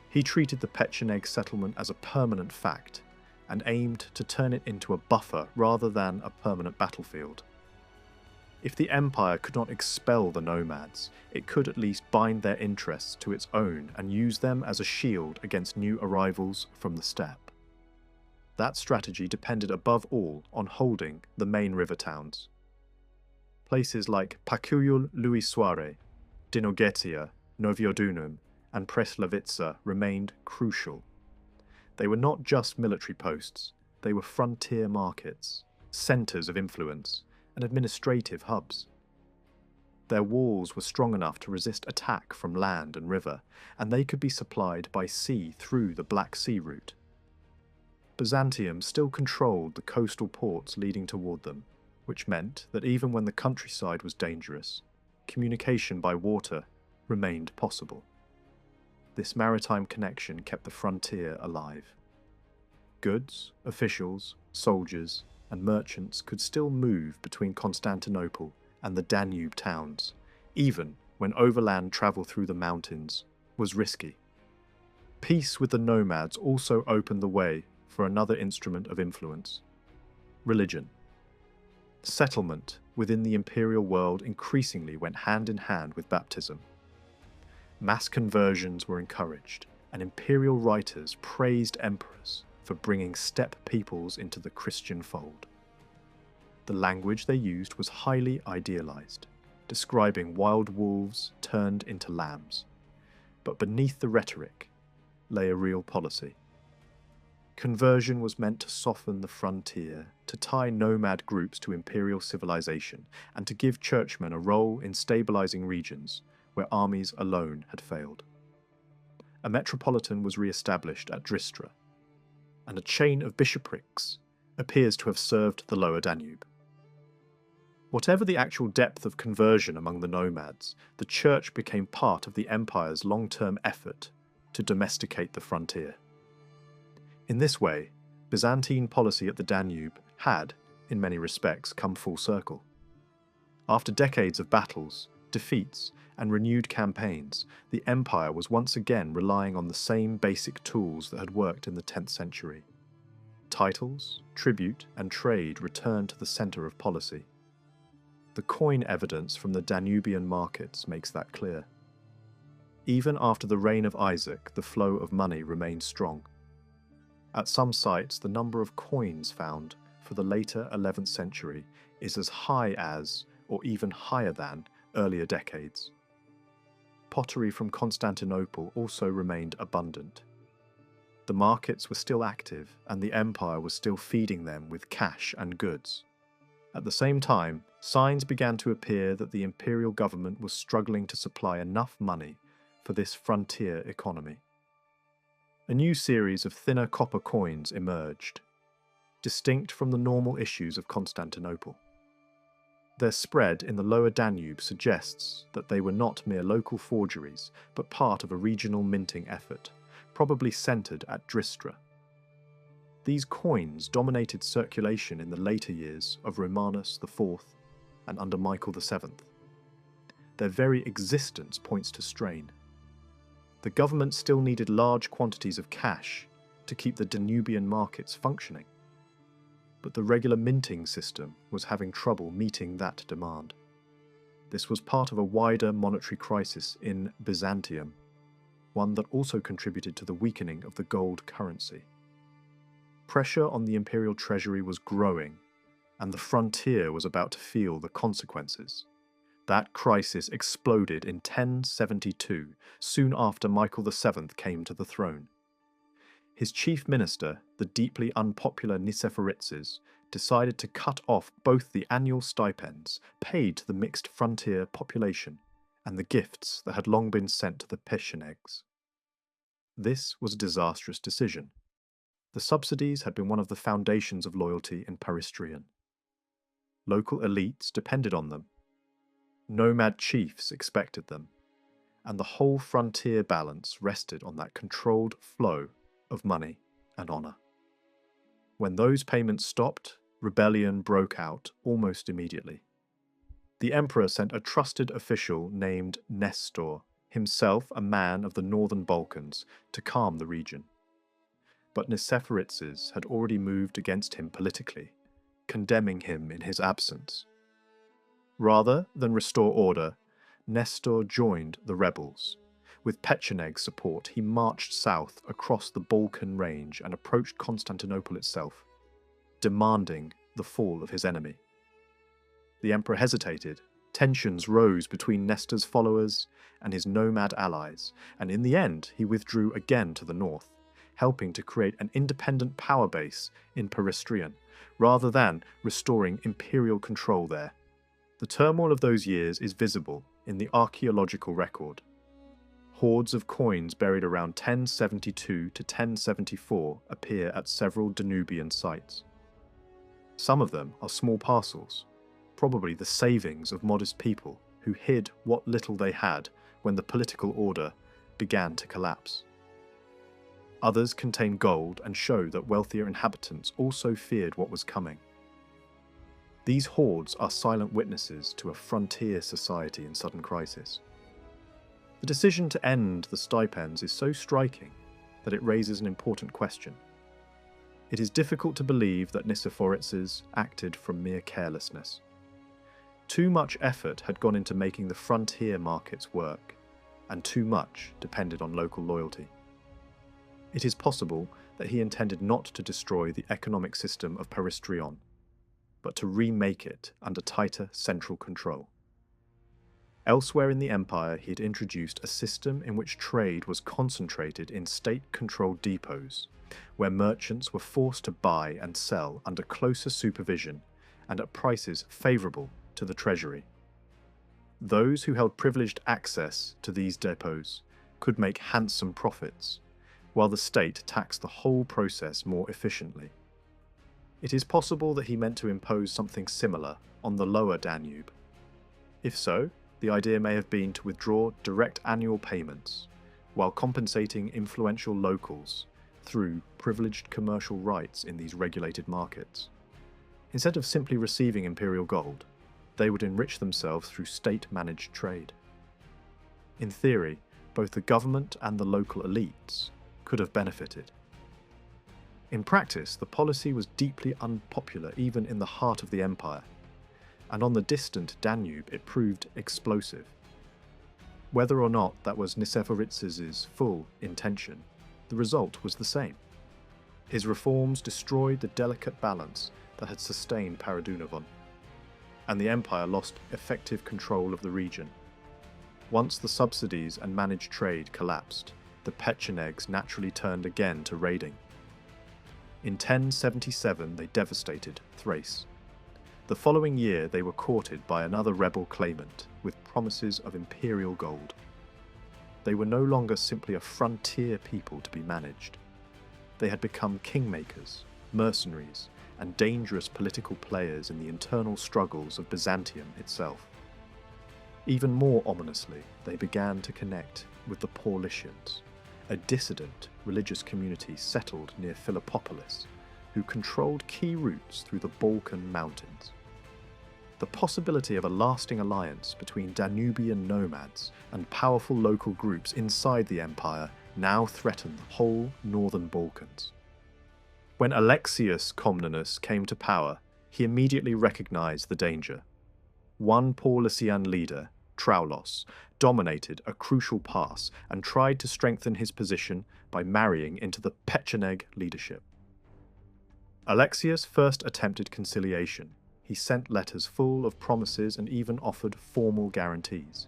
A: He treated the Pecheneg settlement as a permanent fact, and aimed to turn it into a buffer rather than a permanent battlefield. If the empire could not expel the nomads, it could at least bind their interests to its own and use them as a shield against new arrivals from the steppe. That strategy depended above all on holding the main river towns. Places like Pacuyul Luisoare, Dinogetia, Noviodunum, and Preslavica remained crucial. They were not just military posts, they were frontier markets, centres of influence, and administrative hubs. Their walls were strong enough to resist attack from land and river, and they could be supplied by sea through the Black Sea route. Byzantium still controlled the coastal ports leading toward them, which meant that even when the countryside was dangerous, communication by water remained possible. This maritime connection kept the frontier alive. Goods, officials, soldiers, and merchants could still move between Constantinople and the Danube towns, even when overland travel through the mountains was risky. Peace with the nomads also opened the way for another instrument of influence: religion. Settlement within the imperial world increasingly went hand in hand with baptism. Mass conversions were encouraged, and imperial writers praised emperors for bringing steppe peoples into the Christian fold. The language they used was highly idealized, describing wild wolves turned into lambs. But beneath the rhetoric lay a real policy. Conversion was meant to soften the frontier, to tie nomad groups to imperial civilization, and to give churchmen a role in stabilizing regions where armies alone had failed. A metropolitan was re-established at Dristra, and a chain of bishoprics appears to have served the lower Danube. Whatever the actual depth of conversion among the nomads, the church became part of the empire's long-term effort to domesticate the frontier. In this way, Byzantine policy at the Danube had, in many respects, come full circle. After decades of battles, defeats, and renewed campaigns, the empire was once again relying on the same basic tools that had worked in the 10th century. Titles, tribute, and trade returned to the centre of policy. The coin evidence from the Danubian markets makes that clear. Even after the reign of Isaac, the flow of money remained strong. At some sites, the number of coins found for the later 11th century is as high as, or even higher than, earlier decades. Pottery from Constantinople also remained abundant. The markets were still active, and the empire was still feeding them with cash and goods. At the same time, signs began to appear that the imperial government was struggling to supply enough money for this frontier economy. A new series of thinner copper coins emerged, distinct from the normal issues of Constantinople. Their spread in the lower Danube suggests that they were not mere local forgeries, but part of a regional minting effort, probably centred at Dristra. These coins dominated circulation in the later years of Romanus IV and under Michael VII. Their very existence points to strain. The government still needed large quantities of cash to keep the Danubian markets functioning, but the regular minting system was having trouble meeting that demand. This was part of a wider monetary crisis in Byzantium, one that also contributed to the weakening of the gold currency. Pressure on the imperial treasury was growing, and the frontier was about to feel the consequences. That crisis exploded in 1072, soon after Michael VII came to the throne. His chief minister, the deeply unpopular Niceforitzes, decided to cut off both the annual stipends paid to the mixed frontier population and the gifts that had long been sent to the Pechenegs. This was a disastrous decision. The subsidies had been one of the foundations of loyalty in Peristrian. Local elites depended on them. Nomad chiefs expected them, and the whole frontier balance rested on that controlled flow of money and honour. When those payments stopped, rebellion broke out almost immediately. The emperor sent a trusted official named Nestor, himself a man of the northern Balkans, to calm the region. But Niceforitzes had already moved against him politically, condemning him in his absence. Rather than restore order, Nestor joined the rebels. With Pecheneg's support, he marched south across the Balkan range and approached Constantinople itself, demanding the fall of his enemy. The emperor hesitated. Tensions rose between Nestor's followers and his nomad allies, and in the end he withdrew again to the north, helping to create an independent power base in Peristrian, rather than restoring imperial control there. The turmoil of those years is visible in the archaeological record. Hoards of coins buried around 1072 to 1074 appear at several Danubian sites. Some of them are small parcels, probably the savings of modest people who hid what little they had when the political order began to collapse. Others contain gold and show that wealthier inhabitants also feared what was coming. These hoards are silent witnesses to a frontier society in sudden crisis. The decision to end the stipends is so striking that it raises an important question. It is difficult to believe that Niceforitzes acted from mere carelessness. Too much effort had gone into making the frontier markets work, and too much depended on local loyalty. It is possible that he intended not to destroy the economic system of Peristrion, but to remake it under tighter central control. Elsewhere in the empire, he had introduced a system in which trade was concentrated in state-controlled depots, where merchants were forced to buy and sell under closer supervision and at prices favourable to the treasury. Those who held privileged access to these depots could make handsome profits, while the state taxed the whole process more efficiently. It is possible that he meant to impose something similar on the lower Danube. If so, the idea may have been to withdraw direct annual payments, while compensating influential locals through privileged commercial rights in these regulated markets. Instead of simply receiving imperial gold, they would enrich themselves through state-managed trade. In theory, both the government and the local elites could have benefited. In practice, the policy was deeply unpopular even in the heart of the empire, and on the distant Danube it proved explosive. Whether or not that was Niceforitzes' full intention, the result was the same. His reforms destroyed the delicate balance that had sustained Paradunavon, and the empire lost effective control of the region. Once the subsidies and managed trade collapsed, the Pechenegs naturally turned again to raiding. In 1077 they devastated Thrace. The following year they were courted by another rebel claimant with promises of imperial gold. They were no longer simply a frontier people to be managed. They had become kingmakers, mercenaries, and dangerous political players in the internal struggles of Byzantium itself. Even more ominously, they began to connect with the Paulicians, a dissident religious community settled near Philippopolis, who controlled key routes through the Balkan mountains. The possibility of a lasting alliance between Danubian nomads and powerful local groups inside the empire now threatened the whole northern Balkans. When Alexius Comnenus came to power, he immediately recognized the danger. One Paulician leader, Traulos, dominated a crucial pass and tried to strengthen his position by marrying into the Pecheneg leadership. Alexius first attempted conciliation. He sent letters full of promises and even offered formal guarantees.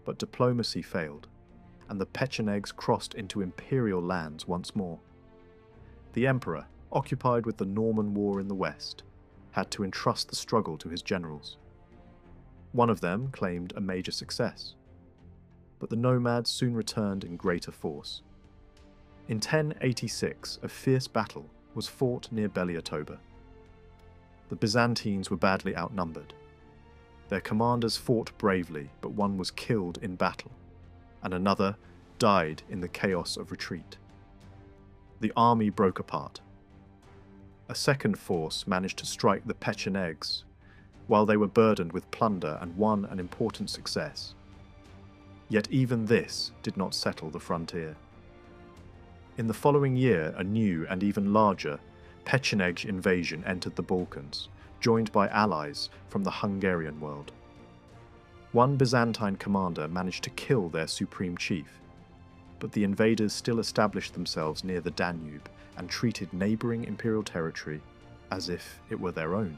A: But diplomacy failed, and the Pechenegs crossed into imperial lands once more. The emperor, occupied with the Norman War in the west, had to entrust the struggle to his generals. One of them claimed a major success, but the nomads soon returned in greater force. In 1086, a fierce battle was fought near Beliatoba. The Byzantines were badly outnumbered. Their commanders fought bravely, but one was killed in battle, and another died in the chaos of retreat. The army broke apart. A second force managed to strike the Pechenegs, while they were burdened with plunder and won an important success. Yet even this did not settle the frontier. In the following year, a new and even larger Pecheneg invasion entered the Balkans, joined by allies from the Hungarian world. One Byzantine commander managed to kill their supreme chief, but the invaders still established themselves near the Danube and treated neighbouring imperial territory as if it were their own.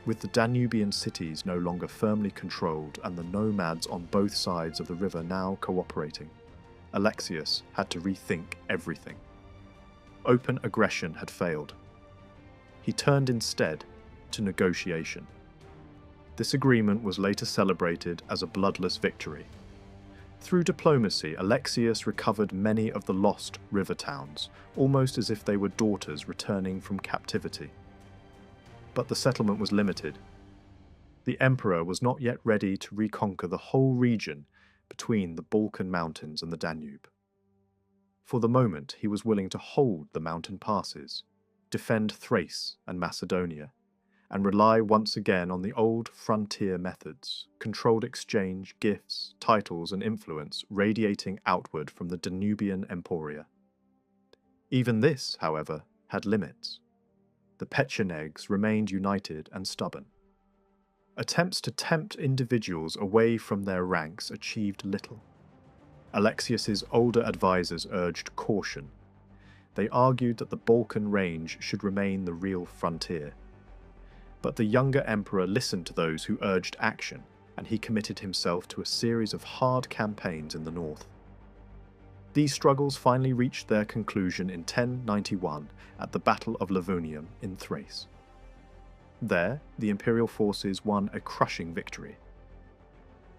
A: With the Danubian cities no longer firmly controlled and the nomads on both sides of the river now cooperating, Alexius had to rethink everything. Open aggression had failed. He turned instead to negotiation. This agreement was later celebrated as a bloodless victory. Through diplomacy, Alexius recovered many of the lost river towns, almost as if they were daughters returning from captivity. But the settlement was limited. The emperor was not yet ready to reconquer the whole region between the Balkan mountains and the Danube. For the moment, he was willing to hold the mountain passes, defend Thrace and Macedonia, and rely once again on the old frontier methods, controlled exchange, gifts, titles, and influence radiating outward from the Danubian emporia. Even this, however, had limits. The Pechenegs remained united and stubborn. Attempts to tempt individuals away from their ranks achieved little. Alexius's older advisors urged caution. They argued that the Balkan range should remain the real frontier. But the younger emperor listened to those who urged action, and he committed himself to a series of hard campaigns in the north. These struggles finally reached their conclusion in 1091 at the Battle of Livonium in Thrace. There, the imperial forces won a crushing victory.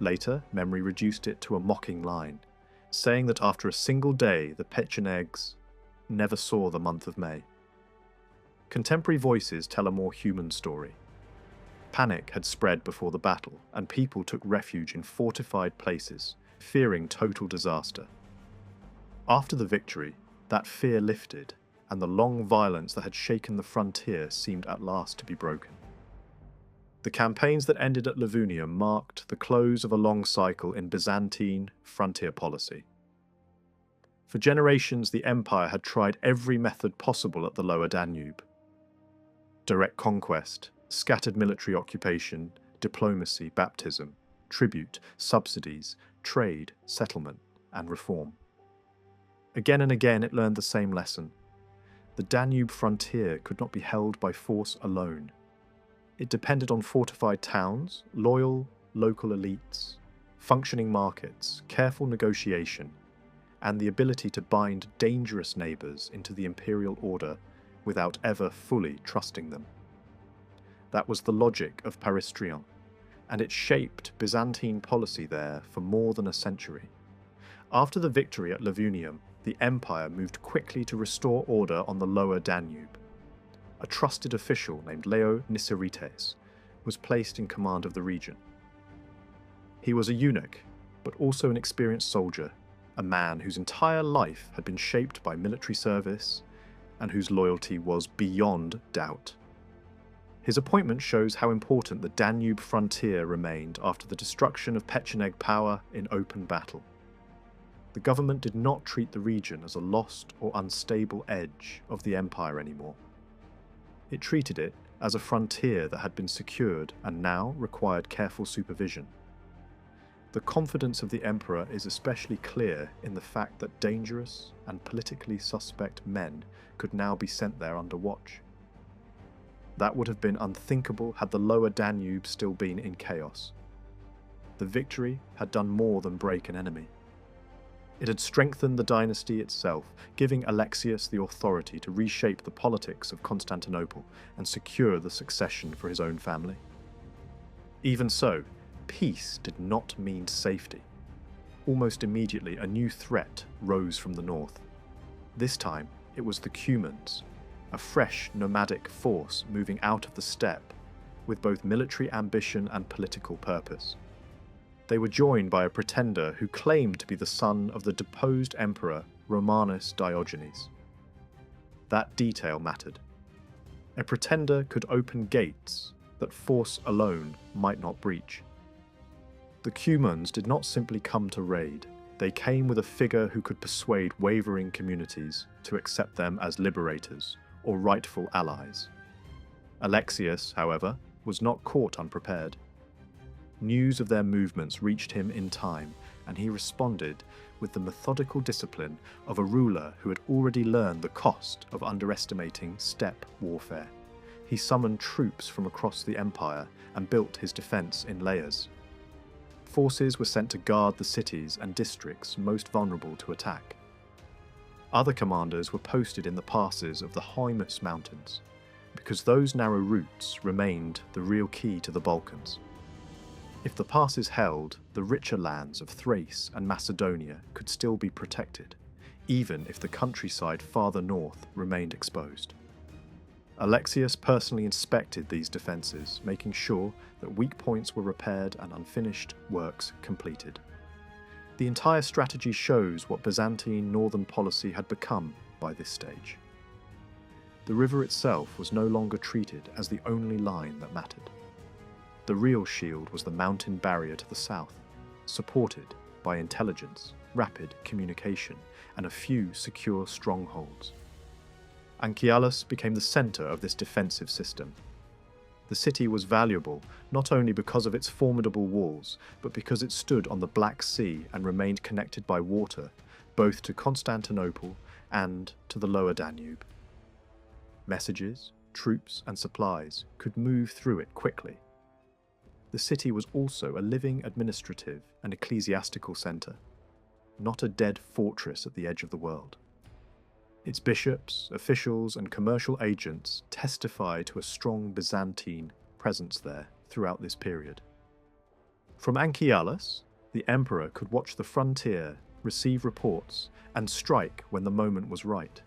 A: Later, memory reduced it to a mocking line, saying that after a single day the Pechenegs never saw the month of May. Contemporary voices tell a more human story. Panic had spread before the battle, and people took refuge in fortified places, fearing total disaster. After the victory, that fear lifted, and the long violence that had shaken the frontier seemed at last to be broken. The campaigns that ended at Livonium marked the close of a long cycle in Byzantine frontier policy. For generations, the empire had tried every method possible at the lower Danube. Direct conquest, scattered military occupation, diplomacy, baptism, tribute, subsidies, trade, settlement, and reform. Again and again it learned the same lesson. The Danube frontier could not be held by force alone. It depended on fortified towns, loyal local elites, functioning markets, careful negotiation, and the ability to bind dangerous neighbours into the imperial order without ever fully trusting them. That was the logic of Paristrion, and it shaped Byzantine policy there for more than a century. After the victory at Lavunium, the empire moved quickly to restore order on the lower Danube. A trusted official named Leo Niserites was placed in command of the region. He was a eunuch, but also an experienced soldier, a man whose entire life had been shaped by military service and whose loyalty was beyond doubt. His appointment shows how important the Danube frontier remained after the destruction of Pecheneg power in open battle. The government did not treat the region as a lost or unstable edge of the empire anymore. It treated it as a frontier that had been secured and now required careful supervision. The confidence of the emperor is especially clear in the fact that dangerous and politically suspect men could now be sent there under watch. That would have been unthinkable had the lower Danube still been in chaos. The victory had done more than break an enemy. It had strengthened the dynasty itself, giving Alexius the authority to reshape the politics of Constantinople and secure the succession for his own family. Even so, peace did not mean safety. Almost immediately, a new threat rose from the north. This time, it was the Cumans, a fresh nomadic force moving out of the steppe, with both military ambition and political purpose. They were joined by a pretender who claimed to be the son of the deposed emperor Romanus Diogenes. That detail mattered. A pretender could open gates that force alone might not breach. The Cumans did not simply come to raid, they came with a figure who could persuade wavering communities to accept them as liberators or rightful allies. Alexius, however, was not caught unprepared. News of their movements reached him in time, and he responded with the methodical discipline of a ruler who had already learned the cost of underestimating steppe warfare. He summoned troops from across the empire and built his defense in layers. Forces were sent to guard the cities and districts most vulnerable to attack. Other commanders were posted in the passes of the Haemus Mountains, because those narrow routes remained the real key to the Balkans. If the passes held, the richer lands of Thrace and Macedonia could still be protected, even if the countryside farther north remained exposed. Alexius personally inspected these defences, making sure that weak points were repaired and unfinished works completed. The entire strategy shows what Byzantine northern policy had become by this stage. The river itself was no longer treated as the only line that mattered. The real shield was the mountain barrier to the south, supported by intelligence, rapid communication, and a few secure strongholds. Anchialus became the centre of this defensive system. The city was valuable not only because of its formidable walls, but because it stood on the Black Sea and remained connected by water, both to Constantinople and to the lower Danube. Messages, troops, and supplies could move through it quickly. The city was also a living administrative and ecclesiastical centre, not a dead fortress at the edge of the world. Its bishops, officials, and commercial agents testify to a strong Byzantine presence there throughout this period. From Anchialus, the emperor could watch the frontier, receive reports, and strike when the moment was right.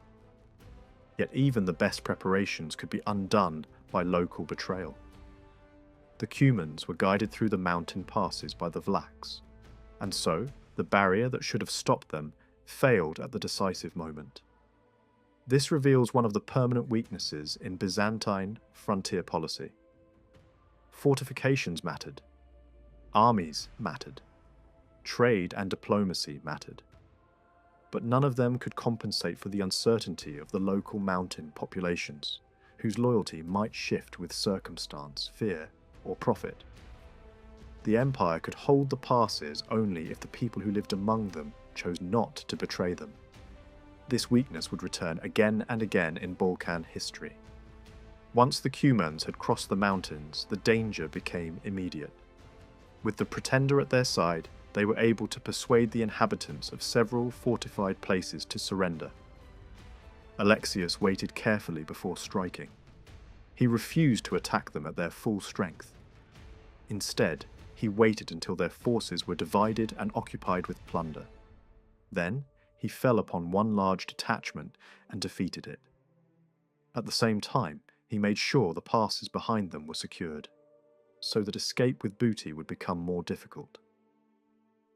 A: Yet even the best preparations could be undone by local betrayal. The Cumans were guided through the mountain passes by the Vlachs, and so the barrier that should have stopped them failed at the decisive moment. This reveals one of the permanent weaknesses in Byzantine frontier policy. Fortifications mattered. Armies mattered. Trade and diplomacy mattered. But none of them could compensate for the uncertainty of the local mountain populations, whose loyalty might shift with circumstance, fear, or profit. The empire could hold the passes only if the people who lived among them chose not to betray them. This weakness would return again and again in Balkan history. Once the Cumans had crossed the mountains, the danger became immediate. With the pretender at their side, they were able to persuade the inhabitants of several fortified places to surrender. Alexius waited carefully before striking. he refused to attack them at their full strength. Instead, he waited until their forces were divided and occupied with plunder. Then, he fell upon one large detachment and defeated it. At the same time, he made sure the passes behind them were secured, so that escape with booty would become more difficult.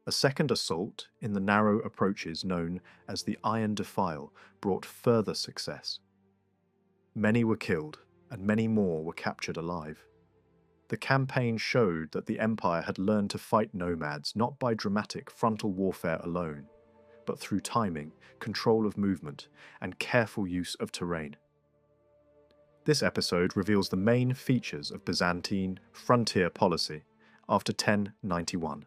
A: A second assault in the narrow approaches known as the Iron Defile brought further success. Many were killed, and many more were captured alive. The campaign showed that the empire had learned to fight nomads not by dramatic frontal warfare alone, but through timing, control of movement, and careful use of terrain. This episode reveals the main features of Byzantine frontier policy after 1091.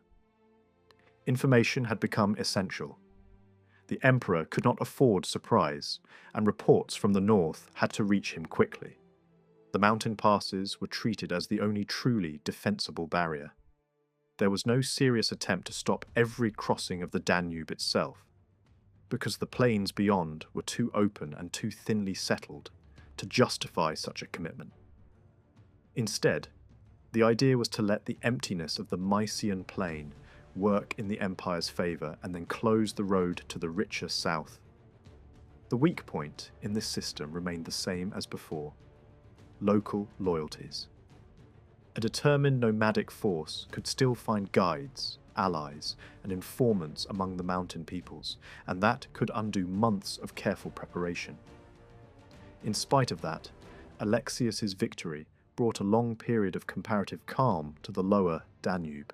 A: Information had become essential. The emperor could not afford surprise, and reports from the north had to reach him quickly. The mountain passes were treated as the only truly defensible barrier. There was no serious attempt to stop every crossing of the Danube itself, because the plains beyond were too open and too thinly settled to justify such a commitment. Instead, the idea was to let the emptiness of the Mysian plain work in the empire's favour and then close the road to the richer south. The weak point in this system remained the same as before: local loyalties. A determined nomadic force could still find guides, allies, and informants among the mountain peoples, and that could undo months of careful preparation. In spite of that, Alexius's victory brought a long period of comparative calm to the lower Danube.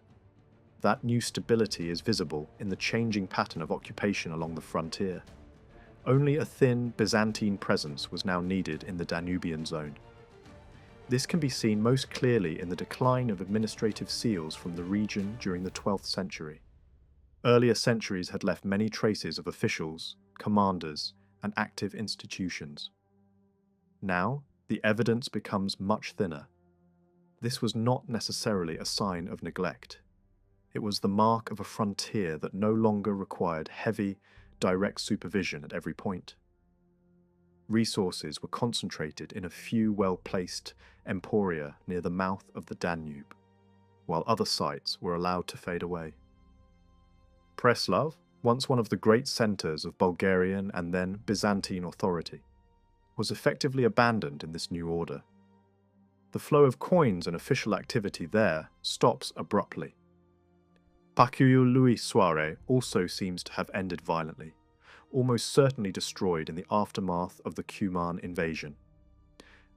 A: That new stability is visible in the changing pattern of occupation along the frontier. Only a thin Byzantine presence was now needed in the Danubian zone. This can be seen most clearly in the decline of administrative seals from the region during the 12th century. Earlier centuries had left many traces of officials, commanders, and active institutions. Now, the evidence becomes much thinner. This was not necessarily a sign of neglect. It was the mark of a frontier that no longer required heavy, direct supervision at every point. Resources were concentrated in a few well-placed emporia near the mouth of the Danube, while other sites were allowed to fade away. Preslav, once one of the great centres of Bulgarian and then Byzantine authority, was effectively abandoned in this new order. The flow of coins and official activity there stops abruptly. Pecheneg also seems to have ended violently, almost certainly destroyed in the aftermath of the Cuman invasion.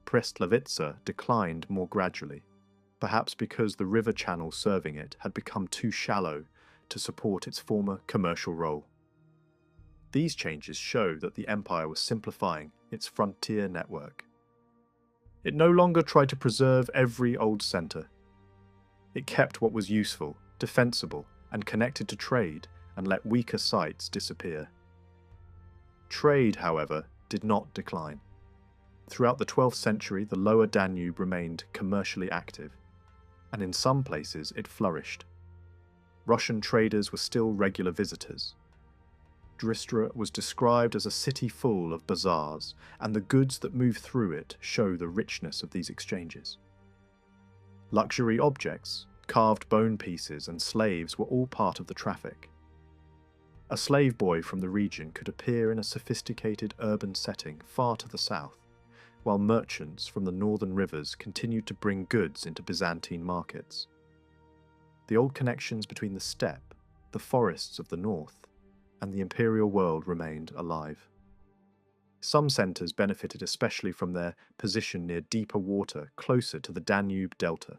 A: Preslavica declined more gradually, perhaps because the river channel serving it had become too shallow to support its former commercial role. These changes show that the empire was simplifying its frontier network. It no longer tried to preserve every old centre. It kept what was useful, defensible, and connected to trade, and let weaker sites disappear. Trade, however, did not decline. Throughout the 12th century, the lower Danube remained commercially active, and in some places it flourished. Russian traders were still regular visitors. Dristra was described as a city full of bazaars, and the goods that moved through it show the richness of these exchanges. Luxury objects, carved bone pieces, and slaves were all part of the traffic. A slave boy from the region could appear in a sophisticated urban setting far to the south, while merchants from the northern rivers continued to bring goods into Byzantine markets. The old connections between the steppe, the forests of the north, and the imperial world remained alive. Some centres benefited especially from their position near deeper water closer to the Danube delta.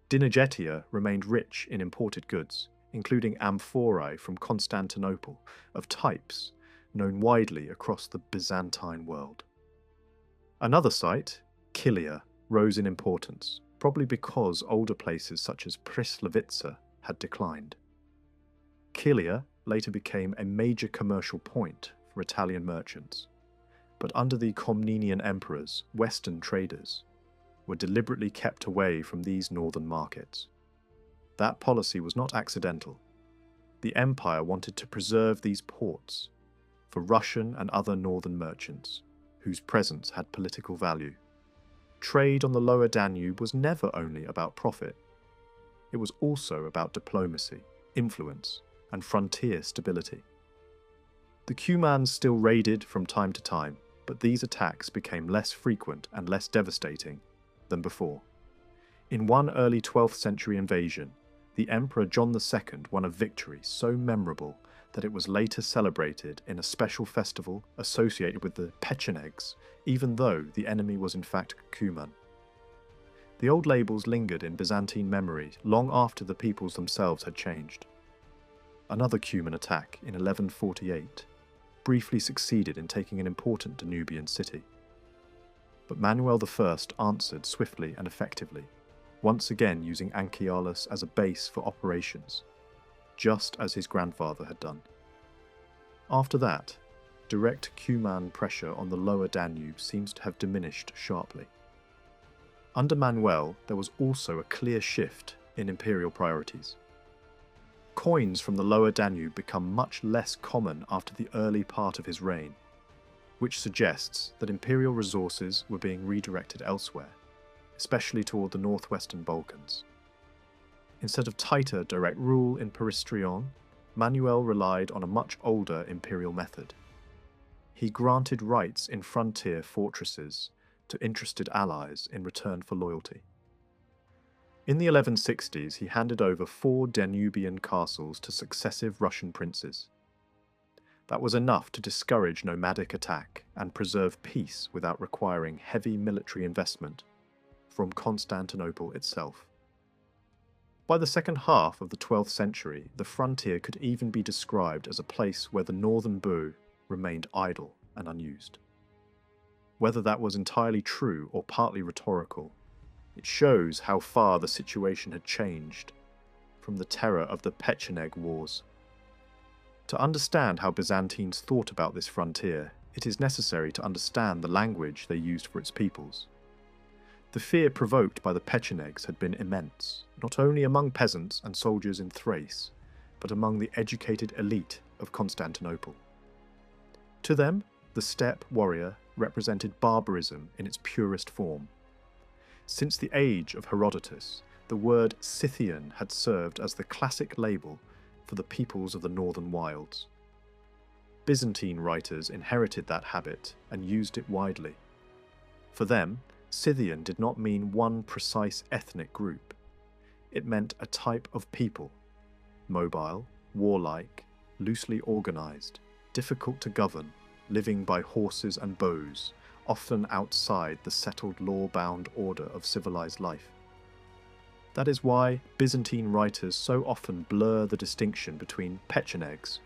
A: Dinagetia remained rich in imported goods, including amphorae from Constantinople of types known widely across the Byzantine world. Another site, Kilia, rose in importance, probably because older places such as Preslavica had declined. Kilia later became a major commercial point for Italian merchants, but under the Komnenian emperors, Western traders were deliberately kept away from these northern markets. That policy was not accidental. The empire wanted to preserve these ports for Russian and other northern merchants, whose presence had political value. trade on the lower Danube was never only about profit. It was also about diplomacy, influence, and frontier stability. The Cumans still raided from time to time, but these attacks became less frequent and less devastating than before. In one early 12th century invasion, the Emperor John II won a victory so memorable that it was later celebrated in a special festival associated with the Pechenegs, even though the enemy was in fact Cuman. The old labels lingered in Byzantine memory long after the peoples themselves had changed. Another Cuman attack in 1148 briefly succeeded in taking an important Danubian city. But Manuel I answered swiftly and effectively, once again using Anchialus as a base for operations, just as his grandfather had done. After that, direct Cuman pressure on the lower Danube seems to have diminished sharply. Under Manuel, there was also a clear shift in imperial priorities. Coins from the lower Danube become much less common after the early part of his reign, which suggests that imperial resources were being redirected elsewhere, especially toward the northwestern Balkans. Instead of tighter direct rule in Peristrion, Manuel relied on a much older imperial method. He granted rights in frontier fortresses to interested allies in return for loyalty. In the 1160s, he handed over 4 Danubian castles to successive Russian princes. That was enough to discourage nomadic attack and preserve peace without requiring heavy military investment from Constantinople itself. By the second half of the 12th century, the frontier could even be described as a place where the northern bow remained idle and unused. Whether that was entirely true or partly rhetorical, it shows how far the situation had changed from the terror of the Pecheneg Wars. To understand how Byzantines thought about this frontier, it is necessary to understand the language they used for its peoples. The fear provoked by the Pechenegs had been immense, not only among peasants and soldiers in Thrace, but among the educated elite of Constantinople. To them, the steppe warrior represented barbarism in its purest form. Since the age of Herodotus, the word Scythian had served as the classic label for the peoples of the northern wilds. Byzantine writers inherited that habit and used it widely. For them, Scythian did not mean one precise ethnic group. It meant a type of people, mobile, warlike, loosely organized, difficult to govern, living by horses and bows, often outside the settled law-bound order of civilized life. That is why Byzantine writers so often blur the distinction between Pechenegs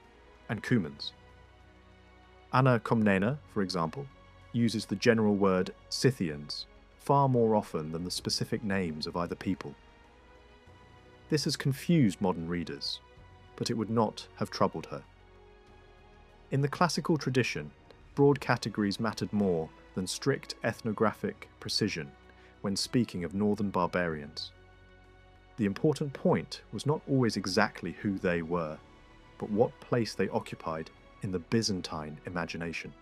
A: and Cumans. Anna Komnena, for example, uses the general word Scythians far more often than the specific names of either people. This has confused modern readers, but it would not have troubled her. In the classical tradition, broad categories mattered more than strict ethnographic precision when speaking of northern barbarians. The important point was not always exactly who they were, but what place they occupied in the Byzantine imagination.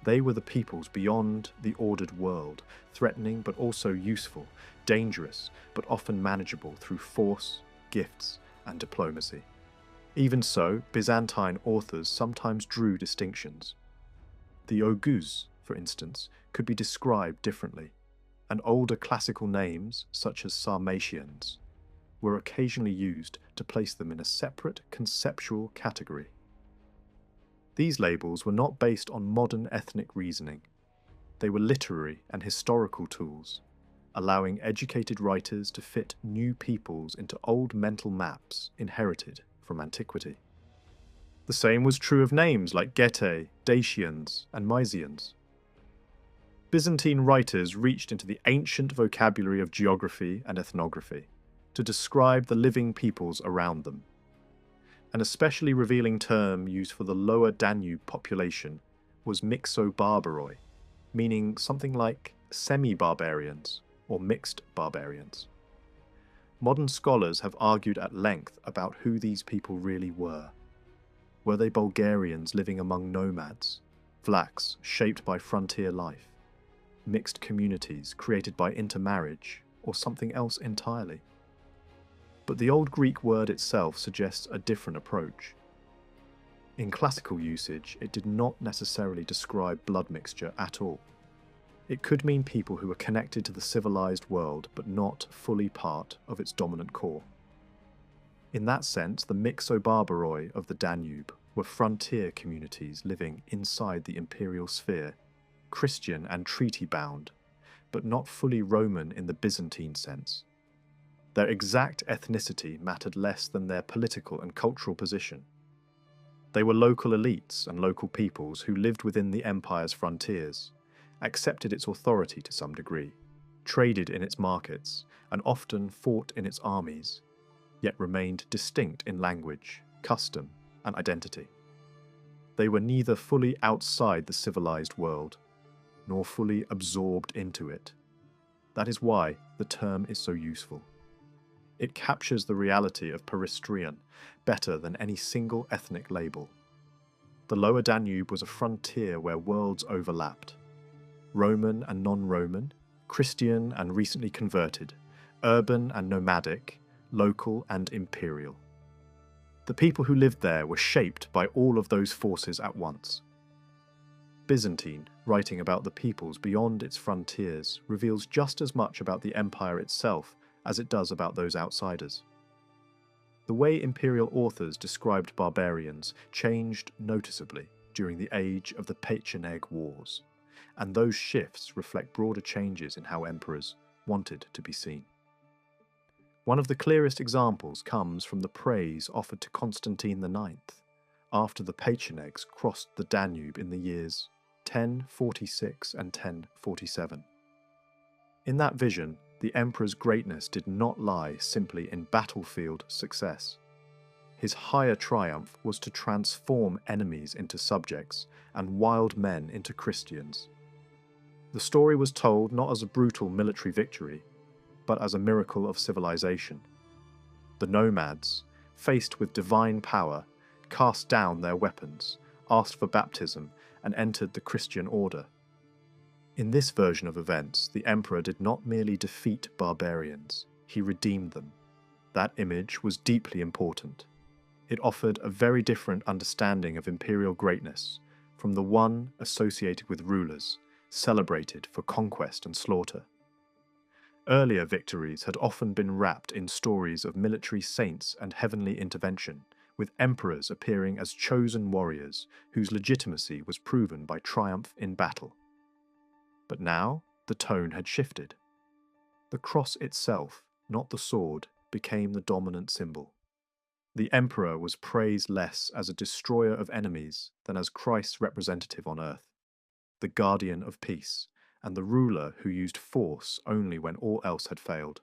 A: They were the peoples beyond the ordered world, threatening but also useful, dangerous but often manageable through force, gifts, and diplomacy. Even so, Byzantine authors sometimes drew distinctions. The Oghuz, for instance, could be described differently, and older classical names, such as Sarmatians, were occasionally used to place them in a separate conceptual category. These labels were not based on modern ethnic reasoning. They were literary and historical tools, allowing educated writers to fit new peoples into old mental maps inherited from antiquity. The same was true of names like Getae, Dacians, and Mysians. Byzantine writers reached into the ancient vocabulary of geography and ethnography to describe the living peoples around them. An especially revealing term used for the lower Danube population was mixobarbaroi, meaning something like semi-barbarians or mixed barbarians. Modern scholars have argued at length about who these people really were. Were they Bulgarians living among nomads, Vlachs shaped by frontier life? mixed communities created by intermarriage, or something else entirely? But the Old Greek word itself suggests a different approach. In classical usage, it did not necessarily describe blood mixture at all. It could mean people who were connected to the civilized world but not fully part of its dominant core. In that sense, the Mixobarbaroi of the Danube were frontier communities living inside the imperial sphere, Christian and treaty-bound, but not fully Roman in the Byzantine sense. Their exact ethnicity mattered less than their political and cultural position. They were local elites and local peoples who lived within the empire's frontiers, accepted its authority to some degree, traded in its markets, and often fought in its armies, yet remained distinct in language, custom, and identity. They were neither fully outside the civilized world, nor fully absorbed into it. That is why the term is so useful. It captures the reality of Peristrian better than any single ethnic label. The Lower Danube was a frontier where worlds overlapped. Roman and non-Roman, Christian and recently converted, urban and nomadic, local and imperial. The people who lived there were shaped by all of those forces at once. Byzantine, writing about the peoples beyond its frontiers, reveals just as much about the empire itself as it does about those outsiders. The way imperial authors described barbarians changed noticeably during the age of the Pecheneg Wars, and those shifts reflect broader changes in how emperors wanted to be seen. One of the clearest examples comes from the praise offered to Constantine IX after the Pechenegs crossed the Danube in the years 1046 and 1047. In that vision, the emperor's greatness did not lie simply in battlefield success. His higher triumph was to transform enemies into subjects and wild men into Christians. The story was told not as a brutal military victory, but as a miracle of civilization. The nomads, faced with divine power, cast down their weapons, asked for baptism, and entered the Christian order. In this version of events, the emperor did not merely defeat barbarians, he redeemed them. That image was deeply important. It offered a very different understanding of imperial greatness from the one associated with rulers, celebrated for conquest and slaughter. Earlier victories had often been wrapped in stories of military saints and heavenly intervention, with emperors appearing as chosen warriors whose legitimacy was proven by triumph in battle. But now, the tone had shifted. The cross itself, not the sword, became the dominant symbol. The emperor was praised less as a destroyer of enemies than as Christ's representative on earth, the guardian of peace, and the ruler who used force only when all else had failed.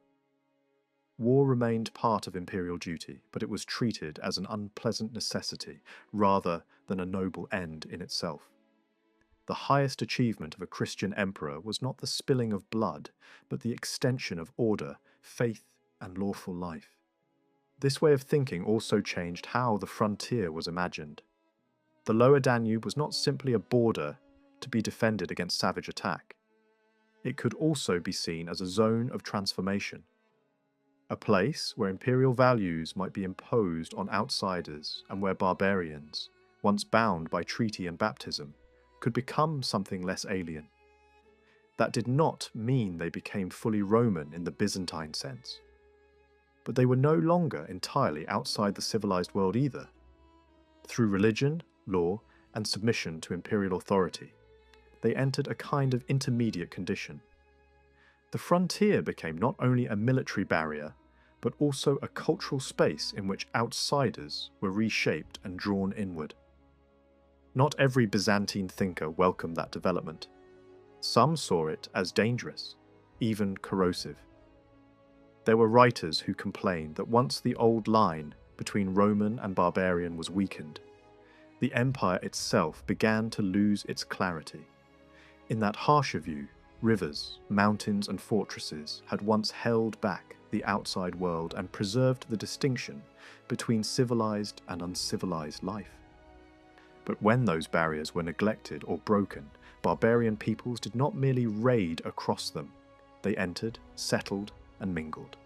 A: War remained part of imperial duty, but it was treated as an unpleasant necessity rather than a noble end in itself. The highest achievement of a Christian emperor was not the spilling of blood, but the extension of order, faith, and lawful life. This way of thinking also changed how the frontier was imagined. The Lower Danube was not simply a border to be defended against savage attack. It could also be seen as a zone of transformation, a place where imperial values might be imposed on outsiders and where barbarians, once bound by treaty and baptism, could become something less alien. That did not mean they became fully Roman in the Byzantine sense. But they were no longer entirely outside the civilized world either. Through religion, law, and submission to imperial authority, they entered a kind of intermediate condition. The frontier became not only a military barrier, but also a cultural space in which outsiders were reshaped and drawn inward. Not every Byzantine thinker welcomed that development. Some saw it as dangerous, even corrosive. There were writers who complained that once the old line between Roman and barbarian was weakened, the empire itself began to lose its clarity. In that harsher view, rivers, mountains, and fortresses had once held back the outside world and preserved the distinction between civilized and uncivilized life. But when those barriers were neglected or broken, barbarian peoples did not merely raid across them. They entered, settled, and mingled.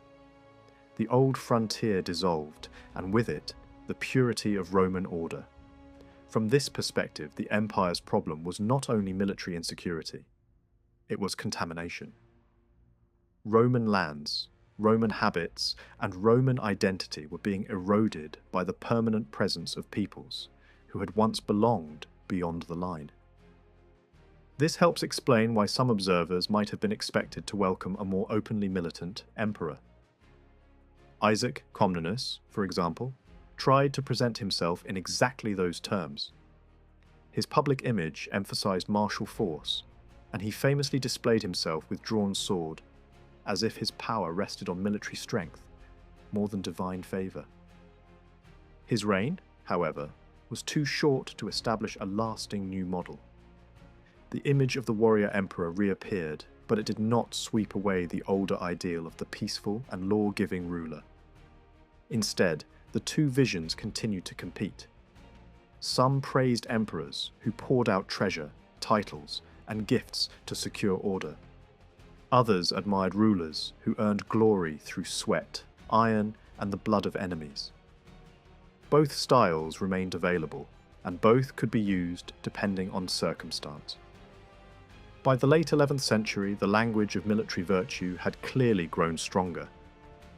A: The old frontier dissolved, and with it, the purity of Roman order. From this perspective, the empire's problem was not only military insecurity, it was contamination. Roman lands, Roman habits, and Roman identity were being eroded by the permanent presence of peoples who had once belonged beyond the line. This helps explain why some observers might have been expected to welcome a more openly militant emperor. Isaac Comnenus, for example, tried to present himself in exactly those terms. His public image emphasized martial force, and he famously displayed himself with drawn sword, as if his power rested on military strength more than divine favor. His reign, however, was too short to establish a lasting new model. The image of the warrior emperor reappeared, but it did not sweep away the older ideal of the peaceful and law-giving ruler. Instead, the two visions continued to compete. Some praised emperors who poured out treasure, titles, and gifts to secure order. Others admired rulers who earned glory through sweat, iron, and the blood of enemies. Both styles remained available, and both could be used depending on circumstance. By the late 11th century, the language of military virtue had clearly grown stronger,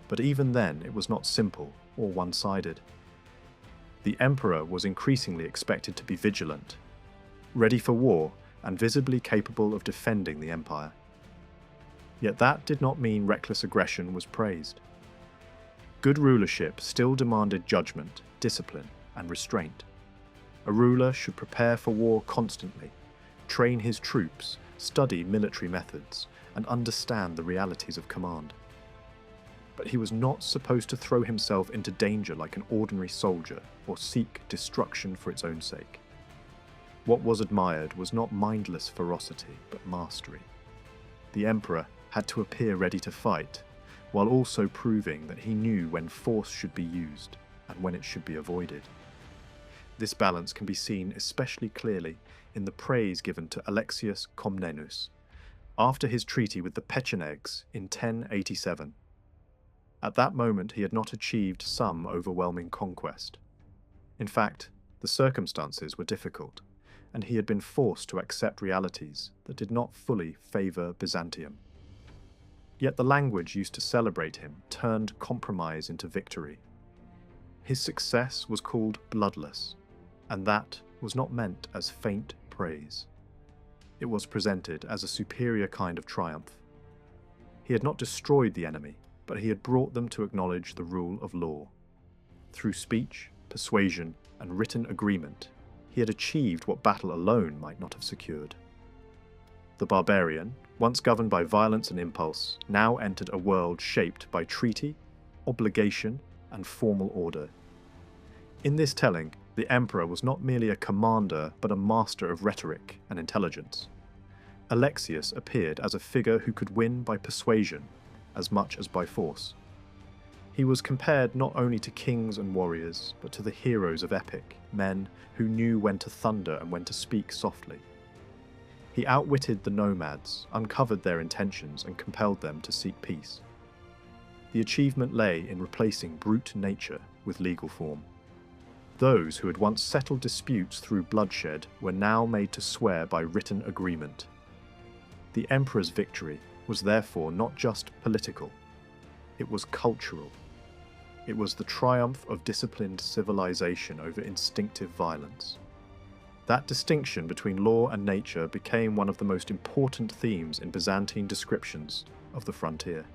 A: but even then it was not simple or one-sided. The emperor was increasingly expected to be vigilant, ready for war, and visibly capable of defending the empire. Yet that did not mean reckless aggression was praised. Good rulership still demanded judgment, discipline, and restraint. A ruler should prepare for war constantly, train his troops, study military methods, and understand the realities of command. But he was not supposed to throw himself into danger like an ordinary soldier or seek destruction for its own sake. What was admired was not mindless ferocity, but mastery. The emperor had to appear ready to fight, while also proving that he knew when force should be used and when it should be avoided. This balance can be seen especially clearly in the praise given to Alexius Comnenus after his treaty with the Pechenegs in 1087. At that moment he had not achieved some overwhelming conquest. In fact, the circumstances were difficult, and he had been forced to accept realities that did not fully favour Byzantium. Yet the language used to celebrate him turned compromise into victory. His success was called bloodless, and that was not meant as faint praise. It was presented as a superior kind of triumph. He had not destroyed the enemy, but he had brought them to acknowledge the rule of law. Through speech, persuasion, and written agreement, he had achieved what battle alone might not have secured. The barbarian, once governed by violence and impulse, now entered a world shaped by treaty, obligation, and formal order. In this telling, the emperor was not merely a commander, but a master of rhetoric and intelligence. Alexius appeared as a figure who could win by persuasion as much as by force. He was compared not only to kings and warriors, but to the heroes of epic, men who knew when to thunder and when to speak softly. He outwitted the nomads, uncovered their intentions, and compelled them to seek peace. The achievement lay in replacing brute nature with legal form. Those who had once settled disputes through bloodshed were now made to swear by written agreement. The emperor's victory was therefore not just political, it was cultural. It was the triumph of disciplined civilization over instinctive violence. That distinction between law and nature became one of the most important themes in Byzantine descriptions of the frontier.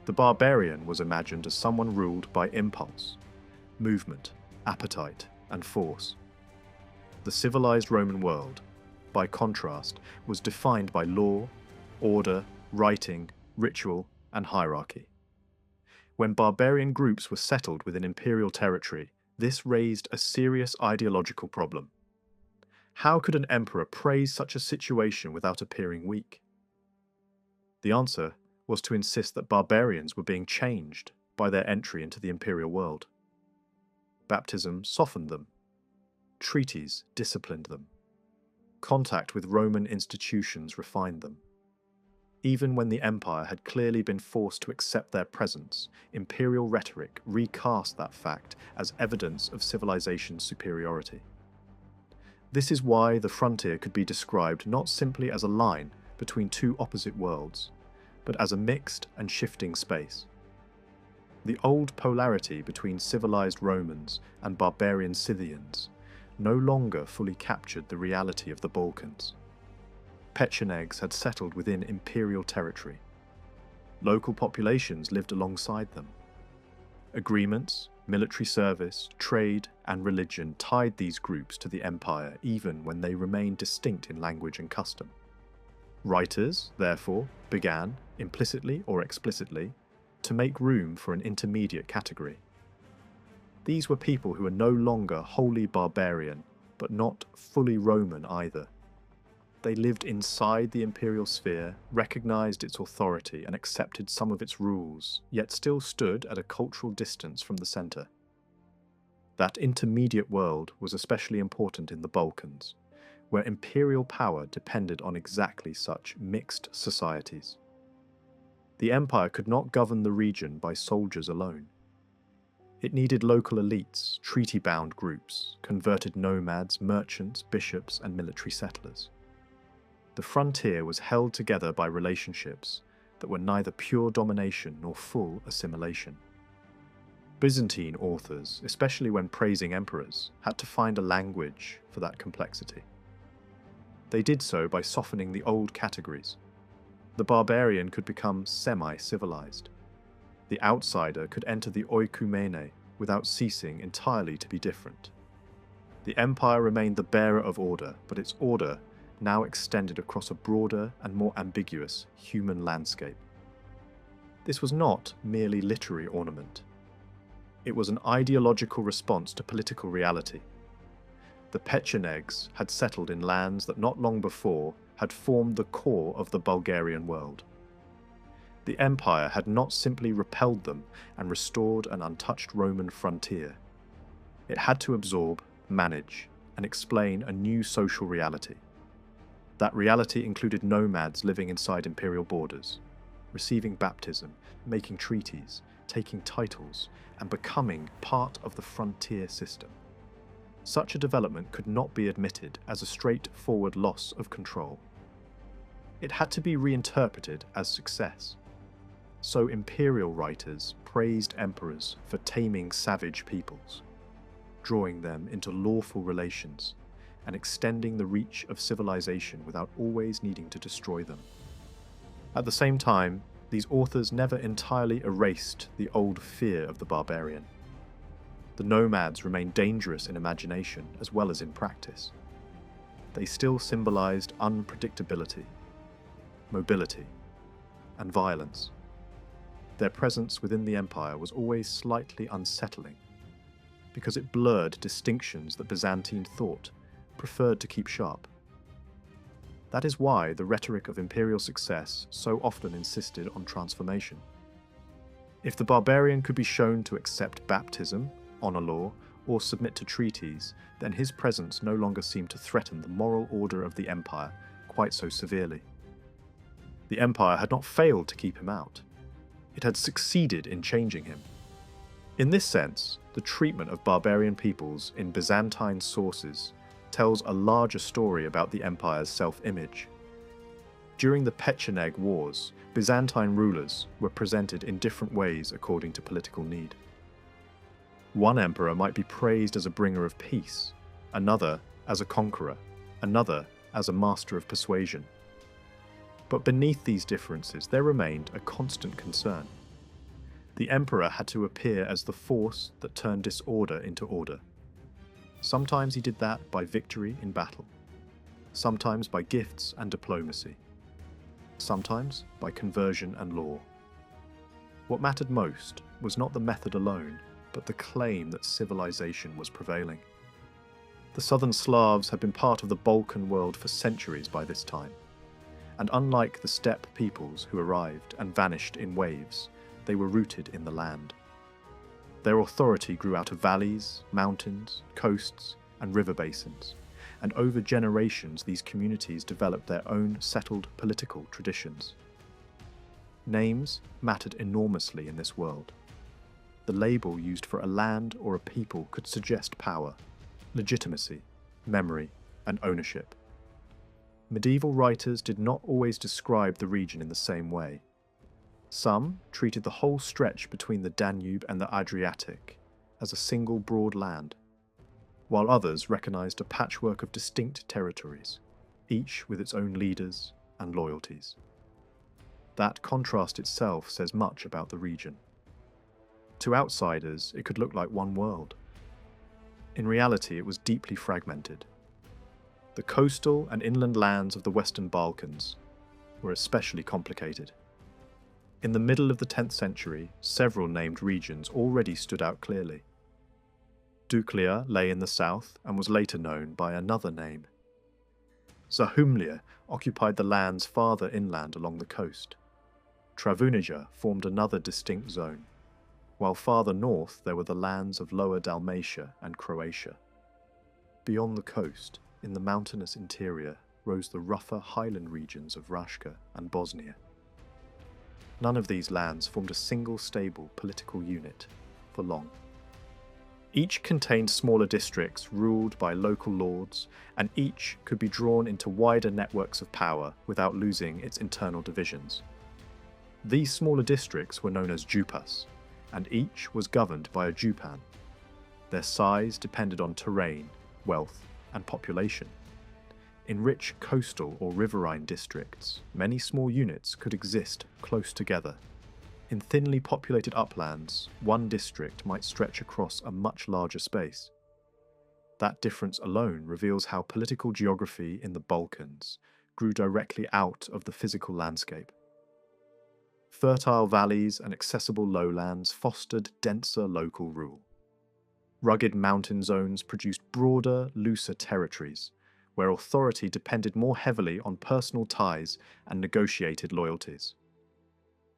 A: The barbarian was imagined as someone ruled by impulse, movement, appetite, and force. The civilized Roman world, by contrast, was defined by law, order, writing, ritual, and hierarchy. When barbarian groups were settled within imperial territory, this raised a serious ideological problem. How could an emperor praise such a situation without appearing weak? The answer was to insist that barbarians were being changed by their entry into the imperial world. Baptism softened them. Treaties disciplined them. Contact with Roman institutions refined them. Even when the empire had clearly been forced to accept their presence, imperial rhetoric recast that fact as evidence of civilization's superiority. This is why the frontier could be described not simply as a line between two opposite worlds, but as a mixed and shifting space. The old polarity between civilized Romans and barbarian Scythians no longer fully captured the reality of the Balkans. Pechenegs had settled within imperial territory. Local populations lived alongside them. Agreements, military service, trade, and religion tied these groups to the empire even when they remained distinct in language and custom. Writers, therefore, began, implicitly or explicitly, to make room for an intermediate category. These were people who were no longer wholly barbarian, but not fully Roman either. They lived inside the imperial sphere, recognized its authority and accepted some of its rules, yet still stood at a cultural distance from the center. That intermediate world was especially important in the Balkans, where imperial power depended on exactly such mixed societies. The empire could not govern the region by soldiers alone. It needed local elites, treaty-bound groups, converted nomads, merchants, bishops, and military settlers. The frontier was held together by relationships that were neither pure domination nor full assimilation. Byzantine authors, especially when praising emperors, had to find a language for that complexity. They did so by softening the old categories. The barbarian could become semi-civilized. The outsider could enter the oikoumene without ceasing entirely to be different. The empire remained the bearer of order, but its order now extended across a broader and more ambiguous human landscape. This was not merely literary ornament. It was an ideological response to political reality. The Pechenegs had settled in lands that not long before had formed the core of the Bulgarian world. The empire had not simply repelled them and restored an untouched Roman frontier. It had to absorb, manage, and explain a new social reality. That reality included nomads living inside imperial borders, receiving baptism, making treaties, taking titles, and becoming part of the frontier system. Such a development could not be admitted as a straightforward loss of control. It had to be reinterpreted as success. So imperial writers praised emperors for taming savage peoples, drawing them into lawful relations, and extending the reach of civilization without always needing to destroy them. At the same time, these authors never entirely erased the old fear of the barbarian. The nomads remained dangerous in imagination as well as in practice. They still symbolized unpredictability, mobility, and violence. Their presence within the empire was always slightly unsettling, because it blurred distinctions that Byzantine thought preferred to keep sharp. That is why the rhetoric of imperial success so often insisted on transformation. If the barbarian could be shown to accept baptism, honor law, or submit to treaties, then his presence no longer seemed to threaten the moral order of the empire quite so severely. The empire had not failed to keep him out. It had succeeded in changing him. In this sense, the treatment of barbarian peoples in Byzantine sources tells a larger story about the empire's self-image. During the Pecheneg Wars, Byzantine rulers were presented in different ways according to political need. One emperor might be praised as a bringer of peace, another as a conqueror, another as a master of persuasion. But beneath these differences there remained a constant concern. The emperor had to appear as the force that turned disorder into order. Sometimes he did that by victory in battle, sometimes by gifts and diplomacy, sometimes by conversion and law. What mattered most was not the method alone, but the claim that civilization was prevailing. The southern Slavs had been part of the Balkan world for centuries by this time, and unlike the steppe peoples who arrived and vanished in waves, they were rooted in the land. Their authority grew out of valleys, mountains, coasts, and river basins, and over generations these communities developed their own settled political traditions. Names mattered enormously in this world. The label used for a land or a people could suggest power, legitimacy, memory, and ownership. Medieval writers did not always describe the region in the same way. Some treated the whole stretch between the Danube and the Adriatic as a single broad land, while others recognized a patchwork of distinct territories, each with its own leaders and loyalties. That contrast itself says much about the region. To outsiders, it could look like one world. In reality, it was deeply fragmented. The coastal and inland lands of the Western Balkans were especially complicated. In the middle of the 10th century, several named regions already stood out clearly. Duclean lay in the south and was later known by another name. Zahumlia occupied the lands farther inland along the coast. Travunija formed another distinct zone, while farther north there were the lands of Lower Dalmatia and Croatia. Beyond the coast, in the mountainous interior, rose the rougher highland regions of Rashka and Bosnia. None of these lands formed a single stable political unit for long. Each contained smaller districts ruled by local lords, and each could be drawn into wider networks of power without losing its internal divisions. These smaller districts were known as jupas, and each was governed by a jupan. Their size depended on terrain, wealth, and population. In rich coastal or riverine districts, many small units could exist close together. In thinly populated uplands, one district might stretch across a much larger space. That difference alone reveals how political geography in the Balkans grew directly out of the physical landscape. Fertile valleys and accessible lowlands fostered denser local rule. Rugged mountain zones produced broader, looser territories, where authority depended more heavily on personal ties and negotiated loyalties.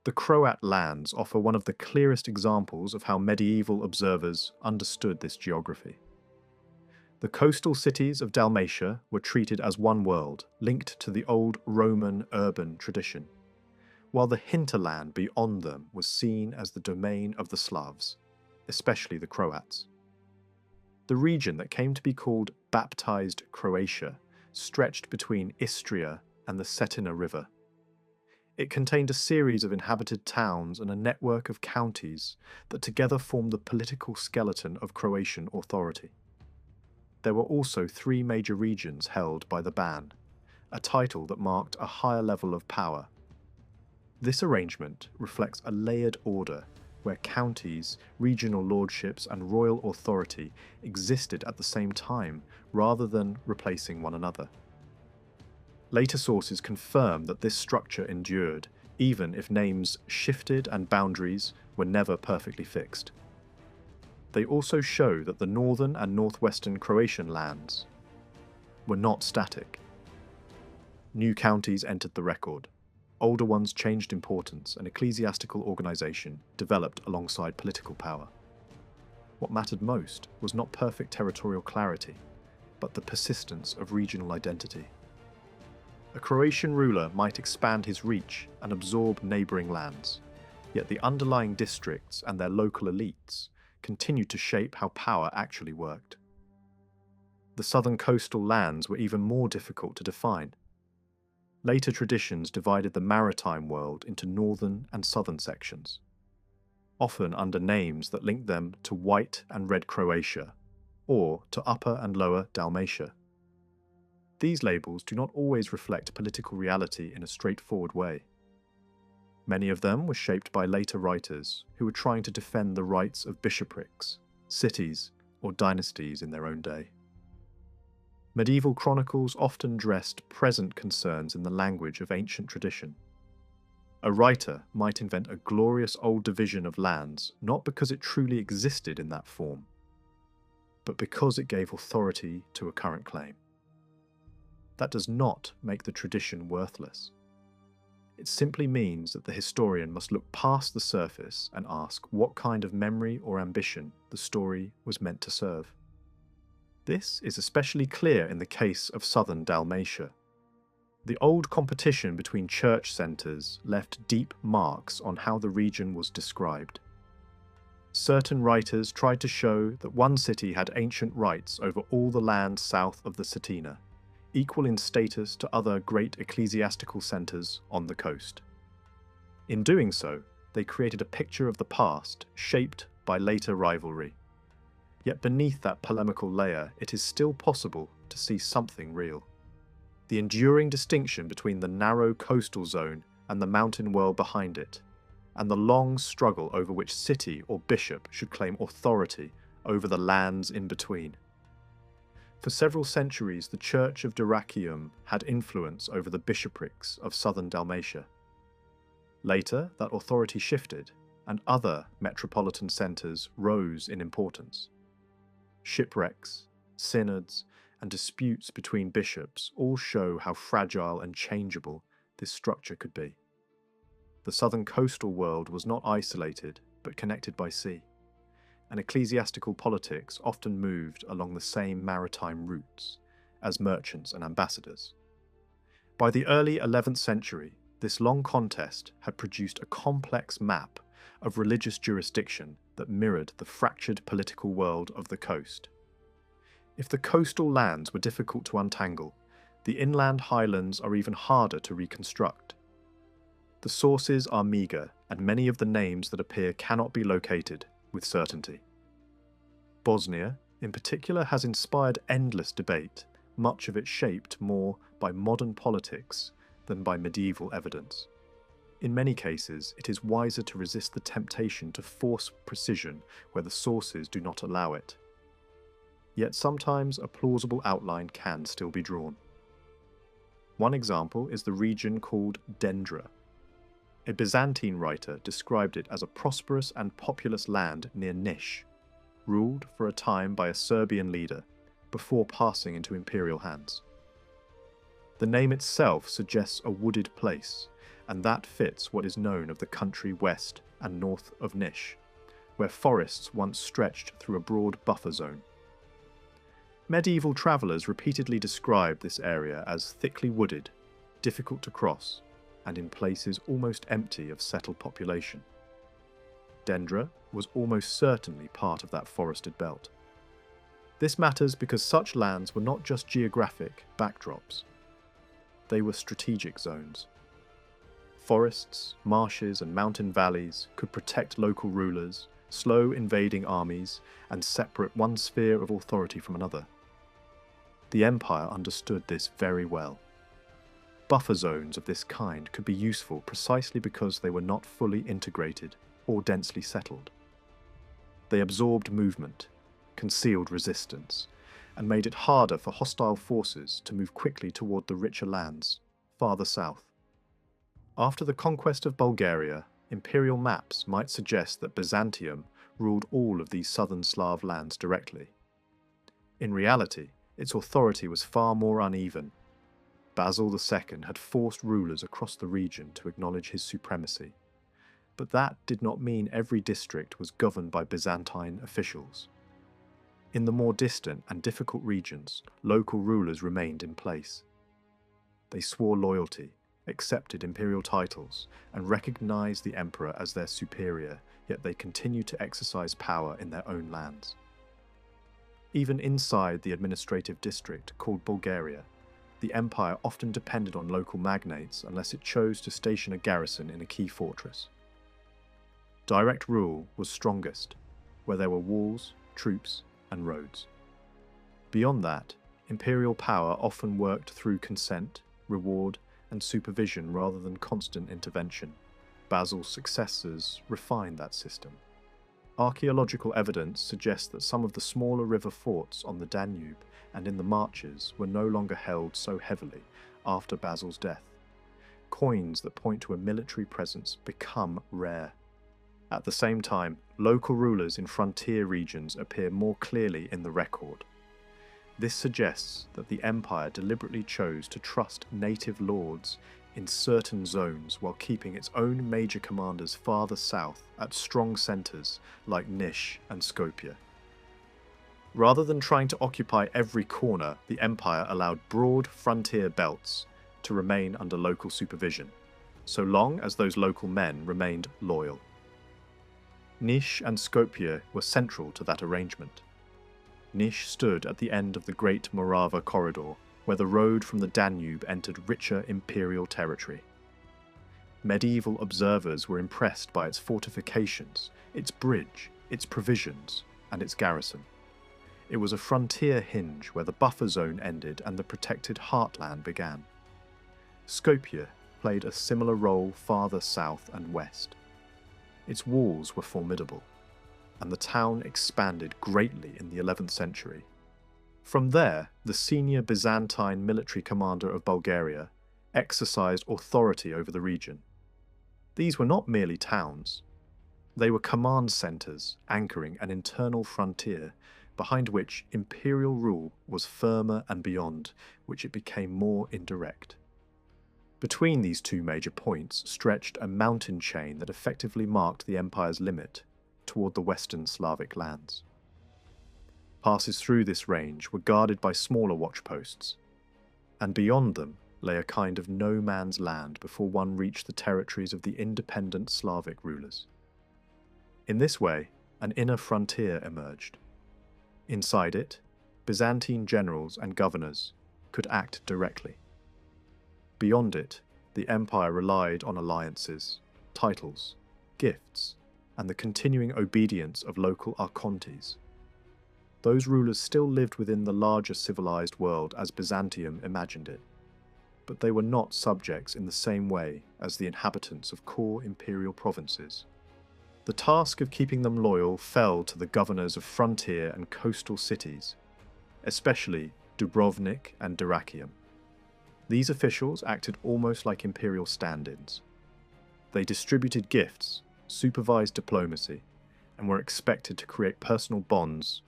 A: The Croat lands offer one of the clearest examples of how medieval observers understood this geography. The coastal cities of Dalmatia were treated as one world, linked to the old Roman urban tradition, while the hinterland beyond them was seen as the domain of the Slavs, especially the Croats. The region that came to be called Baptized Croatia stretched between Istria and the Cetina River. It contained a series of inhabited towns and a network of counties that together formed the political skeleton of Croatian authority. There were also 3 major regions held by the Ban, a title that marked a higher level of power. This arrangement reflects a layered order where counties, regional lordships, and royal authority existed at the same time rather than replacing one another. Later sources confirm that this structure endured, even if names shifted and boundaries were never perfectly fixed. They also show that the northern and northwestern Croatian lands were not static. New counties entered the record. Older ones changed importance, and ecclesiastical organisation developed alongside political power. What mattered most was not perfect territorial clarity, but the persistence of regional identity. A Croatian ruler might expand his reach and absorb neighbouring lands, yet the underlying districts and their local elites continued to shape how power actually worked. The southern coastal lands were even more difficult to define. Later traditions divided the maritime world into northern and southern sections, often under names that linked them to White and Red Croatia, or to Upper and Lower Dalmatia. These labels do not always reflect political reality in a straightforward way. Many of them were shaped by later writers who were trying to defend the rights of bishoprics, cities, or dynasties in their own day. Medieval chronicles often dressed present concerns in the language of ancient tradition. A writer might invent a glorious old division of lands not because it truly existed in that form, but because it gave authority to a current claim. That does not make the tradition worthless. It simply means that the historian must look past the surface and ask what kind of memory or ambition the story was meant to serve. This is especially clear in the case of southern Dalmatia. The old competition between church centres left deep marks on how the region was described. Certain writers tried to show that one city had ancient rights over all the land south of the Cetina, equal in status to other great ecclesiastical centres on the coast. In doing so, they created a picture of the past shaped by later rivalry. Yet beneath that polemical layer, it is still possible to see something real. The enduring distinction between the narrow coastal zone and the mountain world behind it, and the long struggle over which city or bishop should claim authority over the lands in between. For several centuries, the Church of Dyrrachium had influence over the bishoprics of southern Dalmatia. Later, that authority shifted, and other metropolitan centres rose in importance. Shipwrecks, synods, and disputes between bishops all show how fragile and changeable this structure could be. The southern coastal world was not isolated, but connected by sea, and ecclesiastical politics often moved along the same maritime routes as merchants and ambassadors. By the early 11th century, this long contest had produced a complex map of religious jurisdiction that mirrored the fractured political world of the coast. If the coastal lands were difficult to untangle, the inland highlands are even harder to reconstruct. The sources are meagre, and many of the names that appear cannot be located with certainty. Bosnia, in particular, has inspired endless debate, much of it shaped more by modern politics than by medieval evidence. In many cases, it is wiser to resist the temptation to force precision where the sources do not allow it. Yet sometimes a plausible outline can still be drawn. One example is the region called Dendra. A Byzantine writer described it as a prosperous and populous land near Niš, ruled for a time by a Serbian leader before passing into imperial hands. The name itself suggests a wooded place, and that fits what is known of the country west and north of Niš, where forests once stretched through a broad buffer zone. Medieval travellers repeatedly described this area as thickly wooded, difficult to cross, and in places almost empty of settled population. Dendra was almost certainly part of that forested belt. This matters because such lands were not just geographic backdrops. They were strategic zones. Forests, marshes, and mountain valleys could protect local rulers, slow invading armies, and separate one sphere of authority from another. The empire understood this very well. Buffer zones of this kind could be useful precisely because they were not fully integrated or densely settled. They absorbed movement, concealed resistance, and made it harder for hostile forces to move quickly toward the richer lands, farther south. After the conquest of Bulgaria, imperial maps might suggest that Byzantium ruled all of these southern Slav lands directly. In reality, its authority was far more uneven. Basil II had forced rulers across the region to acknowledge his supremacy, but that did not mean every district was governed by Byzantine officials. In the more distant and difficult regions, local rulers remained in place. They swore loyalty, accepted imperial titles, and recognized the emperor as their superior, yet they continued to exercise power in their own lands. Even inside the administrative district called Bulgaria, the empire often depended on local magnates unless it chose to station a garrison in a key fortress. Direct rule was strongest, where there were walls, troops, and roads. Beyond that, imperial power often worked through consent, reward, and supervision rather than constant intervention. Basil's successors refined that system. Archaeological evidence suggests that some of the smaller river forts on the Danube and in the marches were no longer held so heavily after Basil's death. Coins that point to a military presence become rare. At the same time, local rulers in frontier regions appear more clearly in the record. This suggests that the empire deliberately chose to trust native lords in certain zones while keeping its own major commanders farther south at strong centres like Niš and Skopje. Rather than trying to occupy every corner, the empire allowed broad frontier belts to remain under local supervision, so long as those local men remained loyal. Niš and Skopje were central to that arrangement. Niš stood at the end of the Great Morava corridor, where the road from the Danube entered richer imperial territory. Medieval observers were impressed by its fortifications, its bridge, its provisions, and its garrison. It was a frontier hinge where the buffer zone ended and the protected heartland began. Skopje played a similar role farther south and west. Its walls were formidable, and the town expanded greatly in the 11th century. From there, the senior Byzantine military commander of Bulgaria exercised authority over the region. These were not merely towns. They were command centres anchoring an internal frontier behind which imperial rule was firmer and beyond which it became more indirect. Between these two major points stretched a mountain chain that effectively marked the empire's limit toward the western Slavic lands. Passes through this range were guarded by smaller watchposts, and beyond them lay a kind of no man's land before one reached the territories of the independent Slavic rulers. In this way, an inner frontier emerged. Inside it, Byzantine generals and governors could act directly. Beyond it, the empire relied on alliances, titles, gifts, and the continuing obedience of local archontes. Those rulers still lived within the larger civilized world as Byzantium imagined it, but they were not subjects in the same way as the inhabitants of core imperial provinces. The task of keeping them loyal fell to the governors of frontier and coastal cities, especially Dubrovnik and Dyrrhachium. These officials acted almost like imperial stand-ins. They distributed gifts, supervised diplomacy, and were expected to create personal bonds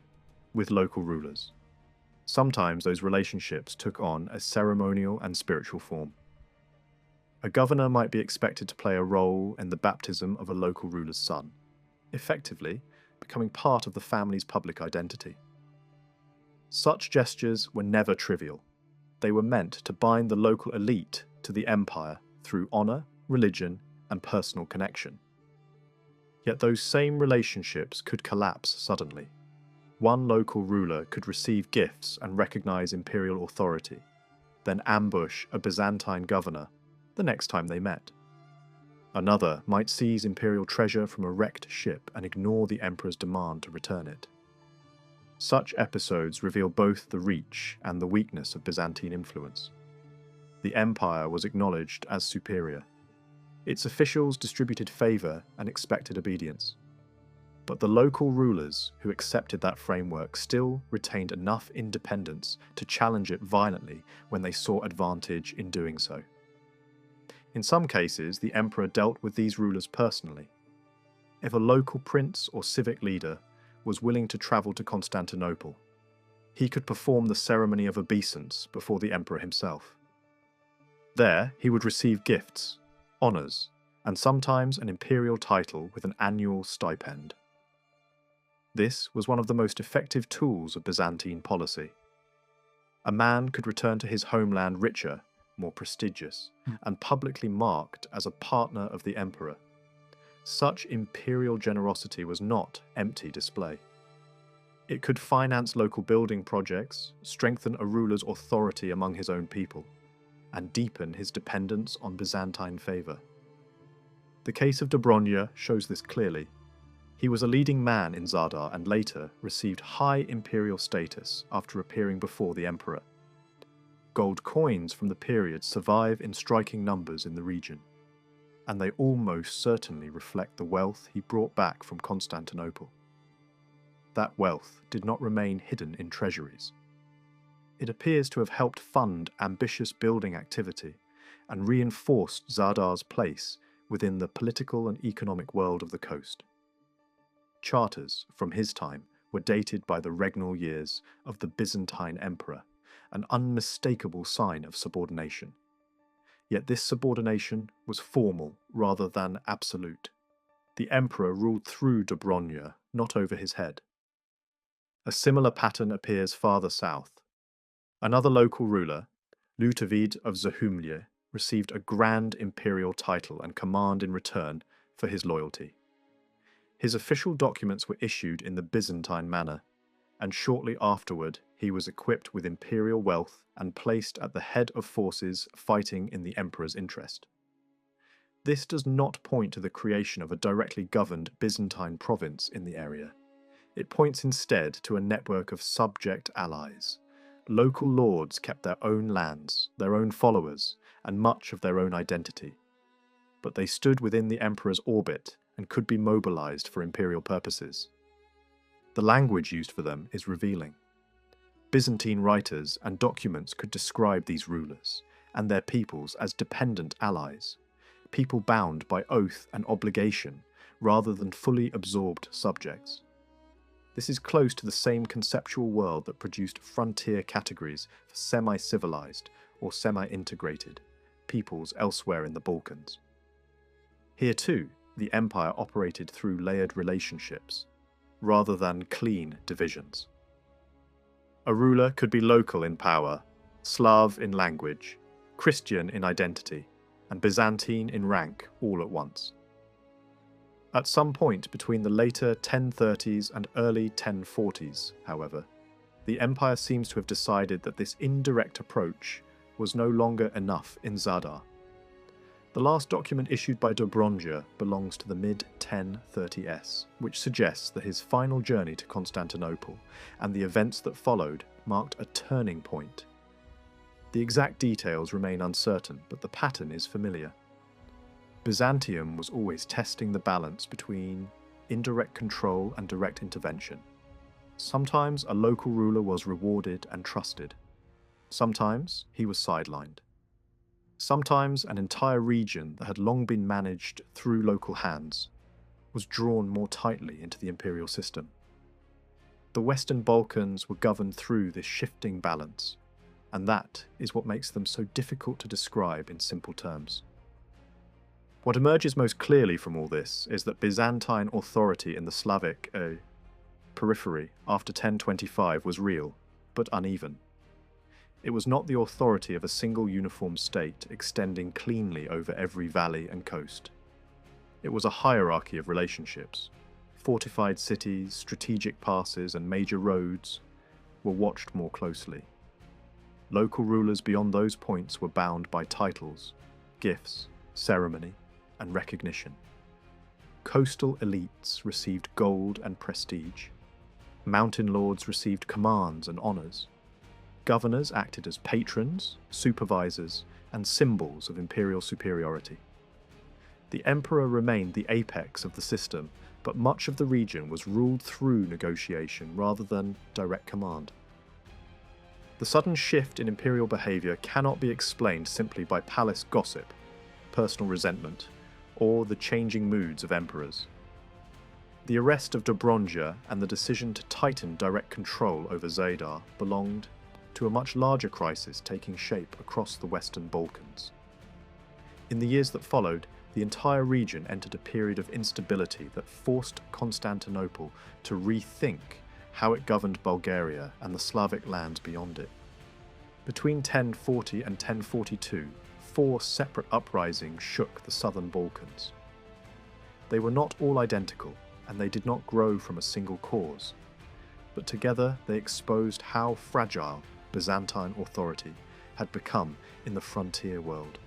A: with local rulers. Sometimes those relationships took on a ceremonial and spiritual form. A governor might be expected to play a role in the baptism of a local ruler's son, effectively becoming part of the family's public identity. Such gestures were never trivial. They were meant to bind the local elite to the empire through honour, religion, and personal connection. Yet those same relationships could collapse suddenly. One local ruler could receive gifts and recognise imperial authority, then ambush a Byzantine governor the next time they met. Another might seize imperial treasure from a wrecked ship and ignore the emperor's demand to return it. Such episodes reveal both the reach and the weakness of Byzantine influence. The empire was acknowledged as superior. Its officials distributed favour and expected obedience. But the local rulers who accepted that framework still retained enough independence to challenge it violently when they saw advantage in doing so. In some cases, the emperor dealt with these rulers personally. If a local prince or civic leader was willing to travel to Constantinople, he could perform the ceremony of obeisance before the emperor himself. There, he would receive gifts, honours, and sometimes an imperial title with an annual stipend. This was one of the most effective tools of Byzantine policy. A man could return to his homeland richer, more prestigious, and publicly marked as a partner of the emperor. Such imperial generosity was not empty display. It could finance local building projects, strengthen a ruler's authority among his own people, and deepen his dependence on Byzantine favour. The case of Dobronya shows this clearly. He was a leading man in Zadar and later received high imperial status after appearing before the emperor. Gold coins from the period survive in striking numbers in the region, and they almost certainly reflect the wealth he brought back from Constantinople. That wealth did not remain hidden in treasuries. It appears to have helped fund ambitious building activity and reinforced Zadar's place within the political and economic world of the coast. Charters from his time were dated by the regnal years of the Byzantine emperor, an unmistakable sign of subordination. Yet this subordination was formal rather than absolute. The emperor ruled through Dobronya, not over his head. A similar pattern appears farther south. Another local ruler, Ludovic of Zahumlje, received a grand imperial title and command in return for his loyalty. His official documents were issued in the Byzantine manner, and shortly afterward he was equipped with imperial wealth and placed at the head of forces fighting in the emperor's interest. This does not point to the creation of a directly governed Byzantine province in the area. It points instead to a network of subject allies. Local lords kept their own lands, their own followers, and much of their own identity. But they stood within the emperor's orbit and could be mobilized for imperial purposes. The language used for them is revealing. Byzantine writers and documents could describe these rulers and their peoples as dependent allies, people bound by oath and obligation rather than fully absorbed subjects. This is close to the same conceptual world that produced frontier categories for semi-civilized or semi-integrated peoples elsewhere in the Balkans. Here too, the empire operated through layered relationships, rather than clean divisions. A ruler could be local in power, Slav in language, Christian in identity, and Byzantine in rank all at once. At some point between the later 1030s and early 1040s, however, the empire seems to have decided that this indirect approach was no longer enough in Zadar. The last document issued by Dobronja belongs to the mid-1030s, which suggests that his final journey to Constantinople and the events that followed marked a turning point. The exact details remain uncertain, but the pattern is familiar. Byzantium was always testing the balance between indirect control and direct intervention. Sometimes a local ruler was rewarded and trusted. Sometimes he was sidelined. Sometimes an entire region that had long been managed through local hands was drawn more tightly into the imperial system. The Western Balkans were governed through this shifting balance, and that is what makes them so difficult to describe in simple terms. What emerges most clearly from all this is that Byzantine authority in the Slavic periphery after 1025 was real, but uneven. It was not the authority of a single uniform state extending cleanly over every valley and coast. It was a hierarchy of relationships. Fortified cities, strategic passes, and major roads were watched more closely. Local rulers beyond those points were bound by titles, gifts, ceremony, and recognition. Coastal elites received gold and prestige. Mountain lords received commands and honours. Governors acted as patrons, supervisors, and symbols of imperial superiority. The emperor remained the apex of the system, but much of the region was ruled through negotiation rather than direct command. The sudden shift in imperial behaviour cannot be explained simply by palace gossip, personal resentment, or the changing moods of emperors. The arrest of Dobronja and the decision to tighten direct control over Zadar belonged to a much larger crisis taking shape across the Western Balkans. In the years that followed, the entire region entered a period of instability that forced Constantinople to rethink how it governed Bulgaria and the Slavic lands beyond it. Between 1040 and 1042, 4 separate uprisings shook the southern Balkans. They were not all identical, and they did not grow from a single cause, but together they exposed how fragile Byzantine authority had become in the frontier world.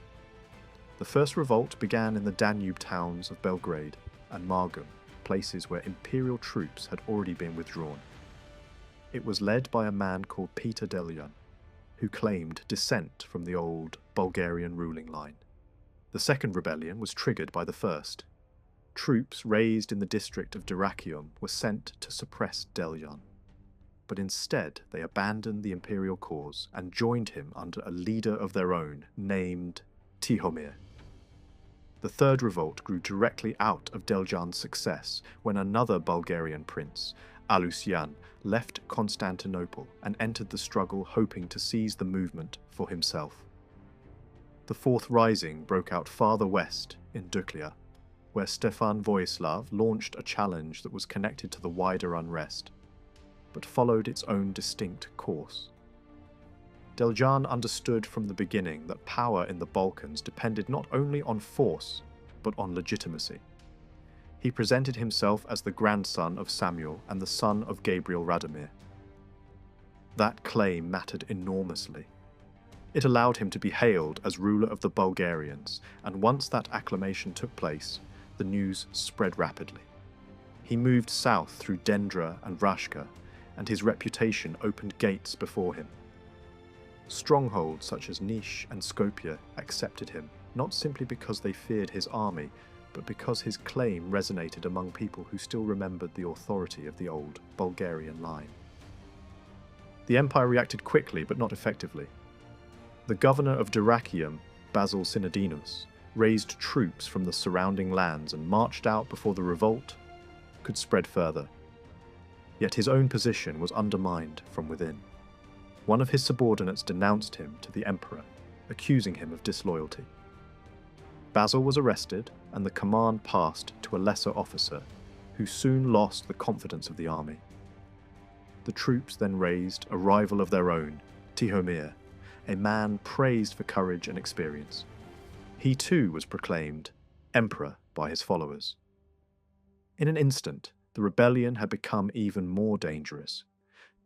A: The first revolt began in the Danube towns of Belgrade and Margum, places where imperial troops had already been withdrawn. It was led by a man called Peter Deljan, who claimed descent from the old Bulgarian ruling line. The second rebellion was triggered by the first. Troops raised in the district of Dyrrachium were sent to suppress Deljan, but instead they abandoned the imperial cause and joined him under a leader of their own named Tihomir. The third revolt grew directly out of Deljan's success when another Bulgarian prince, Alusyan, left Constantinople and entered the struggle hoping to seize the movement for himself. The fourth rising broke out farther west in Duclean, where Stefan Vojislav launched a challenge that was connected to the wider unrest. but followed its own distinct course. Deljan understood from the beginning that power in the Balkans depended not only on force, but on legitimacy. He presented himself as the grandson of Samuel and the son of Gabriel Radomir. That claim mattered enormously. It allowed him to be hailed as ruler of the Bulgarians, and once that acclamation took place, the news spread rapidly. He moved south through Dendra and Vrashka, and his reputation opened gates before him. Strongholds such as Niš and Skopje accepted him, not simply because they feared his army, but because his claim resonated among people who still remembered the authority of the old Bulgarian line. The empire reacted quickly but not effectively. The governor of Dyrrachium, Basil II, raised troops from the surrounding lands and marched out before the revolt could spread further. Yet his own position was undermined from within. One of his subordinates denounced him to the emperor, accusing him of disloyalty. Basil was arrested, and the command passed to a lesser officer, who soon lost the confidence of the army. The troops then raised a rival of their own, Tihomir, a man praised for courage and experience. He too was proclaimed emperor by his followers. In an instant, the rebellion had become even more dangerous.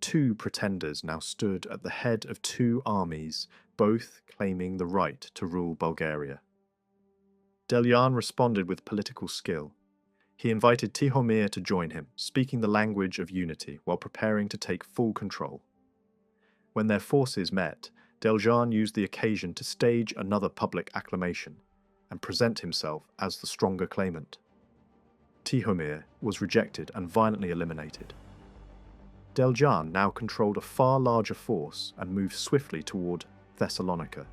A: Two pretenders now stood at the head of two armies, both claiming the right to rule Bulgaria. Deljan responded with political skill. He invited Tihomir to join him, speaking the language of unity while preparing to take full control. When their forces met, Deljan used the occasion to stage another public acclamation and present himself as the stronger claimant. Tihomir was rejected and violently eliminated. Deljan now controlled a far larger force and moved swiftly toward Thessalonica,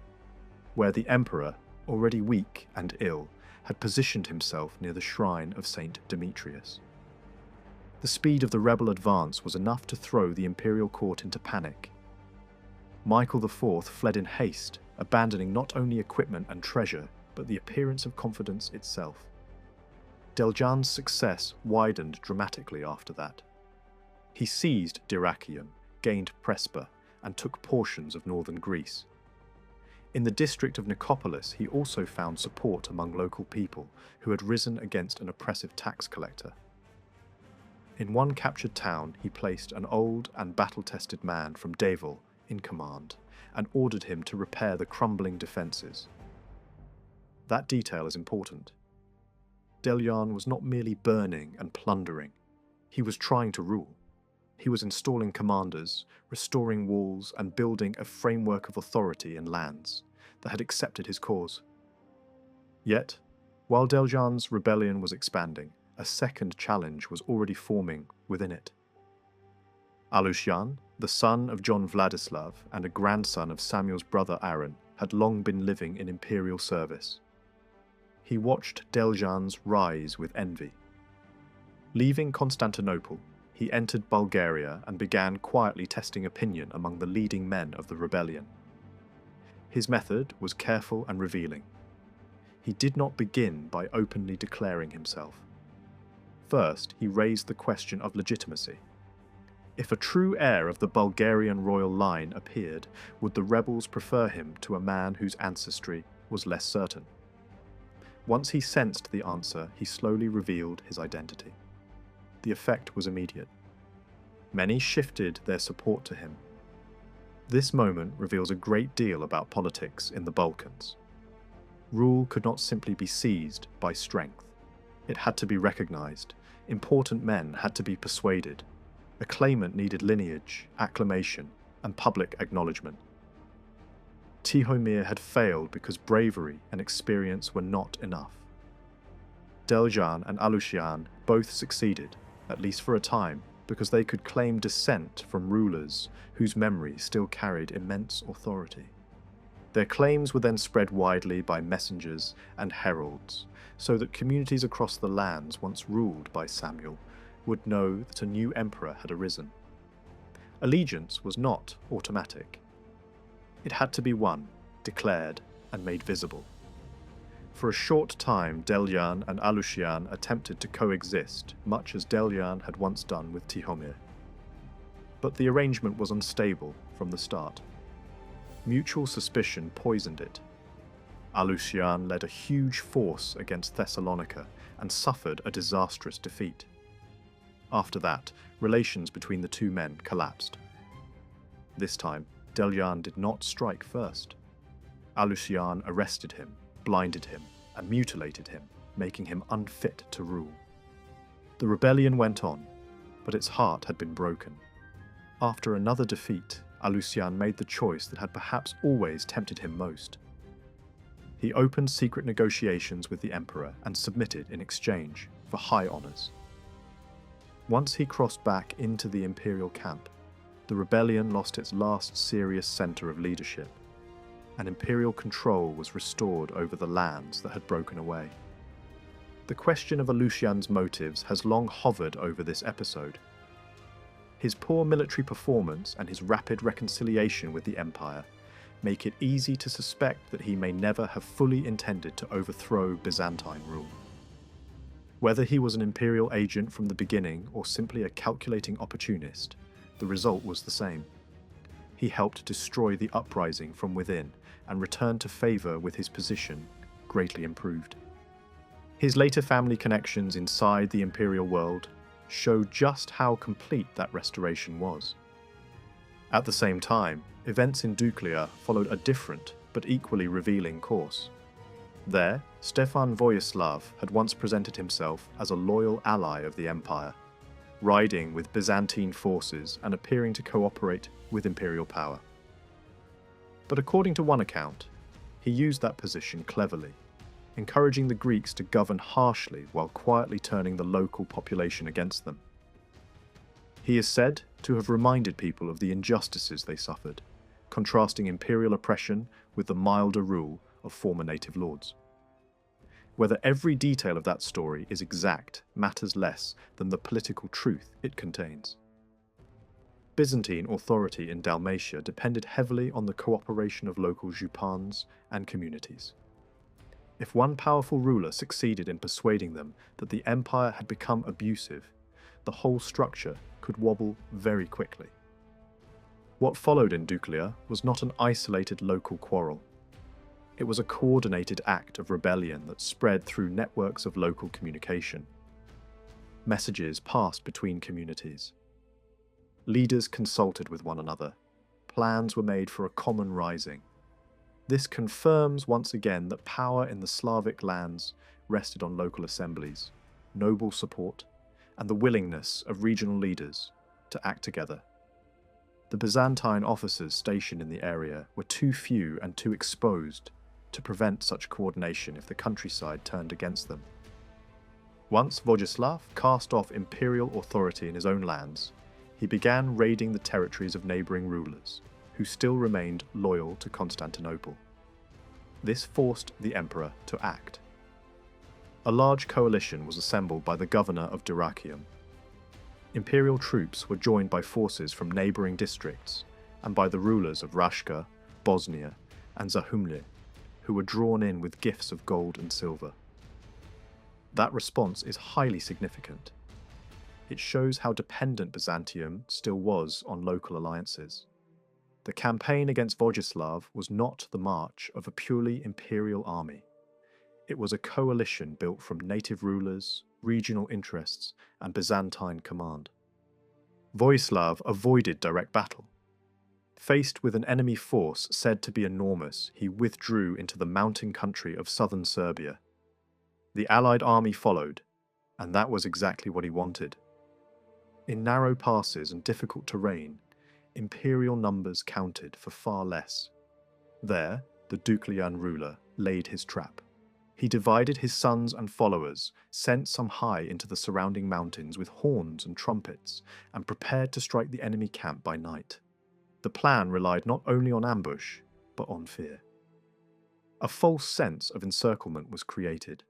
A: where the emperor, already weak and ill, had positioned himself near the shrine of Saint Demetrius. The speed of the rebel advance was enough to throw the imperial court into panic. Michael IV fled in haste, abandoning not only equipment and treasure, but the appearance of confidence itself. Deljan's success widened dramatically after that. He seized Dyrrachium, gained Prespa, and took portions of northern Greece. In the district of Nicopolis, he also found support among local people who had risen against an oppressive tax collector. In one captured town, he placed an old and battle-tested man from Devol in command and ordered him to repair the crumbling defences. That detail is important. Deljan was not merely burning and plundering. He was trying to rule. He was installing commanders, restoring walls, and building a framework of authority in lands that had accepted his cause. Yet, while Deljan's rebellion was expanding, a second challenge was already forming within it. Alusyan, the son of John Vladislav and a grandson of Samuel's brother Aaron, had long been living in imperial service. He watched Deljan's rise with envy. Leaving Constantinople, he entered Bulgaria and began quietly testing opinion among the leading men of the rebellion. His method was careful and revealing. He did not begin by openly declaring himself. First, he raised the question of legitimacy. If a true heir of the Bulgarian royal line appeared, would the rebels prefer him to a man whose ancestry was less certain? Once he sensed the answer, he slowly revealed his identity. The effect was immediate. Many shifted their support to him. This moment reveals a great deal about politics in the Balkans. Rule could not simply be seized by strength. It had to be recognized. Important men had to be persuaded. A claimant needed lineage, acclamation, and public acknowledgement. Tihomir had failed because bravery and experience were not enough. Deljan and Alusyan both succeeded, at least for a time, because they could claim descent from rulers whose memory still carried immense authority. Their claims were then spread widely by messengers and heralds, so that communities across the lands once ruled by Samuel would know that a new emperor had arisen. Allegiance was not automatic. It had to be won, declared, and made visible. For a short time, Deljan and Alusyan attempted to coexist, much as Deljan had once done with Tihomir. but the arrangement was unstable from the start. Mutual suspicion poisoned it. Alucian led a huge force against Thessalonica and suffered a disastrous defeat. After that, relations between the two men collapsed. This time, Delian did not strike first. Alucian arrested him, blinded him, and mutilated him, making him unfit to rule. The rebellion went on, but its heart had been broken. After another defeat, Alucian made the choice that had perhaps always tempted him most. He opened secret negotiations with the emperor and submitted in exchange for high honours. Once he crossed back into the imperial camp, the rebellion lost its last serious centre of leadership, and imperial control was restored over the lands that had broken away. The question of Alucian's motives has long hovered over this episode. His poor military performance and his rapid reconciliation with the empire make it easy to suspect that he may never have fully intended to overthrow Byzantine rule. Whether he was an imperial agent from the beginning or simply a calculating opportunist, the result was the same. He helped destroy the uprising from within and returned to favour with his position, greatly improved. His later family connections inside the imperial world show just how complete that restoration was. At the same time, events in Duclea followed a different but equally revealing course. There, Stefan Vojislav had once presented himself as a loyal ally of the empire, riding with Byzantine forces and appearing to cooperate with imperial power. But according to one account, he used that position cleverly, encouraging the Greeks to govern harshly while quietly turning the local population against them. He is said to have reminded people of the injustices they suffered, contrasting imperial oppression with the milder rule of former native lords. Whether every detail of that story is exact matters less than the political truth it contains. Byzantine authority in Dalmatia depended heavily on the cooperation of local Jupans and communities. If one powerful ruler succeeded in persuading them that the empire had become abusive, the whole structure could wobble very quickly. What followed in Duclea was not an isolated local quarrel. It was a coordinated act of rebellion that spread through networks of local communication. Messages passed between communities. Leaders consulted with one another. Plans were made for a common rising. This confirms once again that power in the Slavic lands rested on local assemblies, noble support, and the willingness of regional leaders to act together. The Byzantine officers stationed in the area were too few and too exposed to prevent such coordination if the countryside turned against them. Once Vojislav cast off imperial authority in his own lands, he began raiding the territories of neighbouring rulers, who still remained loyal to Constantinople. This forced the emperor to act. A large coalition was assembled by the governor of Dyrrachium. Imperial troops were joined by forces from neighbouring districts and by the rulers of Rashka, Bosnia, and Zahumlje, who were drawn in with gifts of gold and silver. That response is highly significant. It shows how dependent Byzantium still was on local alliances. The campaign against Vojislav was not the march of a purely imperial army. It was a coalition built from native rulers, regional interests, and Byzantine command. Vojislav avoided direct battle. Faced with an enemy force said to be enormous, he withdrew into the mountain country of southern Serbia. The allied army followed, and that was exactly what he wanted. In narrow passes and difficult terrain, imperial numbers counted for far less. There, the Duclean ruler laid his trap. He divided his sons and followers, sent some high into the surrounding mountains with horns and trumpets, and prepared to strike the enemy camp by night. The plan relied not only on ambush, but on fear. A false sense of encirclement was created.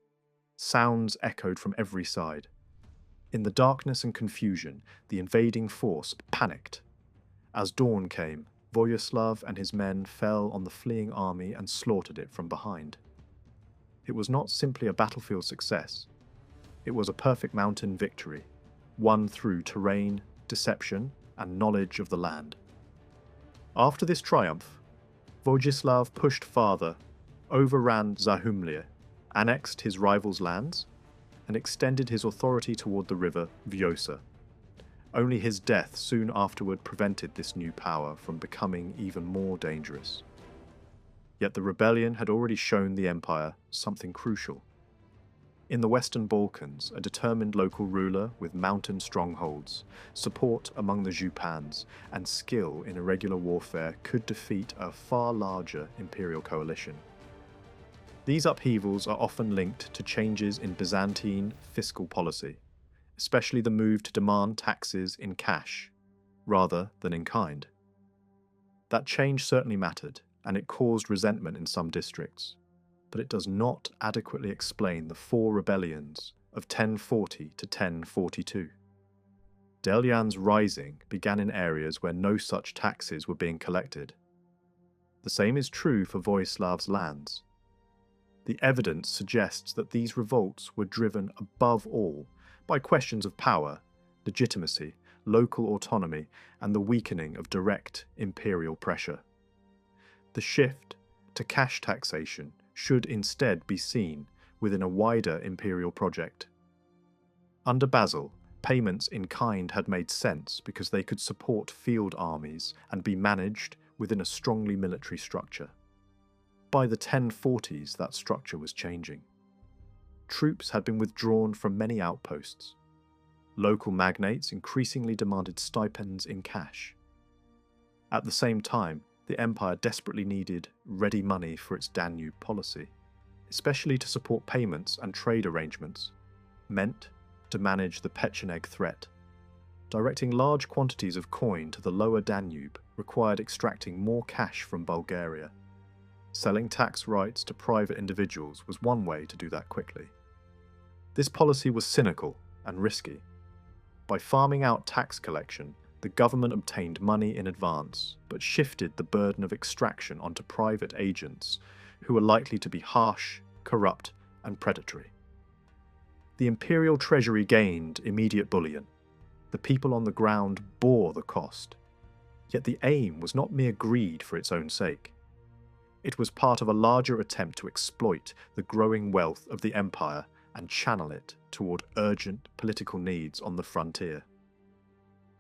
A: Sounds echoed from every side. In the darkness and confusion, the invading force panicked. As dawn came, Vojislav and his men fell on the fleeing army and slaughtered it from behind. It was not simply a battlefield success. It was a perfect mountain victory, won through terrain, deception, and knowledge of the land. After this triumph, Vojislav pushed farther, overran Zahumlia, annexed his rivals' lands, and extended his authority toward the river Vjosa. Only his death soon afterward prevented this new power from becoming even more dangerous. Yet the rebellion had already shown the empire something crucial. In the Western Balkans, a determined local ruler with mountain strongholds, support among the Zhupans, and skill in irregular warfare could defeat a far larger imperial coalition. These upheavals are often linked to changes in Byzantine fiscal policy, especially the move to demand taxes in cash, rather than in kind. That change certainly mattered, and it caused resentment in some districts, but it does not adequately explain the four rebellions of 1040 to 1042. Delian's rising began in areas where no such taxes were being collected. The same is true for Vojislav's lands. The evidence suggests that these revolts were driven above all by questions of power, legitimacy, local autonomy, and the weakening of direct imperial pressure. The shift to cash taxation should instead be seen within a wider imperial project. Under Basil, payments in kind had made sense because they could support field armies and be managed within a strongly military structure. By the 1040s, that structure was changing. Troops had been withdrawn from many outposts. Local magnates increasingly demanded stipends in cash. At the same time, the empire desperately needed ready money for its Danube policy, especially to support payments and trade arrangements, meant to manage the Pecheneg threat. Directing large quantities of coin to the lower Danube required extracting more cash from Bulgaria. Selling tax rights to private individuals was one way to do that quickly. This policy was cynical and risky. By farming out tax collection, the government obtained money in advance, but shifted the burden of extraction onto private agents who were likely to be harsh, corrupt, and predatory. The imperial treasury gained immediate bullion. The people on the ground bore the cost. Yet the aim was not mere greed for its own sake. It was part of a larger attempt to exploit the growing wealth of the empire and channel it toward urgent political needs on the frontier.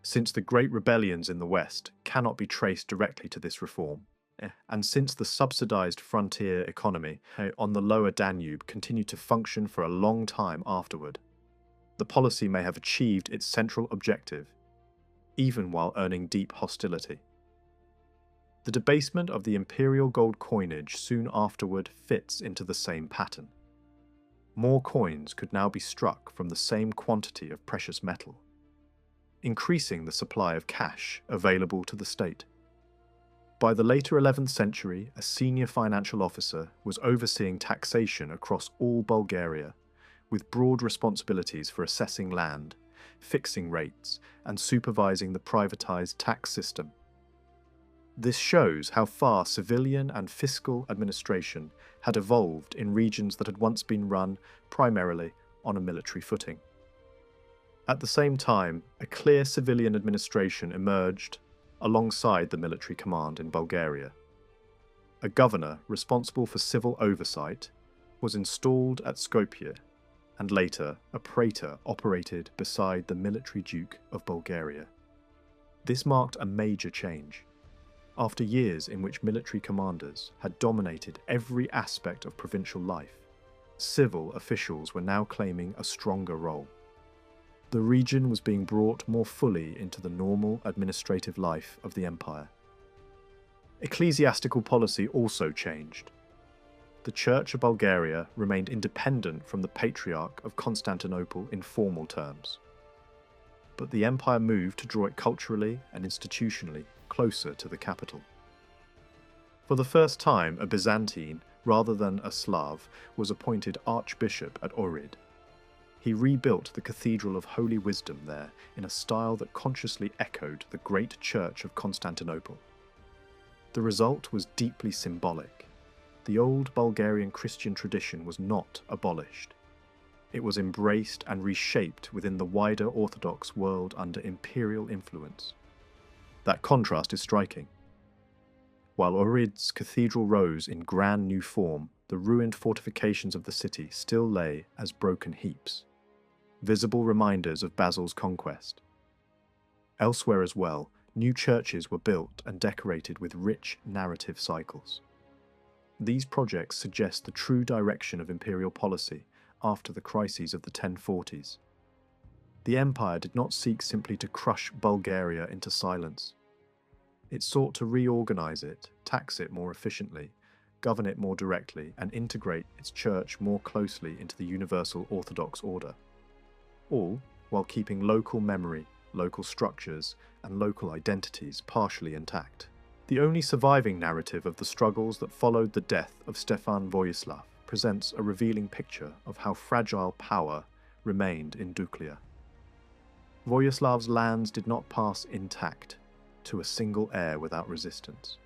A: Since the great rebellions in the West cannot be traced directly to this reform, and since the subsidized frontier economy on the lower Danube continued to function for a long time afterward, the policy may have achieved its central objective, even while earning deep hostility. The debasement of the imperial gold coinage soon afterward fits into the same pattern. More coins could now be struck from the same quantity of precious metal, increasing the supply of cash available to the state. By the later 11th century, a senior financial officer was overseeing taxation across all Bulgaria, with broad responsibilities for assessing land, fixing rates, and supervising the privatized tax system. This shows how far civilian and fiscal administration had evolved in regions that had once been run primarily on a military footing. At the same time, a clear civilian administration emerged alongside the military command in Bulgaria. A governor responsible for civil oversight was installed at Skopje, and later a praetor operated beside the military Duke of Bulgaria. This marked a major change. After years in which military commanders had dominated every aspect of provincial life, civil officials were now claiming a stronger role. The region was being brought more fully into the normal administrative life of the empire. Ecclesiastical policy also changed. The Church of Bulgaria remained independent from the Patriarch of Constantinople in formal terms. But the empire moved to draw it culturally and institutionally closer to the capital. For the first time, a Byzantine, rather than a Slav, was appointed Archbishop at Ohrid. He rebuilt the Cathedral of Holy Wisdom there in a style that consciously echoed the great Church of Constantinople. The result was deeply symbolic. The old Bulgarian Christian tradition was not abolished. It was embraced and reshaped within the wider Orthodox world under imperial influence. That contrast is striking. While Ohrid's cathedral rose in grand new form, the ruined fortifications of the city still lay as broken heaps, visible reminders of Basil's conquest. Elsewhere as well, new churches were built and decorated with rich narrative cycles. These projects suggest the true direction of imperial policy after the crises of the 1040s. The empire did not seek simply to crush Bulgaria into silence. It sought to reorganize it, tax it more efficiently, govern it more directly, and integrate its church more closely into the universal Orthodox order. All while keeping local memory, local structures, and local identities partially intact. The only surviving narrative of the struggles that followed the death of Stefan Vojislav presents a revealing picture of how fragile power remained in Duclean. Vojislav's lands did not pass intact to a single heir without resistance.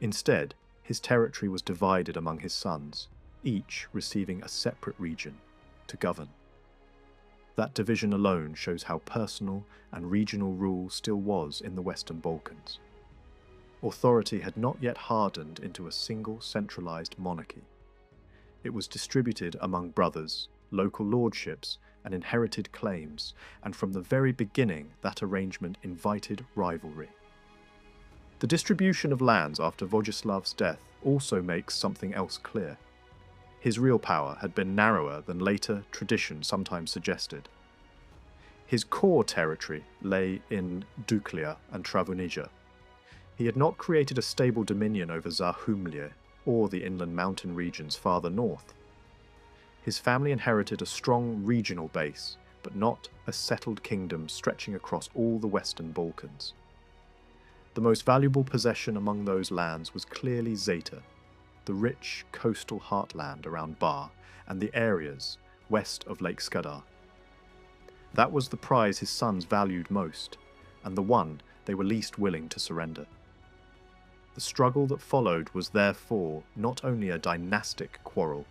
A: Instead, his territory was divided among his sons, each receiving a separate region to govern. That division alone shows how personal and regional rule still was in the Western Balkans. Authority had not yet hardened into a single centralized monarchy. It was distributed among brothers, local lordships, and inherited claims, and from the very beginning that arrangement invited rivalry. The distribution of lands after Vojislav's death also makes something else clear. His real power had been narrower than later tradition sometimes suggested. His core territory lay in Duclean and Travunija. He had not created a stable dominion over Zahumlje or the inland mountain regions farther north. His family inherited a strong regional base, but not a settled kingdom stretching across all the Western Balkans. The most valuable possession among those lands was clearly Zeta, the rich coastal heartland around Bar and the areas west of Lake Skadar. That was the prize his sons valued most, and the one they were least willing to surrender. The struggle that followed was therefore not only a dynastic quarrel,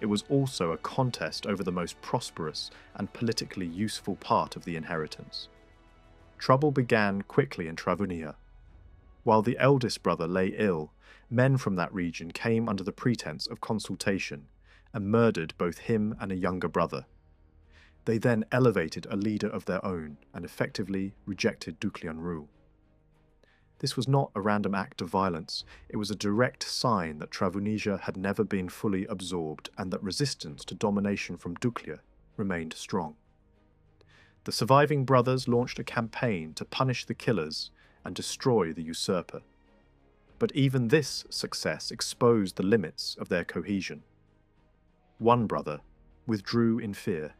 A: it was also a contest over the most prosperous and politically useful part of the inheritance. Trouble began quickly in Travunija. While the eldest brother lay ill, men from that region came under the pretense of consultation and murdered both him and a younger brother. They then elevated a leader of their own and effectively rejected Duclean rule. This was not a random act of violence, it was a direct sign that Travunija had never been fully absorbed and that resistance to domination from Duclean remained strong. The surviving brothers launched a campaign to punish the killers and destroy the usurper. But even this success exposed the limits of their cohesion. One brother withdrew in fear.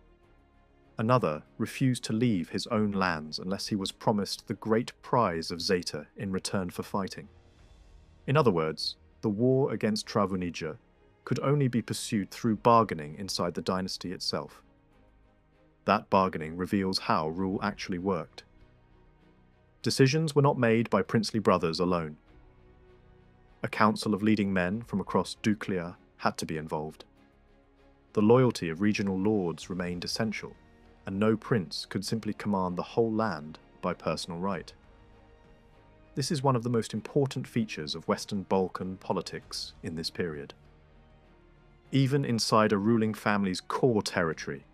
A: Another refused to leave his own lands unless he was promised the great prize of Zeta in return for fighting. In other words, the war against Travunija could only be pursued through bargaining inside the dynasty itself. That bargaining reveals how rule actually worked. Decisions were not made by princely brothers alone. A council of leading men from across Duclean had to be involved. The loyalty of regional lords remained essential, and no prince could simply command the whole land by personal right. This is one of the most important features of Western Balkan politics in this period. Even inside a ruling family's core territory,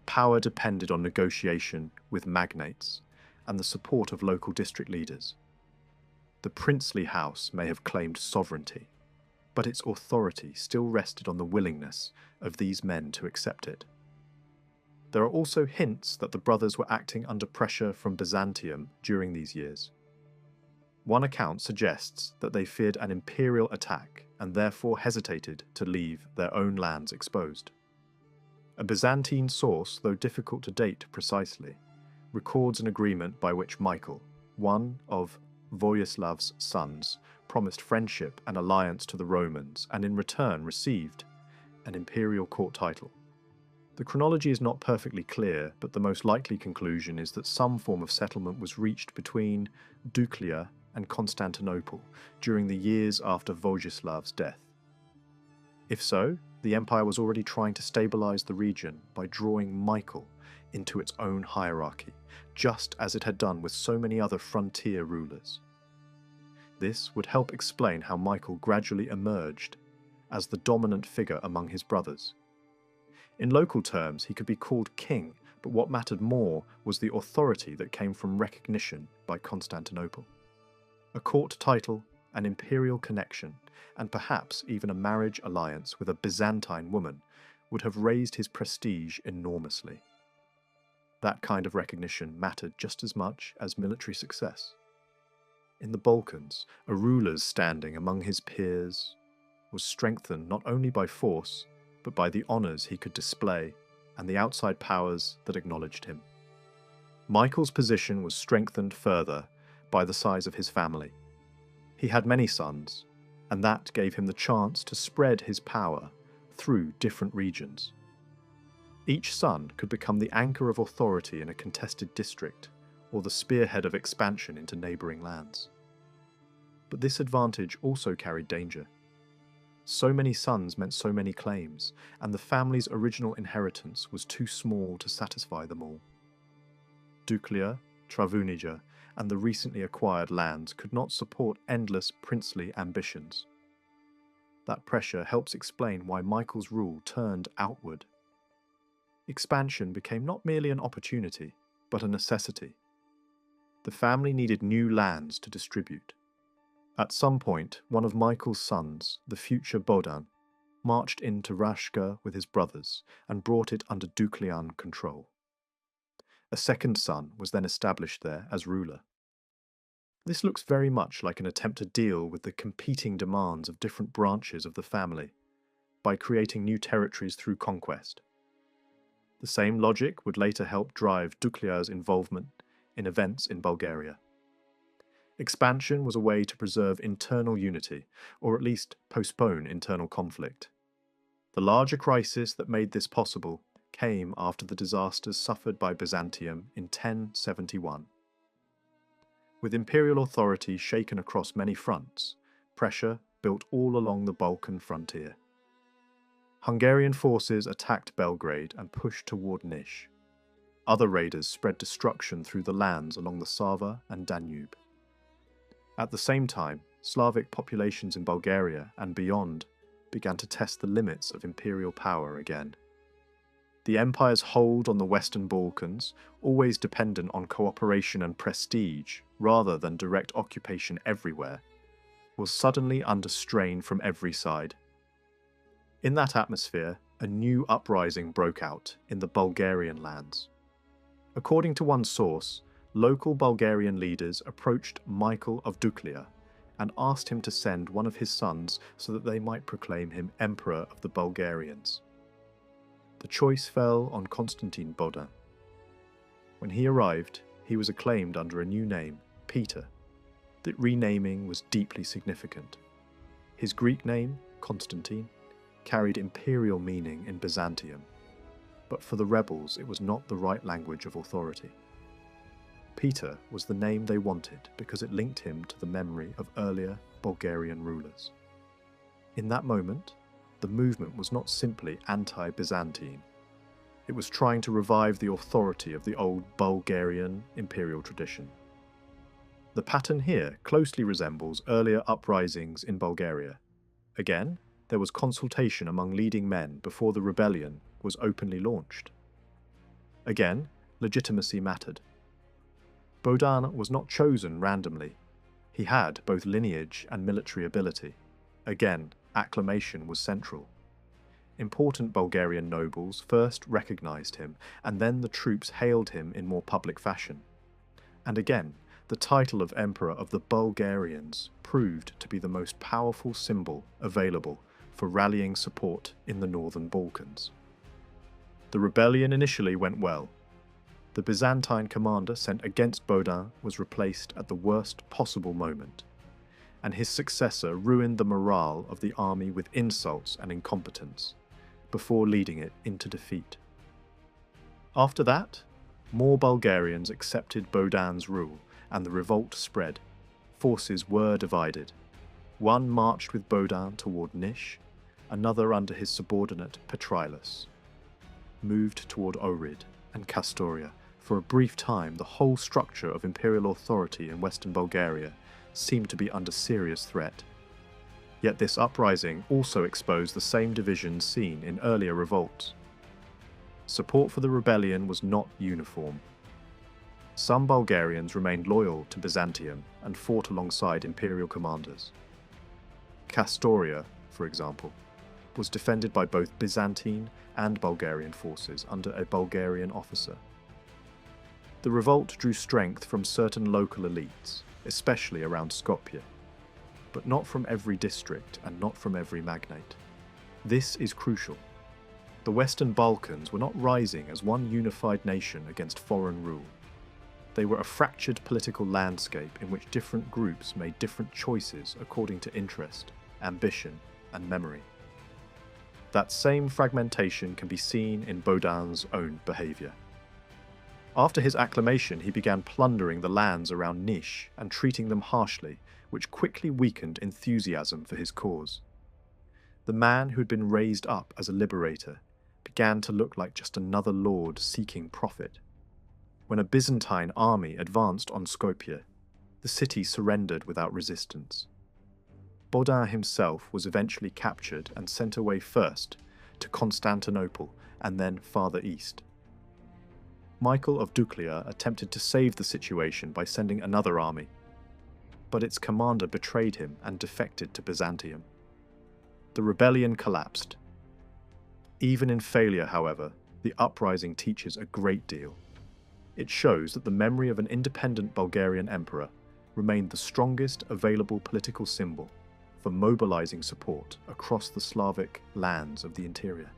A: power depended on negotiation with magnates and the support of local district leaders. The princely house may have claimed sovereignty, but its authority still rested on the willingness of these men to accept it. There are also hints that the brothers were acting under pressure from Byzantium during these years. One account suggests that they feared an imperial attack and therefore hesitated to leave their own lands exposed. A Byzantine source, though difficult to date precisely, records an agreement by which Michael, one of Vojislav's sons, promised friendship and alliance to the Romans and in return received an imperial court title. The chronology is not perfectly clear, but the most likely conclusion is that some form of settlement was reached between Duclean and Constantinople during the years after Vojislav's death. If so, the empire was already trying to stabilize the region by drawing Michael into its own hierarchy, just as it had done with so many other frontier rulers. This would help explain how Michael gradually emerged as the dominant figure among his brothers. In local terms, he could be called king, but what mattered more was the authority that came from recognition by Constantinople. A court title, an imperial connection, and perhaps even a marriage alliance with a Byzantine woman would have raised his prestige enormously. That kind of recognition mattered just as much as military success. In the Balkans, a ruler's standing among his peers was strengthened not only by force, but by the honours he could display and the outside powers that acknowledged him. Michael's position was strengthened further by the size of his family. He had many sons, and that gave him the chance to spread his power through different regions. Each son could become the anchor of authority in a contested district, or the spearhead of expansion into neighbouring lands. But this advantage also carried danger. So many sons meant so many claims, and the family's original inheritance was too small to satisfy them all. Duclea, Travunija, and the recently acquired lands could not support endless princely ambitions. That pressure helps explain why Michael's rule turned outward. Expansion became not merely an opportunity, but a necessity. The family needed new lands to distribute. At some point, one of Michael's sons, the future Bohdan, marched into Rashka with his brothers and brought it under Duclean control. A second son was then established there as ruler. This looks very much like an attempt to deal with the competing demands of different branches of the family by creating new territories through conquest. The same logic would later help drive Duclea's involvement in events in Bulgaria. Expansion was a way to preserve internal unity, or at least postpone internal conflict. The larger crisis that made this possible came after the disasters suffered by Byzantium in 1071. With imperial authority shaken across many fronts, pressure built all along the Balkan frontier. Hungarian forces attacked Belgrade and pushed toward Niš. Other raiders spread destruction through the lands along the Sava and Danube. At the same time, Slavic populations in Bulgaria and beyond began to test the limits of imperial power again. The empire's hold on the Western Balkans, always dependent on cooperation and prestige rather than direct occupation everywhere, was suddenly under strain from every side. In that atmosphere, a new uprising broke out in the Bulgarian lands. According to one source, local Bulgarian leaders approached Michael of Duclea and asked him to send one of his sons so that they might proclaim him Emperor of the Bulgarians. The choice fell on Constantine Bohdan. When he arrived, he was acclaimed under a new name, Peter. The renaming was deeply significant. His Greek name, Constantine, carried imperial meaning in Byzantium, but for the rebels it was not the right language of authority. Peter was the name they wanted because it linked him to the memory of earlier Bulgarian rulers. In that moment, the movement was not simply anti-Byzantine. It was trying to revive the authority of the old Bulgarian imperial tradition. The pattern here closely resembles earlier uprisings in Bulgaria. Again, there was consultation among leading men before the rebellion was openly launched. Again, legitimacy mattered. Bohdan was not chosen randomly. He had both lineage and military ability. Again, acclamation was central. Important Bulgarian nobles first recognized him, and then the troops hailed him in more public fashion. And again, the title of Emperor of the Bulgarians proved to be the most powerful symbol available for rallying support in the northern Balkans. The rebellion initially went well. The Byzantine commander sent against Bohdan was replaced at the worst possible moment, and his successor ruined the morale of the army with insults and incompetence, before leading it into defeat. After that, more Bulgarians accepted Bohdan's rule, and the revolt spread. Forces were divided. One marched with Bohdan toward Niš, another under his subordinate Petrailus moved toward Ohrid, and Castoria. For a brief time, the whole structure of imperial authority in Western Bulgaria seemed to be under serious threat. Yet this uprising also exposed the same divisions seen in earlier revolts. Support for the rebellion was not uniform. Some Bulgarians remained loyal to Byzantium and fought alongside imperial commanders. Castoria, for example, was defended by both Byzantine and Bulgarian forces under a Bulgarian officer. The revolt drew strength from certain local elites, especially around Skopje, but not from every district and not from every magnate. This is crucial. The Western Balkans were not rising as one unified nation against foreign rule. They were a fractured political landscape in which different groups made different choices according to interest, ambition, and memory. That same fragmentation can be seen in Bohdan's own behaviour. After his acclamation, he began plundering the lands around Niš and treating them harshly, which quickly weakened enthusiasm for his cause. The man who had been raised up as a liberator began to look like just another lord seeking profit. When a Byzantine army advanced on Skopje, the city surrendered without resistance. Bohdan himself was eventually captured and sent away first to Constantinople and then farther east. Michael of Duclean attempted to save the situation by sending another army, but its commander betrayed him and defected to Byzantium. The rebellion collapsed. Even in failure, however, the uprising teaches a great deal. It shows that the memory of an independent Bulgarian emperor remained the strongest available political symbol for mobilizing support across the Slavic lands of the interior.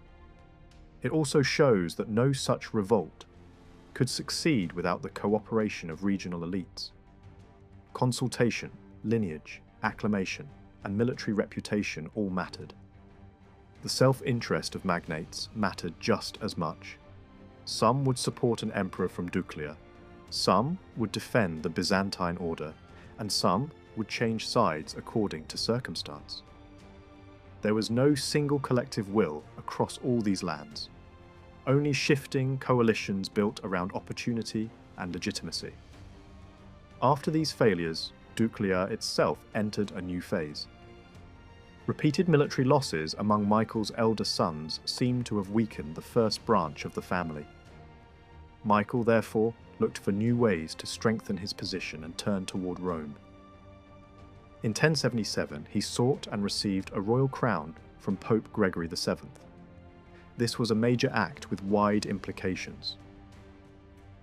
A: It also shows that no such revolt could succeed without the cooperation of regional elites. Consultation, lineage, acclamation, and military reputation all mattered. The self-interest of magnates mattered just as much. Some would support an emperor from Duclean, some would defend the Byzantine order, and some would change sides according to circumstance. There was no single collective will across all these lands, only shifting coalitions built around opportunity and legitimacy. After these failures, Duclean itself entered a new phase. Repeated military losses among Michael's elder sons seemed to have weakened the first branch of the family. Michael, therefore, looked for new ways to strengthen his position and turned toward Rome. In 1077, he sought and received a royal crown from Pope Gregory VII. This was a major act with wide implications.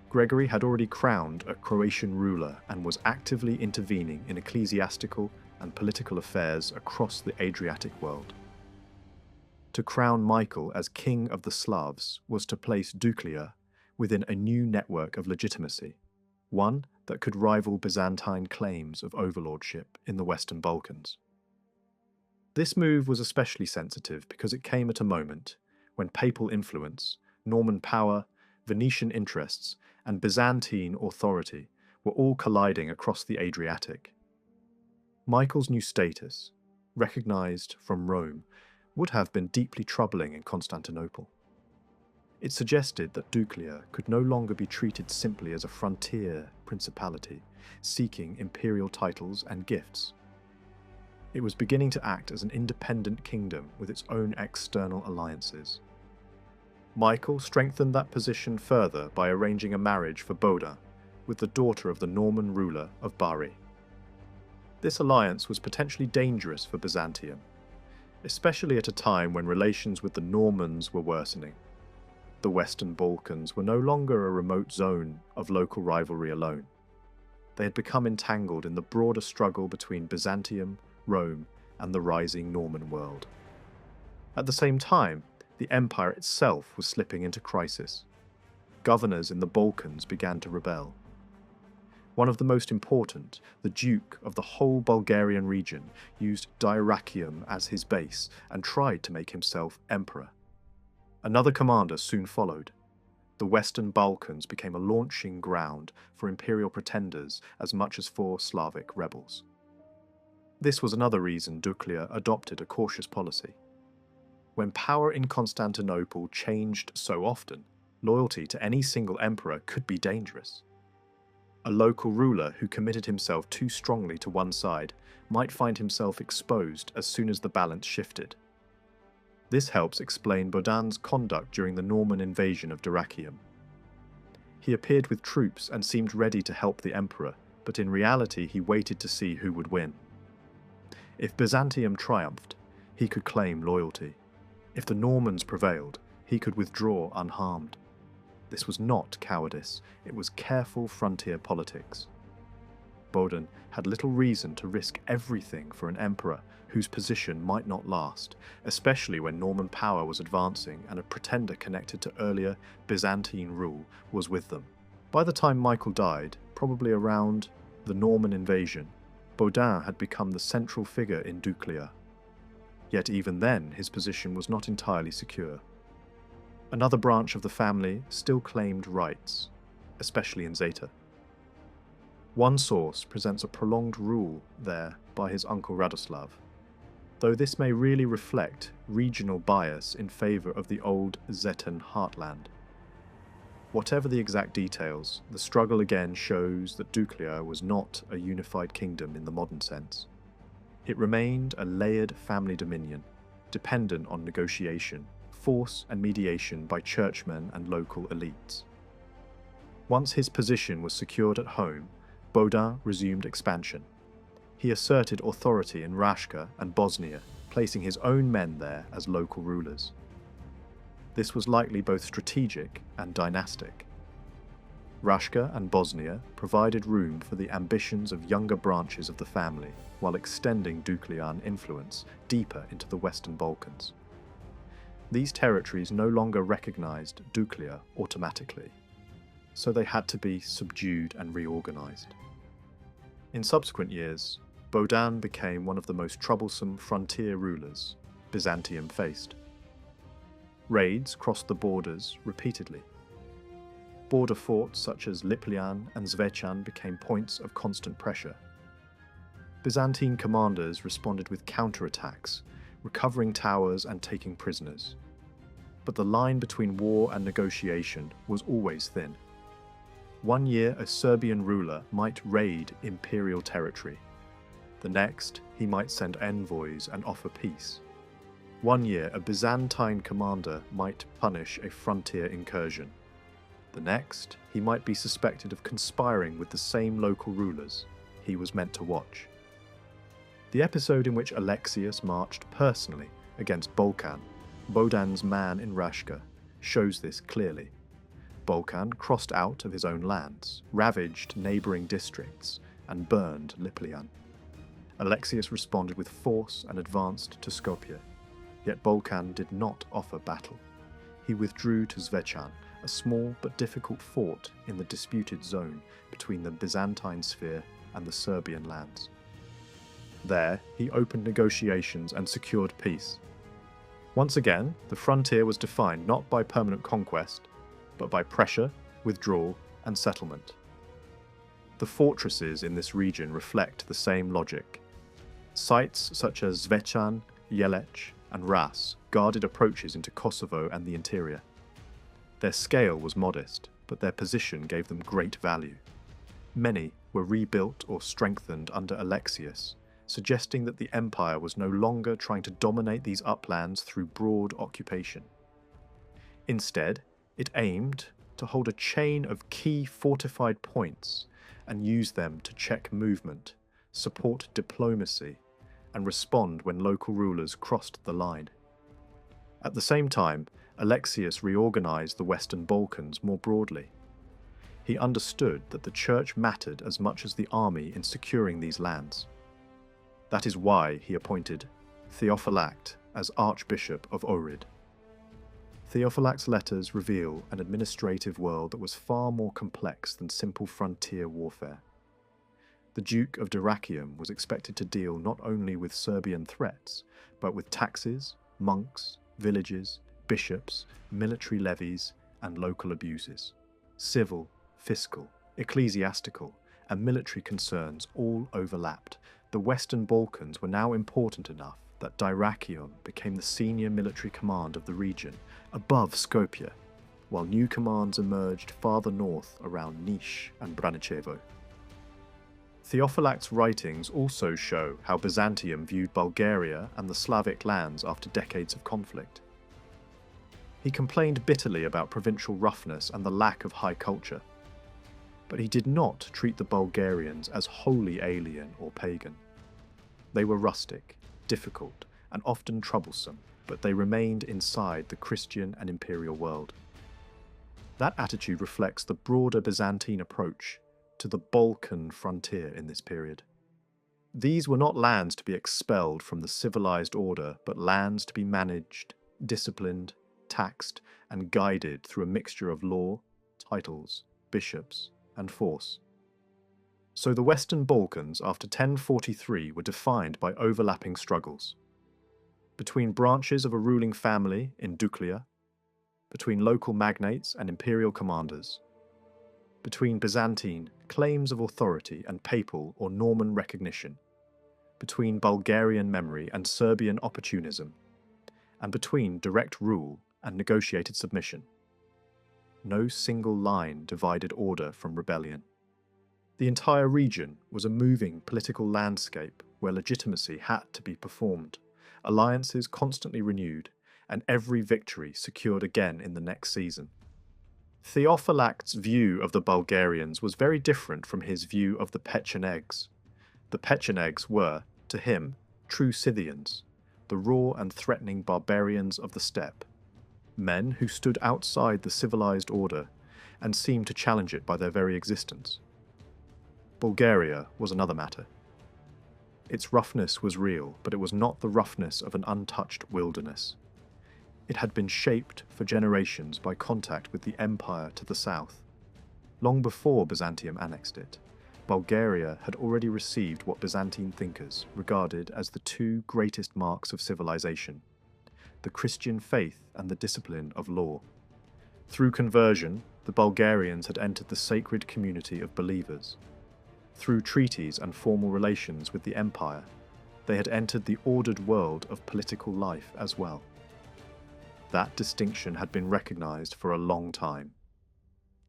A: Gregory had already crowned a Croatian ruler and was actively intervening in ecclesiastical and political affairs across the Adriatic world. To crown Michael as King of the Slavs was to place Duclean within a new network of legitimacy, one that could rival Byzantine claims of overlordship in the Western Balkans. This move was especially sensitive because it came at a moment when papal influence, Norman power, Venetian interests, and Byzantine authority were all colliding across the Adriatic. Michael's new status, recognized from Rome, would have been deeply troubling in Constantinople. It suggested that Duclean could no longer be treated simply as a frontier principality, seeking imperial titles and gifts. It was beginning to act as an independent kingdom with its own external alliances. Michael strengthened that position further by arranging a marriage for Bohdan with the daughter of the Norman ruler of Bari. This alliance was potentially dangerous for Byzantium, especially at a time when relations with the Normans were worsening. The Western Balkans were no longer a remote zone of local rivalry alone. They had become entangled in the broader struggle between Byzantium, Rome, and the rising Norman world. At the same time, the empire itself was slipping into crisis. Governors in the Balkans began to rebel. One of the most important, the Duke of the whole Bulgarian region, used Dyrrhachium as his base and tried to make himself emperor. Another commander soon followed. The Western Balkans became a launching ground for imperial pretenders as much as for Slavic rebels. This was another reason Duclean adopted a cautious policy. When power in Constantinople changed so often, Loyalty to any single emperor could be dangerous. A local ruler who committed himself too strongly to one side might find himself exposed as soon as the balance shifted. This helps explain Baudin's conduct during the Norman invasion of Dyrrhachium. He appeared with troops and seemed ready to help the emperor, but in reality he waited to see who would win. If Byzantium triumphed, he could claim loyalty. If the Normans prevailed, he could withdraw unharmed. This was not cowardice, it was careful frontier politics. Baudin had little reason to risk everything for an emperor whose position might not last, especially when Norman power was advancing and a pretender connected to earlier Byzantine rule was with them. By the time Michael died, probably around the Norman invasion, Baudin had become the central figure in Duclean. Yet even then his position was not entirely secure. Another branch of the family still claimed rights, especially in Zeta. One source presents a prolonged rule there by his uncle Radoslav, though this may really reflect regional bias in favour of the old Zetan heartland. Whatever the exact details, the struggle again shows that Duclean was not a unified kingdom in the modern sense. It remained a layered family dominion, dependent on negotiation, force and mediation by churchmen and local elites. Once his position was secured at home, Baudin resumed expansion. He asserted authority in Rashka and Bosnia, placing his own men there as local rulers. This was likely both strategic and dynastic. Rashka and Bosnia provided room for the ambitions of younger branches of the family, while extending Duclean influence deeper into the Western Balkans. These territories no longer recognized Duclean automatically, so they had to be subdued and reorganized. In subsequent years, Baudin became one of the most troublesome frontier rulers Byzantium faced. Raids crossed the borders repeatedly. Border forts such as Liplyan and Zvechan became points of constant pressure. Byzantine commanders responded with counterattacks, recovering towers and taking prisoners. But the line between war and negotiation was always thin. One year a Serbian ruler might raid imperial territory. The next, he might send envoys and offer peace. One year a Byzantine commander might punish a frontier incursion. The next, he might be suspected of conspiring with the same local rulers he was meant to watch. The episode in which Alexius marched personally against Balkan, Baudin's man in Rashka, shows this clearly. Balkan crossed out of his own lands, ravaged neighbouring districts, and burned Liplyan. Alexius responded with force and advanced to Skopje, yet Balkan did not offer battle. He withdrew to Zvechan, a small but difficult fort in the disputed zone between the Byzantine sphere and the Serbian lands. There, he opened negotiations and secured peace. Once again, the frontier was defined not by permanent conquest, but by pressure, withdrawal, and settlement. The fortresses in this region reflect the same logic. Sites such as Zvechan, Jelec, and Ras guarded approaches into Kosovo and the interior. Their scale was modest, but their position gave them great value. Many were rebuilt or strengthened under Alexius, suggesting that the empire was no longer trying to dominate these uplands through broad occupation. Instead, it aimed to hold a chain of key fortified points and use them to check movement, support diplomacy, and respond when local rulers crossed the line. At the same time, Alexius reorganized the Western Balkans more broadly. He understood that the church mattered as much as the army in securing these lands. That is why he appointed Theophylact as Archbishop of Ohrid. Theophylact's letters reveal an administrative world that was far more complex than simple frontier warfare. The Duke of Dyrrhachium was expected to deal not only with Serbian threats, but with taxes, monks, villages, bishops, military levies, and local abuses. Civil, fiscal, ecclesiastical, and military concerns all overlapped. The Western Balkans were now important enough that Dyrrhachium became the senior military command of the region, above Skopje. while new commands emerged farther north around Niš and Braničevo. Theophylact's writings also show how Byzantium viewed Bulgaria and the Slavic lands after decades of conflict. He complained bitterly about provincial roughness and the lack of high culture, but he did not treat the Bulgarians as wholly alien or pagan. They were rustic, difficult, and often troublesome, but they remained inside the Christian and imperial world. That attitude reflects the broader Byzantine approach to the Balkan frontier in this period. These were not lands to be expelled from the civilized order, but lands to be managed, disciplined, taxed, and guided through a mixture of law, titles, bishops, and force. So the Western Balkans after 1043 were defined by overlapping struggles. Between branches of a ruling family in Duclea, between local magnates and imperial commanders, between Byzantine claims of authority and papal or Norman recognition, between Bulgarian memory and Serbian opportunism, and between direct rule and negotiated submission. No single line divided order from rebellion. The entire region was a moving political landscape where legitimacy had to be performed, alliances constantly renewed, and every victory secured again in the next season. Theophylact's view of the Bulgarians was very different from his view of the Pechenegs. The Pechenegs were, to him, true Scythians, the raw and threatening barbarians of the steppe, men who stood outside the civilized order and seemed to challenge it by their very existence. Bulgaria was another matter. Its roughness was real, but it was not the roughness of an untouched wilderness. It had been shaped for generations by contact with the empire to the south. Long before Byzantium annexed it, Bulgaria had already received what Byzantine thinkers regarded as the two greatest marks of civilization: the Christian faith and the discipline of law. Through conversion, the Bulgarians had entered the sacred community of believers. Through treaties and formal relations with the empire, they had entered the ordered world of political life as well. That distinction had been recognized for a long time.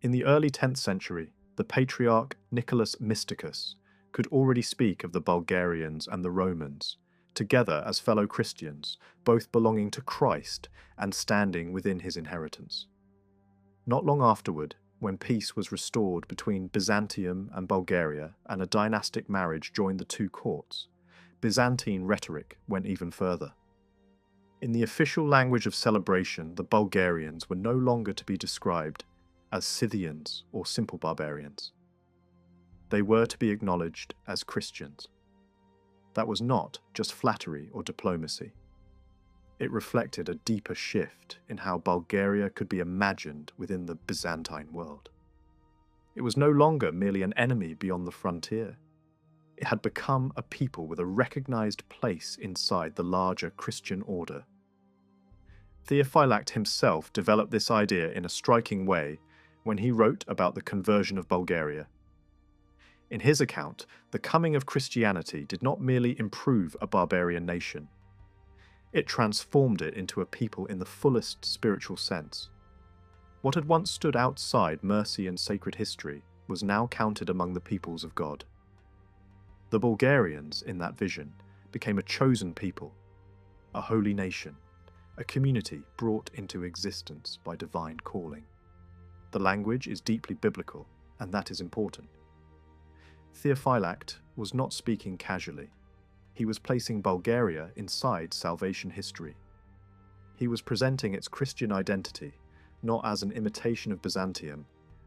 A: In the early 10th century, the patriarch Nicholas Mysticus could already speak of the Bulgarians and the Romans, together as fellow Christians, both belonging to Christ and standing within his inheritance. Not long afterward, when peace was restored between Byzantium and Bulgaria and a dynastic marriage joined the two courts, Byzantine rhetoric went even further. In the official language of celebration, the Bulgarians were no longer to be described as Scythians or simple barbarians. They were to be acknowledged as Christians. That was not just flattery or diplomacy. It reflected a deeper shift in how Bulgaria could be imagined within the Byzantine world. It was no longer merely an enemy beyond the frontier. It had become a people with a recognized place inside the larger Christian order. Theophylact himself developed this idea in a striking way when he wrote about the conversion of Bulgaria. In his account, the coming of Christianity did not merely improve a barbarian nation. It transformed it into a people in the fullest spiritual sense. What had once stood outside mercy and sacred history was now counted among the peoples of God. The Bulgarians, in that vision, became a chosen people, a holy nation, a community brought into existence by divine calling. The language is deeply biblical, and that is important. Theophylact was not speaking casually. He was placing Bulgaria inside salvation history. He was presenting its Christian identity not as an imitation of Byzantium,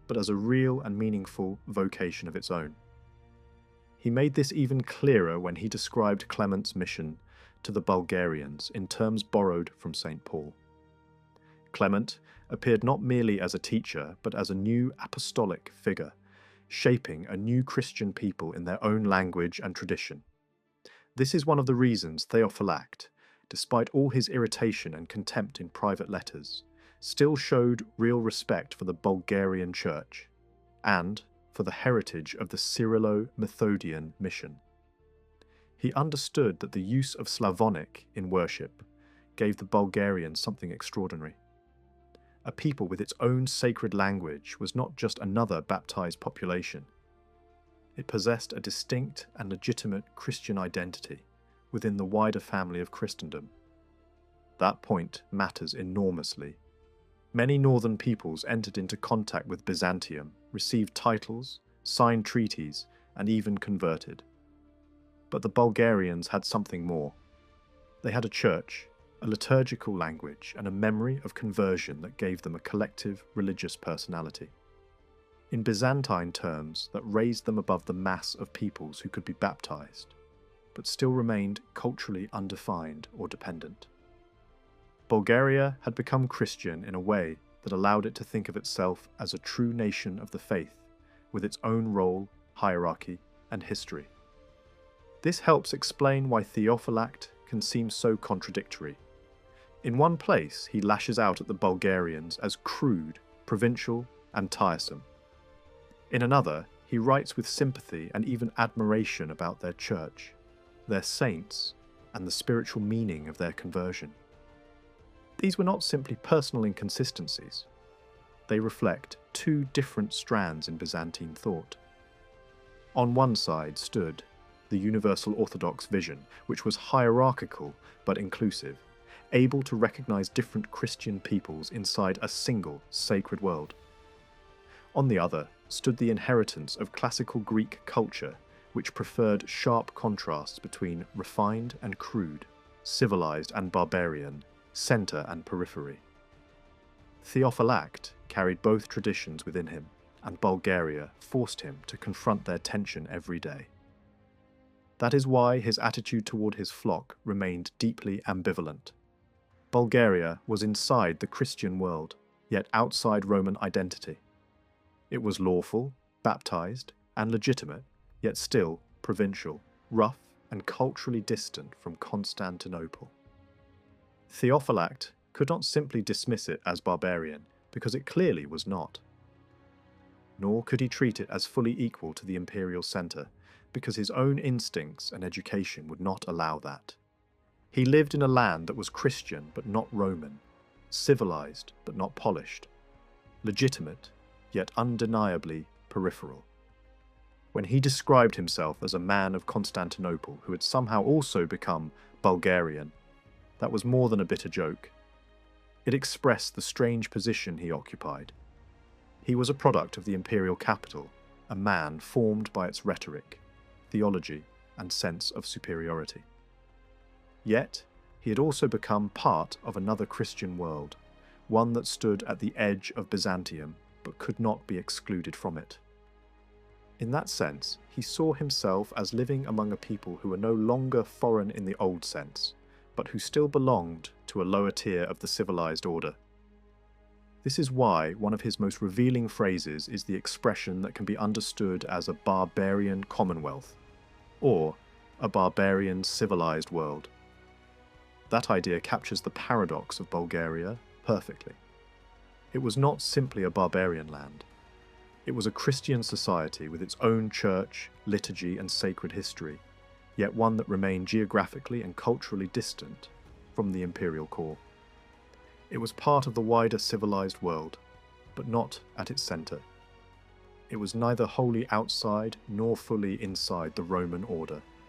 A: but as a real and meaningful vocation of its own. He made this even clearer when he described Clement's mission to the Bulgarians in terms borrowed from St. Paul. Clement appeared not merely as a teacher, but as a new apostolic figure, shaping a new Christian people in their own language and tradition. This is one of the reasons Theophylact, despite all his irritation and contempt in private letters, still showed real respect for the Bulgarian Church, and for the heritage of the Cyrillo-Methodian mission. He understood that the use of Slavonic in worship gave the Bulgarians something extraordinary. a people with its own sacred language, was not just another baptized population. It possessed a distinct and legitimate Christian identity within the wider family of Christendom. That point matters enormously. Many northern peoples entered into contact with Byzantium, received titles, signed treaties, and even converted. But the Bulgarians had something more. They had a church, a liturgical language, and a memory of conversion that gave them a collective religious personality. In Byzantine terms, that raised them above the mass of peoples who could be baptized, but still remained culturally undefined or dependent. Bulgaria had become Christian in a way that allowed it to think of itself as a true nation of the faith, with its own role, hierarchy, and history. This helps explain why Theophylact can seem so contradictory. In one place, he lashes out at the Bulgarians as crude, provincial, and tiresome. In another, he writes with sympathy and even admiration about their church, their saints, and the spiritual meaning of their conversion. These were not simply personal inconsistencies. They reflect two different strands in Byzantine thought. On one side stood the Universal Orthodox vision, which was hierarchical but inclusive, able to recognize different Christian peoples inside a single sacred world. On the other stood the inheritance of classical Greek culture, which preferred sharp contrasts between refined and crude, civilized and barbarian, center and periphery. Theophylact carried both traditions within him, and Bulgaria forced him to confront their tension every day. That is why his attitude toward his flock remained deeply ambivalent. Bulgaria was inside the Christian world, yet outside Roman identity. It was lawful, baptized, and legitimate, yet still provincial, rough, and culturally distant from Constantinople. Theophylact could not simply dismiss it as barbarian, because it clearly was not. Nor could he treat it as fully equal to the imperial centre, because his own instincts and education would not allow that. He lived in a land that was Christian but not Roman, civilized but not polished, legitimate yet undeniably peripheral. When he described himself as a man of Constantinople who had somehow also become Bulgarian, that was more than a bitter joke. It expressed the strange position he occupied. He was a product of the imperial capital, a man formed by its rhetoric, theology, and sense of superiority. Yet, he had also become part of another Christian world, one that stood at the edge of Byzantium but could not be excluded from it. In that sense, he saw himself as living among a people who were no longer foreign in the old sense, but who still belonged to a lower tier of the civilized order. This is why one of his most revealing phrases is the expression that can be understood as a barbarian commonwealth, or a barbarian civilized world. That idea captures the paradox of Bulgaria perfectly. It was not simply a barbarian land. It was a Christian society with its own church, liturgy, and sacred history, yet one that remained geographically and culturally distant from the imperial core. It was part of the wider civilized world, but not at its center. It was neither wholly outside nor fully inside the Roman order.